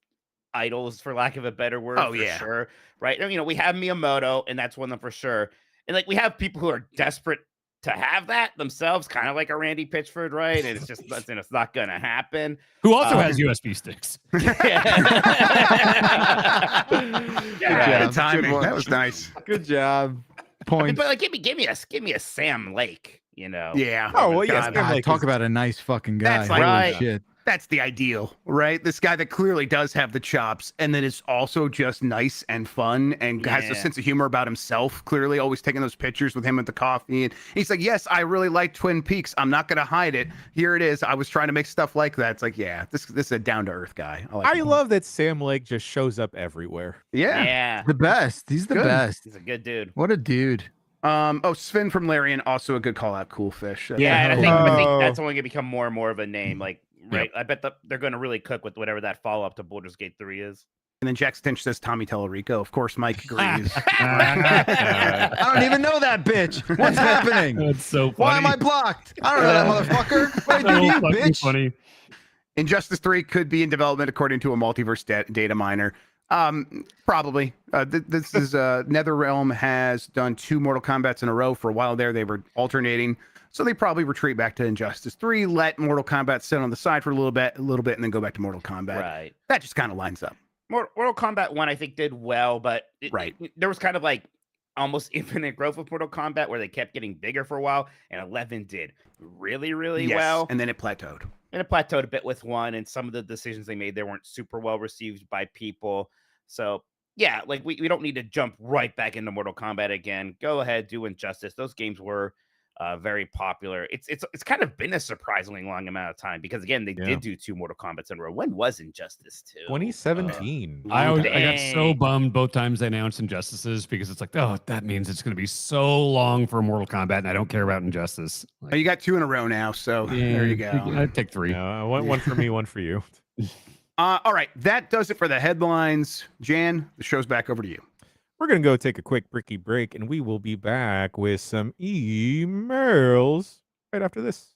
idols, for lack of a better word. Oh, for yeah. sure, right? We have Miyamoto, and that's one of them for sure. And like we have people who are desperate to have that themselves, kind of like a Randy Pitchford, right? And it's just it's not going to happen. Who also has USB sticks. Yeah, timing. That was nice. Good job. Point. But like, give me a Sam Lake, you know? Yeah. Oh, well, yes. God, Sam Lake talk is- about a nice fucking guy. That's like- Holy Right. shit. That's the ideal, right? This guy that clearly does have the chops and then is also just nice and fun and has a Yeah. sense of humor about himself, clearly always taking those pictures with him at the coffee. And he's like, yes, I really like Twin Peaks. I'm not going to hide it. Here it is. I was trying to make stuff like that. It's like, yeah, this is a down-to-earth guy. I, like I him. love that Sam Lake just shows up everywhere. Yeah. Yeah. The best. He's the Good. best. He's a good dude. What a dude. Sven from Larian, also a good call out. Cool fish. That's Yeah, and I Oh. think that's only going to become more and more of a name. Like, right? I bet they're going to really cook with whatever that follow-up to Baldur's Gate 3 is. And then Jack Stinch says Tommy Tellerico. Of course, Mike agrees. I don't even know that bitch. What's happening? That's so funny. Why am I blocked? I don't know that motherfucker. What did I do to you, So fucking bitch? funny. Injustice 3 could be in development according to a multiverse data miner. Probably. This is NetherRealm has done 2 Mortal Kombats in a row. For a while there, they were alternating. So they probably retreat back to Injustice 3, let Mortal Kombat sit on the side for a little bit, and then go back to Mortal Kombat. Right. That just kind of lines up. Mortal Kombat 1, I think, did well, but there was kind of like almost infinite growth with Mortal Kombat where they kept getting bigger for a while, and 11 did really, really Yes, well. and then it plateaued. And it plateaued a bit with 1, and some of the decisions they made, they weren't super well received by people. So, yeah, like we don't need to jump right back into Mortal Kombat again. Go ahead, do Injustice. Those games were very popular. It's kind of been a surprisingly long amount of time because, again, they did do 2 Mortal Kombats in a row. When was Injustice 2? 2017. I got so Dang. bummed both times they announced Injustices because it's like, oh, that means it's going to be so long for Mortal Kombat, and I don't care about Injustice. Like, Oh, you got 2 in a row now, so there you go. I'd take 3. One for me, one for you. All right, that does it for the headlines. Jan, the show's back over to you. We're going to go take a quick bricky break, and we will be back with some emails right after this.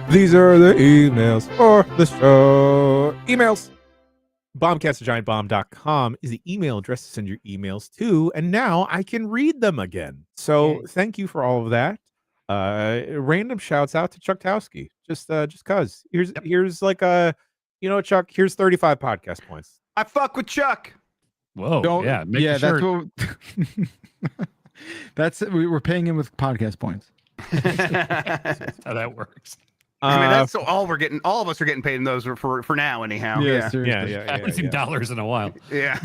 These are the emails for the show. Emails. Bombcast@giantbomb.com is the email address to send your emails to, and now I can read them again. So thank you for all of that. Random shouts out to Chuck Towski. Just cause. Here's like a, Chuck, here's 35 podcast points. I fuck with Chuck. Whoa. That's what. We're paying him with podcast points. That's how that works. I mean, that's all we're getting. All of us are getting paid in those for now, anyhow. Yeah. I haven't seen dollars in a while. Yeah.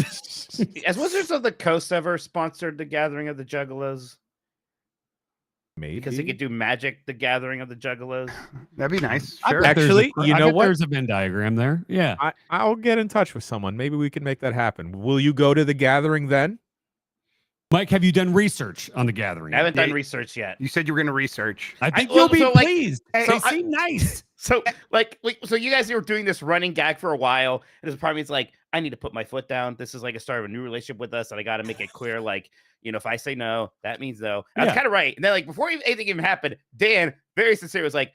Has Wizards of the Coast ever sponsored the Gathering of the Juggalos? Maybe because he could do Magic: The Gathering of the Juggalos. That'd be nice. Sure. Actually, you know what? There's a Venn diagram there. Yeah. I'll get in touch with someone. Maybe we can make that happen. Will you go to the gathering then? Mike, have you done research on the gathering? I haven't done research yet. You said you were going to research. I think you'll be pleased. Hey, they seem nice. So you guys were doing this running gag for a while, and this part of me is like, I need to put my foot down. This is like a start of a new relationship with us, and I got to make it clear, like, if I say no, that means no. I was kind of right. And then, like, before anything even happened, Dan, very sincere, was like,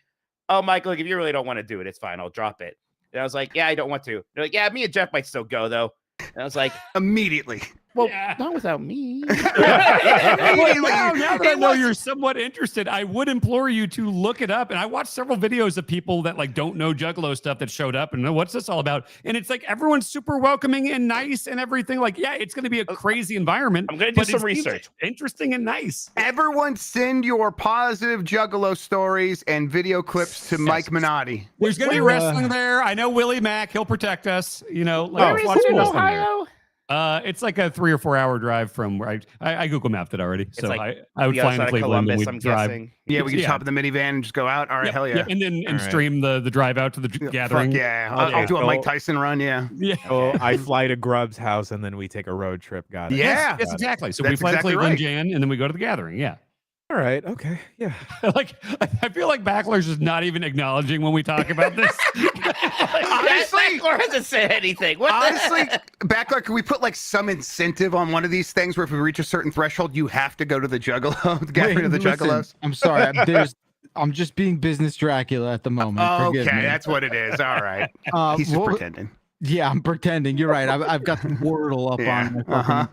"Oh, Michael, if you really don't want to do it, it's fine. I'll drop it." And I was like, "Yeah, I don't want to." They're like, "Yeah, me and Jeff might still go though." And I was like, immediately. Well, not without me. Now that I know you're somewhat interested, I would implore you to look it up. And I watched several videos of people that like don't know Juggalo stuff that showed up and know what's this all about. And it's like everyone's super welcoming and nice and everything. Like, yeah, it's going to be a crazy environment. I'm going to do some research. Interesting and nice. Everyone send your positive Juggalo stories and video clips to Mike Minotti. There's going to be wrestling there. I know Willie Mack. He'll protect us. Where is it in Ohio? It's like a 3 or 4 hour drive from where I Google mapped it already. It's so like I would fly into Cleveland and Columbus, we'd drive. Guessing. Yeah, we can just hop in the minivan and just go out. All right, hell yeah. And then stream the drive out to the gathering. Fuck yeah. I'll do a Mike Tyson run, yeah. So I fly to Grubb's house and then we take a road trip. Got it. Yeah. Yes, exactly. So That's we fly exactly to Cleveland, right. Jan, and then we go to the gathering. Yeah. All right. Okay. Yeah. Like I feel like Backler's just not even acknowledging when we talk about this. Honestly, Backler hasn't said anything. Honestly, Backler, can we put like some incentive on one of these things where if we reach a certain threshold, you have to go to the Juggalo, the gathering of the Juggalos? I'm sorry. I'm just being business Dracula at the moment. Okay, Forgive me. that's what it is. All right. He's just pretending. Yeah, I'm pretending. You're right. I've got the Wordle up on my fucking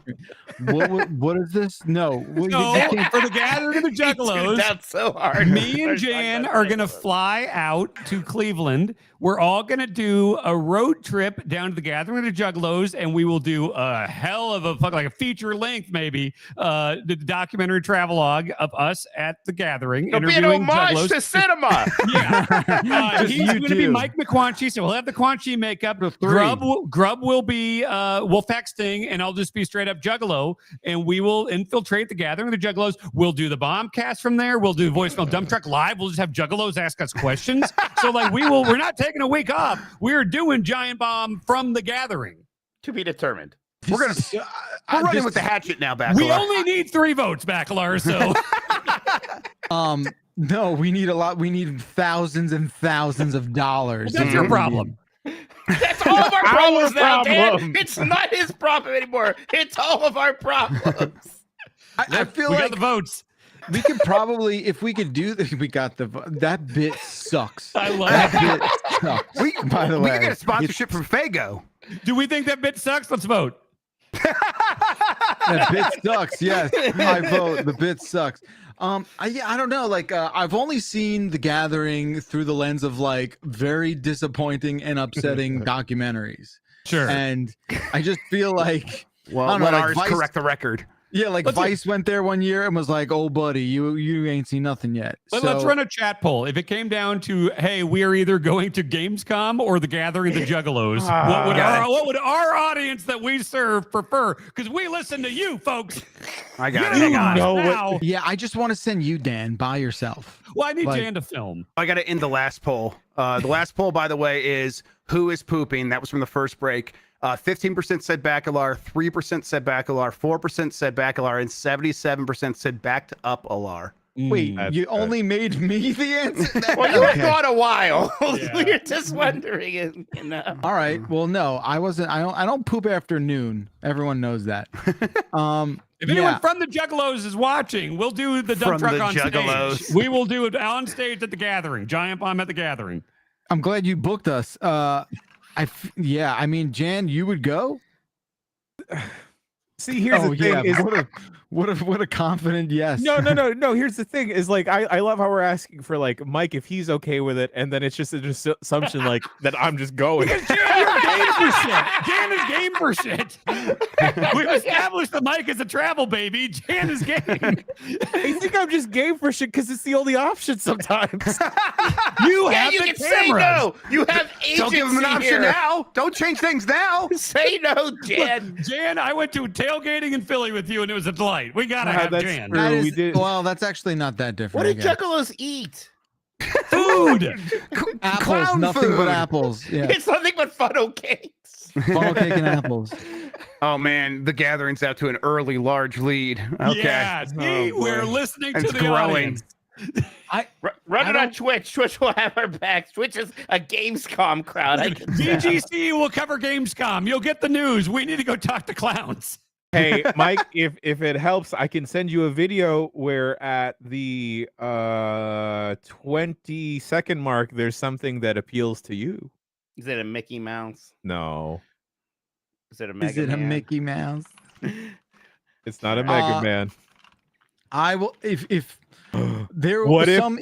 What is this? No. For the gathering of the Juggalos, that's so hard. Me and Jan are going to fly out to Cleveland. We're all going to do a road trip down to the gathering of the Juggalos, and we will do a hell of a feature length, maybe, the documentary travelogue of us at the gathering. It'll be an homage Juggalos. to cinema. Yeah. He's going to be Mike McQuanchy, so we'll have the Quanchy makeup. Grub will be Wolfpack Sting, and I'll just be straight up Juggalo, and we will infiltrate the gathering of the Juggalos. We'll do the Bombcast from there. We'll do Voicemail Dump Truck Live. We'll just have Juggalos ask us questions. So like we're not taking a week off. We're doing Giant Bomb from the gathering. To be determined. We're running with the hatchet now, Backler. We only need 3 votes, Backler. So no, we need a lot. We need thousands and thousands of dollars. That's your problem. That's all of our problems now, Dan. It's not his problem anymore. It's all of our problems. I feel we like got the votes. We could probably, if we could do this, we got that bit sucks. I love that it. bit sucks. By the way, we can get a sponsorship from Fago. Do we think that bit sucks? Let's vote. That bit sucks. Yes, I vote. The bit sucks. I don't know. Like, I've only seen The Gathering through the lens of like very disappointing and upsetting documentaries. Sure. And I just feel like, well, let ours correct the record. Yeah, like Vice went there one year and was like, "Oh, buddy, you ain't seen nothing yet." Let's run a chat poll. If it came down to, hey, we are either going to Gamescom or the Gathering of the Juggalos, what would our audience that we serve prefer? Because we listen to you, folks. I got it. Yeah, I just want to send you, Dan, by yourself. Well, I need Jan to film. I got to end the last poll. The last poll, by the way, is who is pooping. That was from the first break. 15% said Bacalar, 3% said Bacalar, 4% said Bacalar, and 77% said backed up Alar. Wait, you only made me the answer? Well, you were gone a while. We were just wondering. All right. Well, no, I wasn't. I don't poop after noon. Everyone knows that. If anyone from the Juggalos is watching, we'll do the dump truck on stage. We will do it on stage at the Gathering. Giant Bomb at the Gathering. I'm glad you booked us. I mean, Jan, you would go? See, here's the thing: is what a confident yes. No. Here's the thing: is like I love how we're asking for like Mike if he's okay with it, and then it's just an assumption like that I'm just going. Because you're game for shit. Jan is game for shit. We've established the Mike as a travel baby. Jan is game. I think I'm just game for shit because it's the only option sometimes. You have the can cameras. say no. You have agency. Don't give him an option now. Don't change things now. Say no, Jan. Look, Jan, I went to tailgating in Philly with you, and it was a delight. We gotta have Jan. We did. Well, that's actually not that different. What did Juggalos eat? Food. Apples, Clown nothing food. but apples. Yeah, It's nothing but funnel cakes. funnel cake and apples. Oh man, the Gathering's out to an early large lead. Okay. Yeah, see, we're listening to It's the growing. audience. Run it on Twitch. Twitch will have our backs. Twitch is a Gamescom crowd. DGC will cover Gamescom. You'll get the news. We need to go talk to clowns. Hey, Mike, if it helps, I can send you a video where at the 20-second mark, there's something that appeals to you. Is it a Mickey Mouse? No, Is it a Mega Is it a Man? Mickey Mouse? it's not a Mega Man. I will if there What was if- some.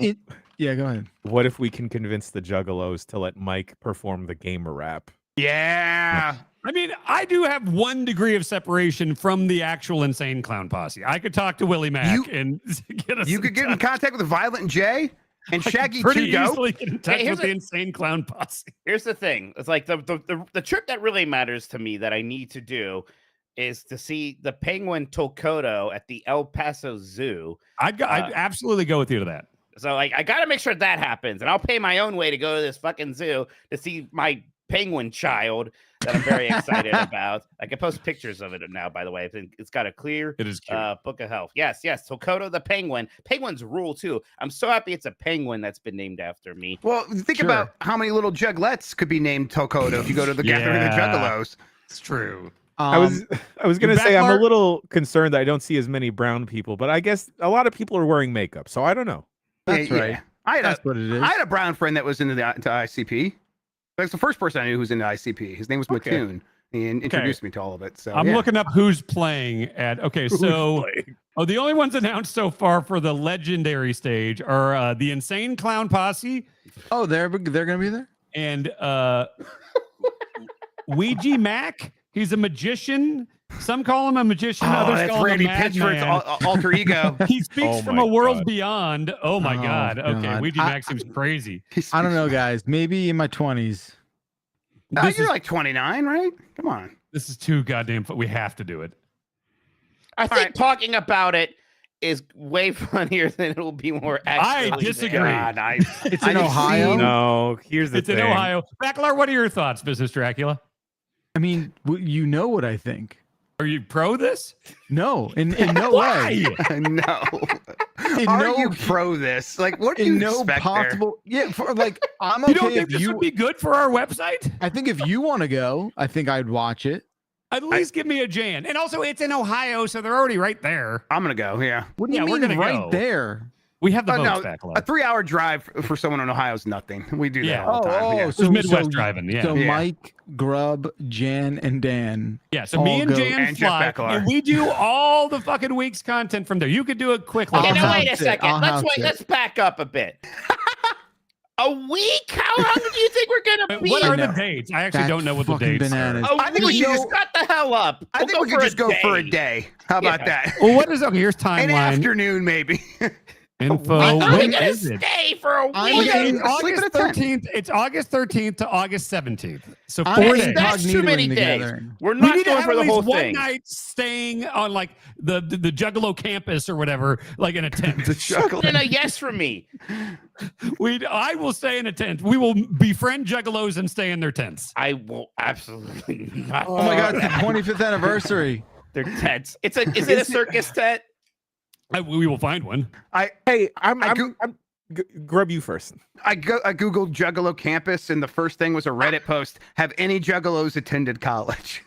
Yeah, go ahead. What if we can convince the Juggalos to let Mike perform the gamer rap? Yeah. I mean, I do have 1 degree of separation from the actual Insane Clown Posse. I could talk to Willie Mack and get us. You could get in contact with Violent J and Shaggy pretty 2 easily get in touch Hey, with the Insane Clown Posse. Here's the thing. It's like the trip that really matters to me that I need to do is to see the penguin Tokoto at the El Paso Zoo. I'd absolutely go with you to that. So like I gotta make sure that happens, and I'll pay my own way to go to this fucking zoo to see my penguin child that I'm very excited about. I can post pictures of it now, by the way. I think it's got a clear It is cute. book of health. Yes. Tokoto the penguin. Penguins rule too. I'm so happy it's a penguin that's been named after me. Well, think Sure. about how many little juglets could be named Tokoto if you go to the Gathering of the Yeah. Juggalos. It's true. I was gonna back, say I'm a Mark? little concerned that I don't see as many brown people, but I guess a lot of people are wearing makeup, so I don't know. That's Yeah, right. yeah. I had That's what it is. I had a brown friend that was into the ICP. That's the first person I knew who was into ICP. His name was Okay. Mattoon. He introduced me to all of it. So I'm yeah. looking up who's playing at. Okay, so the only ones announced so far for the legendary stage are the Insane Clown Posse Oh, they're gonna be there. and Ouija Mac. He's a magician. Some call him a magician. Oh, others that's call Randy him a Pitchford's madman. alter ego. He speaks Oh from my a world God. beyond. Oh my Oh, God. Okay, God. Ouija Mac seems crazy. I don't know, guys. Maybe in my 20s. This You're is- like 29, right? Come on. This is too goddamn. We have to do it. I think right. talking about it is way funnier than it will be more. I actually disagree. there. God, It's in Ohio. No, here's the It's thing. in Ohio. Backlar, what are your thoughts, Business Dracula? I mean, you know what I think. Are you pro this? No, in no way. no. In Are no- you pro this? Like, what do you In no expect possible. Yeah, for like I'm You okay don't think if this you. would be good for our website? I think if you want to go, I think I'd watch it. At least give me a Jan. And also, it's in Ohio, so they're already right there. I'm going to go, yeah. What do Yeah, you we're mean gonna right go. there? We have the Oh, votes, no, Backlar. a 3-hour drive for someone in Ohio is nothing. We do that Yeah. all the time. yeah. There's Midwest driving, yeah. So Yeah. Mike, Grub, Jan, and Dan. Yeah, so all me and go- Jan And Jeff fly, Becklar. and we do all the fucking week's content from there. You could do a quick I'll Okay, little. now wait a house it. second. I'll house it. Let's back up a bit. A week? How long do you think we're gonna be? What are the No. dates? I actually That's don't know what the fucking dates bananas. are. A I think we week? should just- Shut the hell up. I think we could just go for a day. How about Yeah. that? Well, what is okay? Here's An timeline afternoon, maybe. info. I thought we When gonna is it? stay for a I'm week. getting- It's Sleep August at a tent. 13th. It's August 13th to August 17th. So I'm 4 getting days. That's too many Cognitoing the days. gathering. We're We not need to going have for at the least whole one thing. night staying on like the Juggalo campus or whatever, like in a tent. And a yes from me. I will stay in a tent. We will befriend Juggalos and stay in their tents. I will absolutely not. Oh my God, it's the 25th anniversary. They're tents. Is it a circus tent? We will find one. Hey, I'm Grub you first. I googled Juggalo campus, and the first thing was a Reddit post. Have any Juggalos attended college?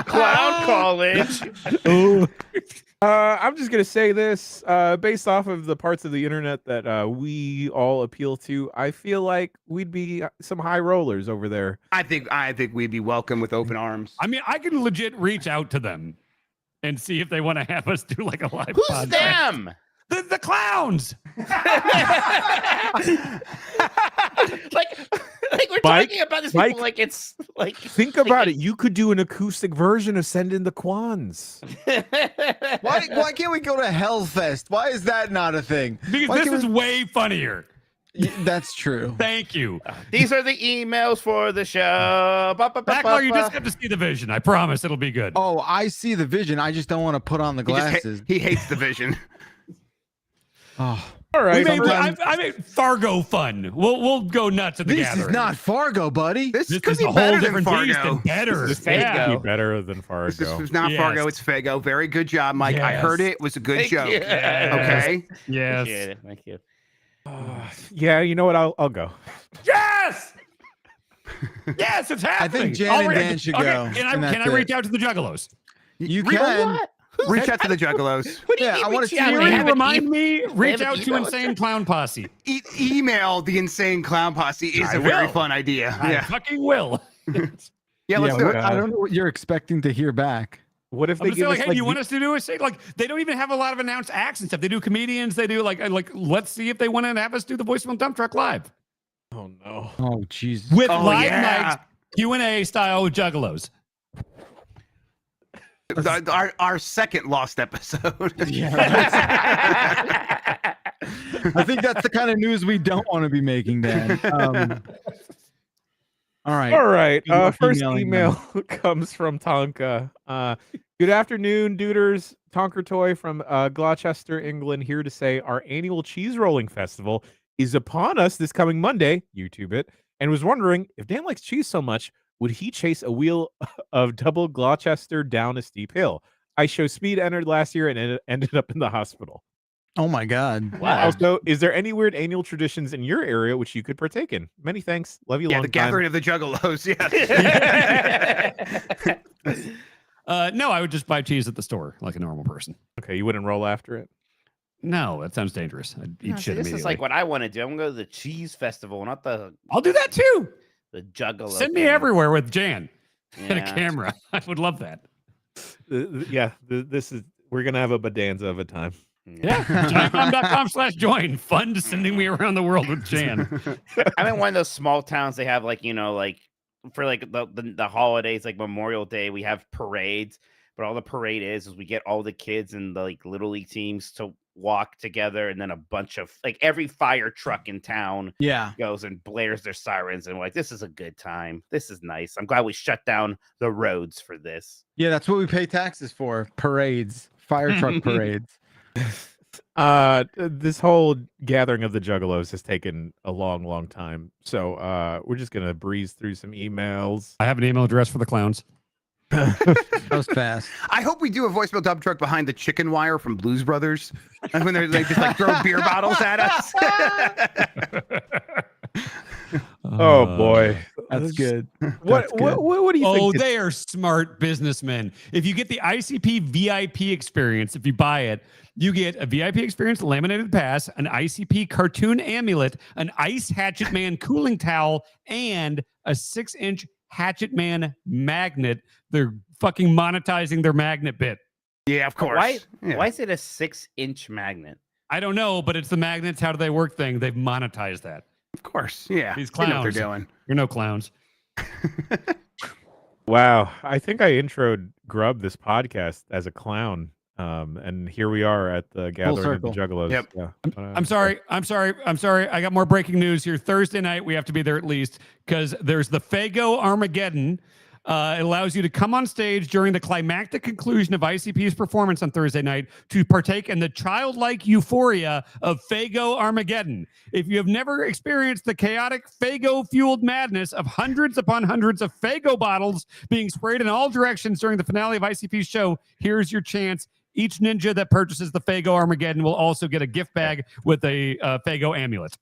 Clown college. I'm just gonna say this, based off of the parts of the internet that we all appeal to. I feel like we'd be some high rollers over there. I think we'd be welcome with open arms. I mean, I can legit reach out to them and see if they want to have us do like a live Who's podcast. them? The clowns. like we're Mike, talking about this Mike, people like it's like. Think about it. You could do an acoustic version of Send in the Quans. Why can't we go to Hellfest? Why is that not a thing? Because Why this can't is way funnier. That's true. Thank you. These are the emails for the show. Backlog, you just have to see the vision. I promise it'll be good. Oh, I see the vision. I just don't want to put on the glasses. He hates the vision. Oh, All right. I made Fargo fun. We'll go nuts at the this gathering. is not Fargo, buddy. This This could is be a better whole than different beast Fargo. and better. This is Yeah. Be better than Fargo. This is not Yes. Fargo. It's Fago. Very good job, Mike. I Yes. heard it. It was a good Thank joke. you. Okay. Yes. Appreciate it. Thank you. Yeah, you know what? I'll go. Yes. Yes, it's happening. Jan and Already- Dan should okay, go, Can and I that's reach it. out to the Juggalos? You Read can. what? Reach out to the Juggalos. What do you Yeah, mean I wanna reach see out? you They Can you have an remind me? Reach have an out to email Insane Clown Posse. Email the Insane Clown Posse is I a very will. fun idea. I Yeah. fucking will. Yeah, let's do it. I don't know what you're expecting to hear back. What if I'm they just give like, us hey, do you want us to do a say like they don't even have a lot of announced acts and stuff. They do comedians. They do like let's see if they want to have us do the voicemail dump truck live Oh no. Oh, Jesus. with Oh, live yeah. mics, Q&A style Juggalos. Our second lost episode. I think that's the kind of news we don't want to be making, Dan. All right. All right. Good luck First emailing email comes from Tonka. Good afternoon, Duders. Tonker Toy from Gloucester, England, here to say our annual cheese rolling festival is upon us this coming Monday. YouTube it. And was wondering if Dan likes cheese so much, would he chase a wheel of double Gloucester down a steep hill? Ice Show Speed entered last year and ended up in the hospital. Oh my God. Wow. Also, is there any weird annual traditions in your area which you could partake in? Many thanks. Love you Yeah, long the time. gathering of the Juggalos. Yeah. No, I would just buy cheese at the store like a normal person. Okay, you wouldn't roll after it? No, that sounds dangerous. I'd eat No, see, shit this immediately. is like what I want to do. I'm gonna go to the cheese festival, not the I'll do that too. Juggalo. Send me thing. everywhere with Jan and a Yeah. camera. I would love that. This is we're gonna have a bonanza of a time. Yeah. giantbomb.com/join. Fun sending me around the world with Jan. I'm in one of those small towns. They have like like for like the holidays, like Memorial Day, we have parades. But all the parade is we get all the kids and the like little league teams to walk together, and then a bunch of like every fire truck in town Yeah. goes and blares their sirens, and we're like, this is a good time. This is nice. I'm glad we shut down the roads for this. Yeah, that's what we pay taxes for. Parades. Fire truck parades. This whole gathering of the Juggalos has taken a long time. So we're just gonna breeze through some emails. I have an email address for the clowns. That was fast. I hope we do a voicemail dump truck behind the chicken wire from Blues Brothers. And when they're like just like throw beer bottles at us. Oh boy, That's good. what do you think? Oh, they are smart businessmen. If you get the ICP VIP experience, if you buy it, you get a VIP experience laminated pass, an ICP cartoon amulet, an Ice Hatchet Man cooling towel, and a 6-inch Hatchet Man magnet. They're fucking monetizing their magnet bit. Yeah, of course. Why? Yeah. Why is it a 6-inch magnet? I don't know, but it's the magnets. How do they work thing? They've monetized that. Of course. Yeah. These They know what clowns. they're doing. You're no clowns. Wow, I think I introed Grub this podcast as a clown. And here we are at the gathering of the circle. Juggalos. Yep. Yeah. I'm sorry. I got more breaking news here. Thursday night, we have to be there at least because there's the Fago Armageddon. It allows you to come on stage during the climactic conclusion of ICP's performance on Thursday night to partake in the childlike euphoria of Fago Armageddon. If you have never experienced the chaotic Fago-fueled madness of hundreds upon hundreds of Fago bottles being sprayed in all directions during the finale of ICP's show, here's your chance. Each ninja that purchases the Fago Armageddon will also get a gift bag with a Fago amulet.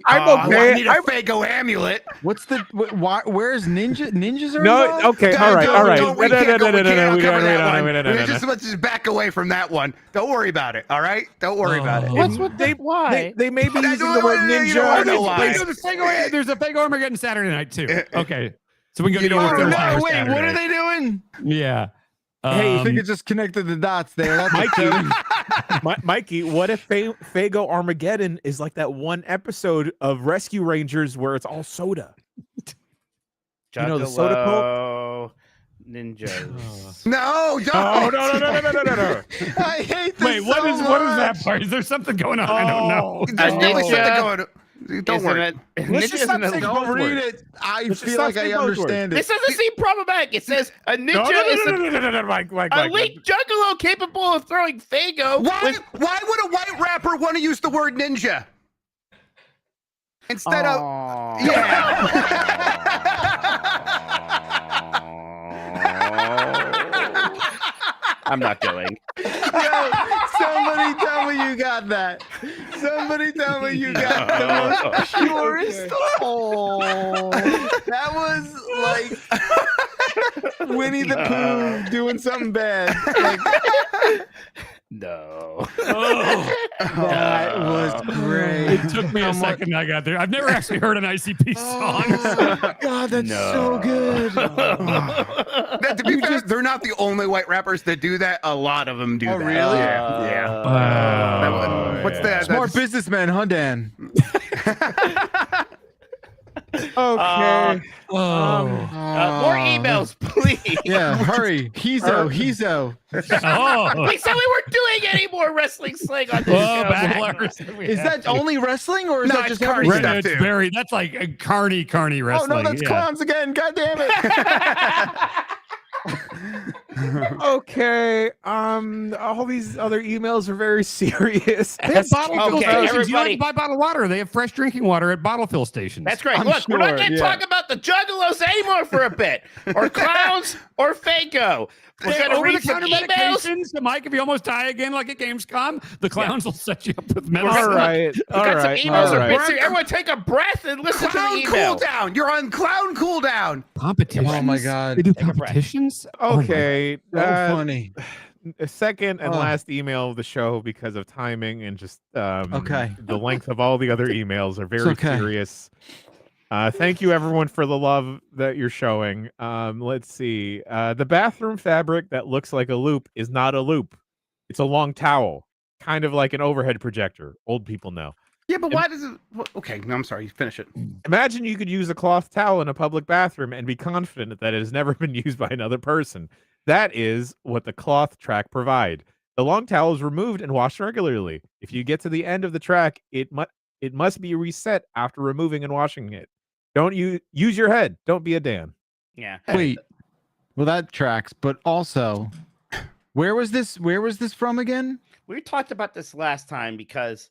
I'm okay. I need a Fago amulet. What's the where's ninjas are No, involved? okay, all right. We can't cover that one. No. Let's just back away from that one. Don't worry about it. All right, don't worry about it. What's with why? They may be using the word ninja. You don't know why. There's a Fago Armageddon Saturday night too. Okay, so we can You go don't to know. Thursday or Wait, what Saturday. are they doing? Yeah. Hey, I think it just connected the dots there. That's Mikey, what if Fago Armageddon is like that one episode of Rescue Rangers where it's all soda? You know the soda Coke? Ninjas. No, don't. Oh, no. I hate this. Wait, what is that part? Is there something going on? I don't know. There's definitely something going on. Don't worry. Let's just stop saying Don't both read words. it. I Let's just feel stop like I saying both words. understand This it. doesn't seem problematic. It says a ninja is Mike, a elite juggalo capable of throwing Fago. Why would a white rapper want to use the word ninja instead of? I'm not going. Yo, somebody tell me you got that. Somebody tell me you got the most purest. Oh, that was like Winnie the Pooh doing something bad. Like, No. that was great. It took me a second. I got there. I've never actually heard an ICP song. Oh, God, that's so good. To be fair, they're not the only white rappers that do that. A lot of them do that. Really? Yeah. Wow. What's that? Smart businessman, huh, Dan? Okay. More emails, please. Yeah, hurry. Hezo. Oh. We said we weren't doing any more wrestling slang on this Oh, show. backlash. Is that only wrestling or is No, that it's just carny everything? stuff, It's too. very, that's like a carny Oh, wrestling. no, that's yeah. clowns again. God damn it. Okay. All these other emails are very serious. They have bottle fill Okay, stations. You everybody- don't have to buy bottled water. They have fresh drinking water at bottle fill stations. That's great. I'm Look, we're not sure, going to talk about the juggalos anymore for a bit, or clowns, or Fago. We're They going to read some over-the-counter emails. medications. So, Mike, if you almost die again like at Gamescom, the clowns will set you up with medicine. All right. We got some emails or bits here. We're on- Everyone take a breath and listen Clown to the email. cooldown. You're on clown cooldown. Competitions? Oh, my God. They do Take a breath. competitions? Okay. So funny. A second and Oh. last email of the show because of timing and just Okay. the length of all the other emails are very It's okay. serious. Thank you everyone for the love that you're showing. Let's see. The bathroom fabric that looks like a loop is not a loop. It's a long towel, kind of like an overhead projector. Old people know. Yeah, but why does it? Okay, no, I'm sorry. Finish it. Imagine you could use a cloth towel in a public bathroom and be confident that it has never been used by another person. That is what the cloth track provide. The long towel is removed and washed regularly. If you get to the end of the track, it must be reset after removing and washing it. Don't use your head. Don't be a Dan. Yeah. Wait. Well, that tracks, but also, where was this from again? We talked about this last time because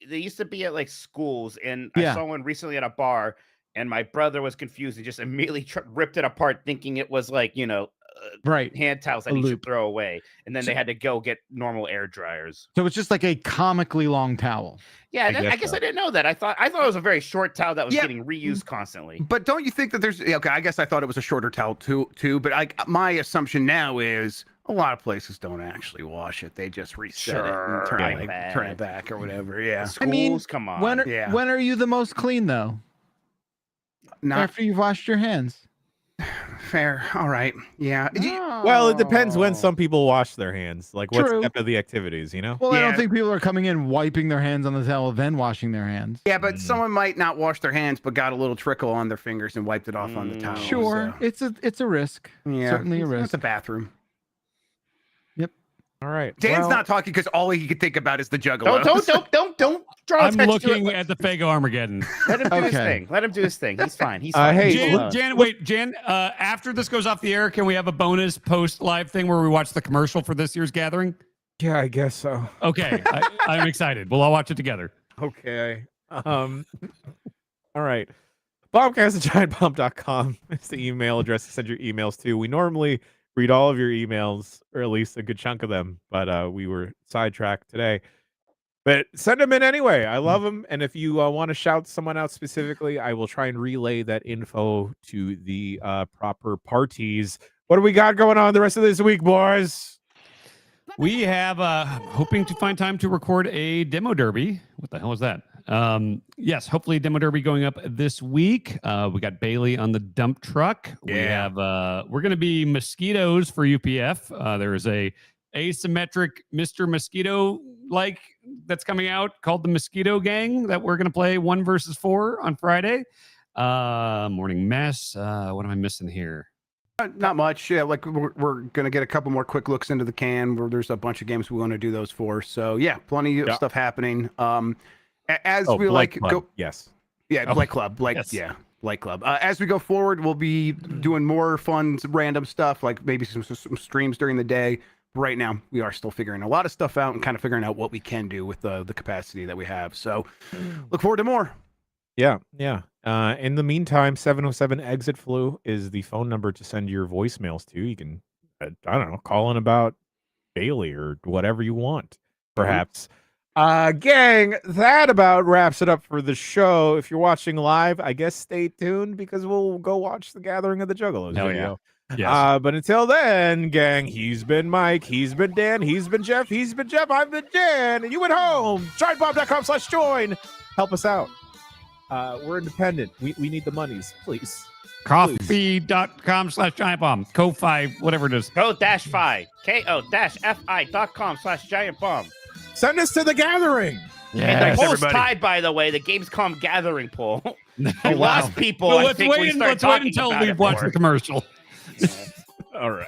they used to be at like schools, and Yeah. I saw one recently at a bar, and my brother was confused. He just immediately ripped it apart, thinking it was like, Right. hand towels that A he loop. should throw away. And then they had to go get normal air dryers. So it's just like a comically long towel. Yeah, I guess so. I didn't know that. I thought it was a very short towel that was Yeah. getting reused constantly. But don't you think that there's? Okay, I guess I thought it was a shorter towel too. But my assumption now is a lot of places don't actually wash it. They just reset it Sure, and turn yeah. it back or whatever. Yeah. Schools, I mean, come on. When are you the most clean though? Not After you've washed your hands. fair. All right. Yeah. Well, it depends when Oh. some people wash their hands. Like what's True. after the activities, you know? Well, I Yeah. don't think people are coming in wiping their hands on the towel, then washing their hands. Yeah, but someone might not wash their hands, but got a little trickle on their fingers and wiped it off on the towel. Sure, so- it's a risk. Yeah, Certainly a It's risk. a bathroom. All right. Dan's well, not talking because all he could think about is the juggalo. Don't draw I'm attention looking to it. at the Fago Armageddon. Let him do his Okay. thing. Let him do his thing. He's fine. He's fine. hey, Leave him alone. Jan, after this goes off the air, can we have a bonus post live thing where we watch the commercial for this year's gathering? Yeah, I guess so. Okay, I'm excited. We'll all watch it together. Okay. All right. Bombcast@giantbomb.com is the email address to send your emails to. We normally read all of your emails, or at least a good chunk of them. But we were sidetracked today. But send them in anyway. I love them. And if you want to shout someone out specifically, I will try and relay that info to the proper parties. What do we got going on the rest of this week, boys? We have hoping to find time to record a demo derby. What the hell is that? Yes, hopefully demo derby going up this week. We got Bailey on the dump truck. Yeah. We have we're going to be mosquitoes for UPF. There is a asymmetric Mr. Mosquito like that's coming out called the Mosquito Gang that we're going to play 1 versus 4 on Friday. Morning mess. What am I missing here? Not much. Yeah, like we're going to get a couple more quick looks into the can where there's a bunch of games we want to do those for. So yeah, plenty of stuff happening. As we Blight like Club. go, Yes. yeah, Blight Club, like yes. yeah, Blight Club. As we go forward, we'll be doing more fun, random stuff, like maybe some streams during the day. Right now, we are still figuring a lot of stuff out and kind of figuring out what we can do with the capacity that we have. So, look forward to more. Yeah. In the meantime, 707 exit flu is the phone number to send your voicemails to. You can, I don't know, call in about Bailey or whatever you want, perhaps. Gang, that about wraps it up for the show. If you're watching live, I guess stay tuned because we'll go watch the Gathering of the Juggalos video. Yes. But until then, gang, he's been Mike, he's been Dan, he's been Jeff, I've been Dan, and you at home, giantbomb.com/join. Help us out. We're independent. We need the monies, please. Coffee.com/giantbomb. Ko-Fi, whatever it is. Ko-Fi. KO-Fi.com/giantbomb. Send us to the Gathering. And the poll's everybody. tied, by the way, the Gamescom Gathering poll. We wow. lost people. Well, I let's think wait we and- start let's wait talking until about we've it watched more. the commercial. All right.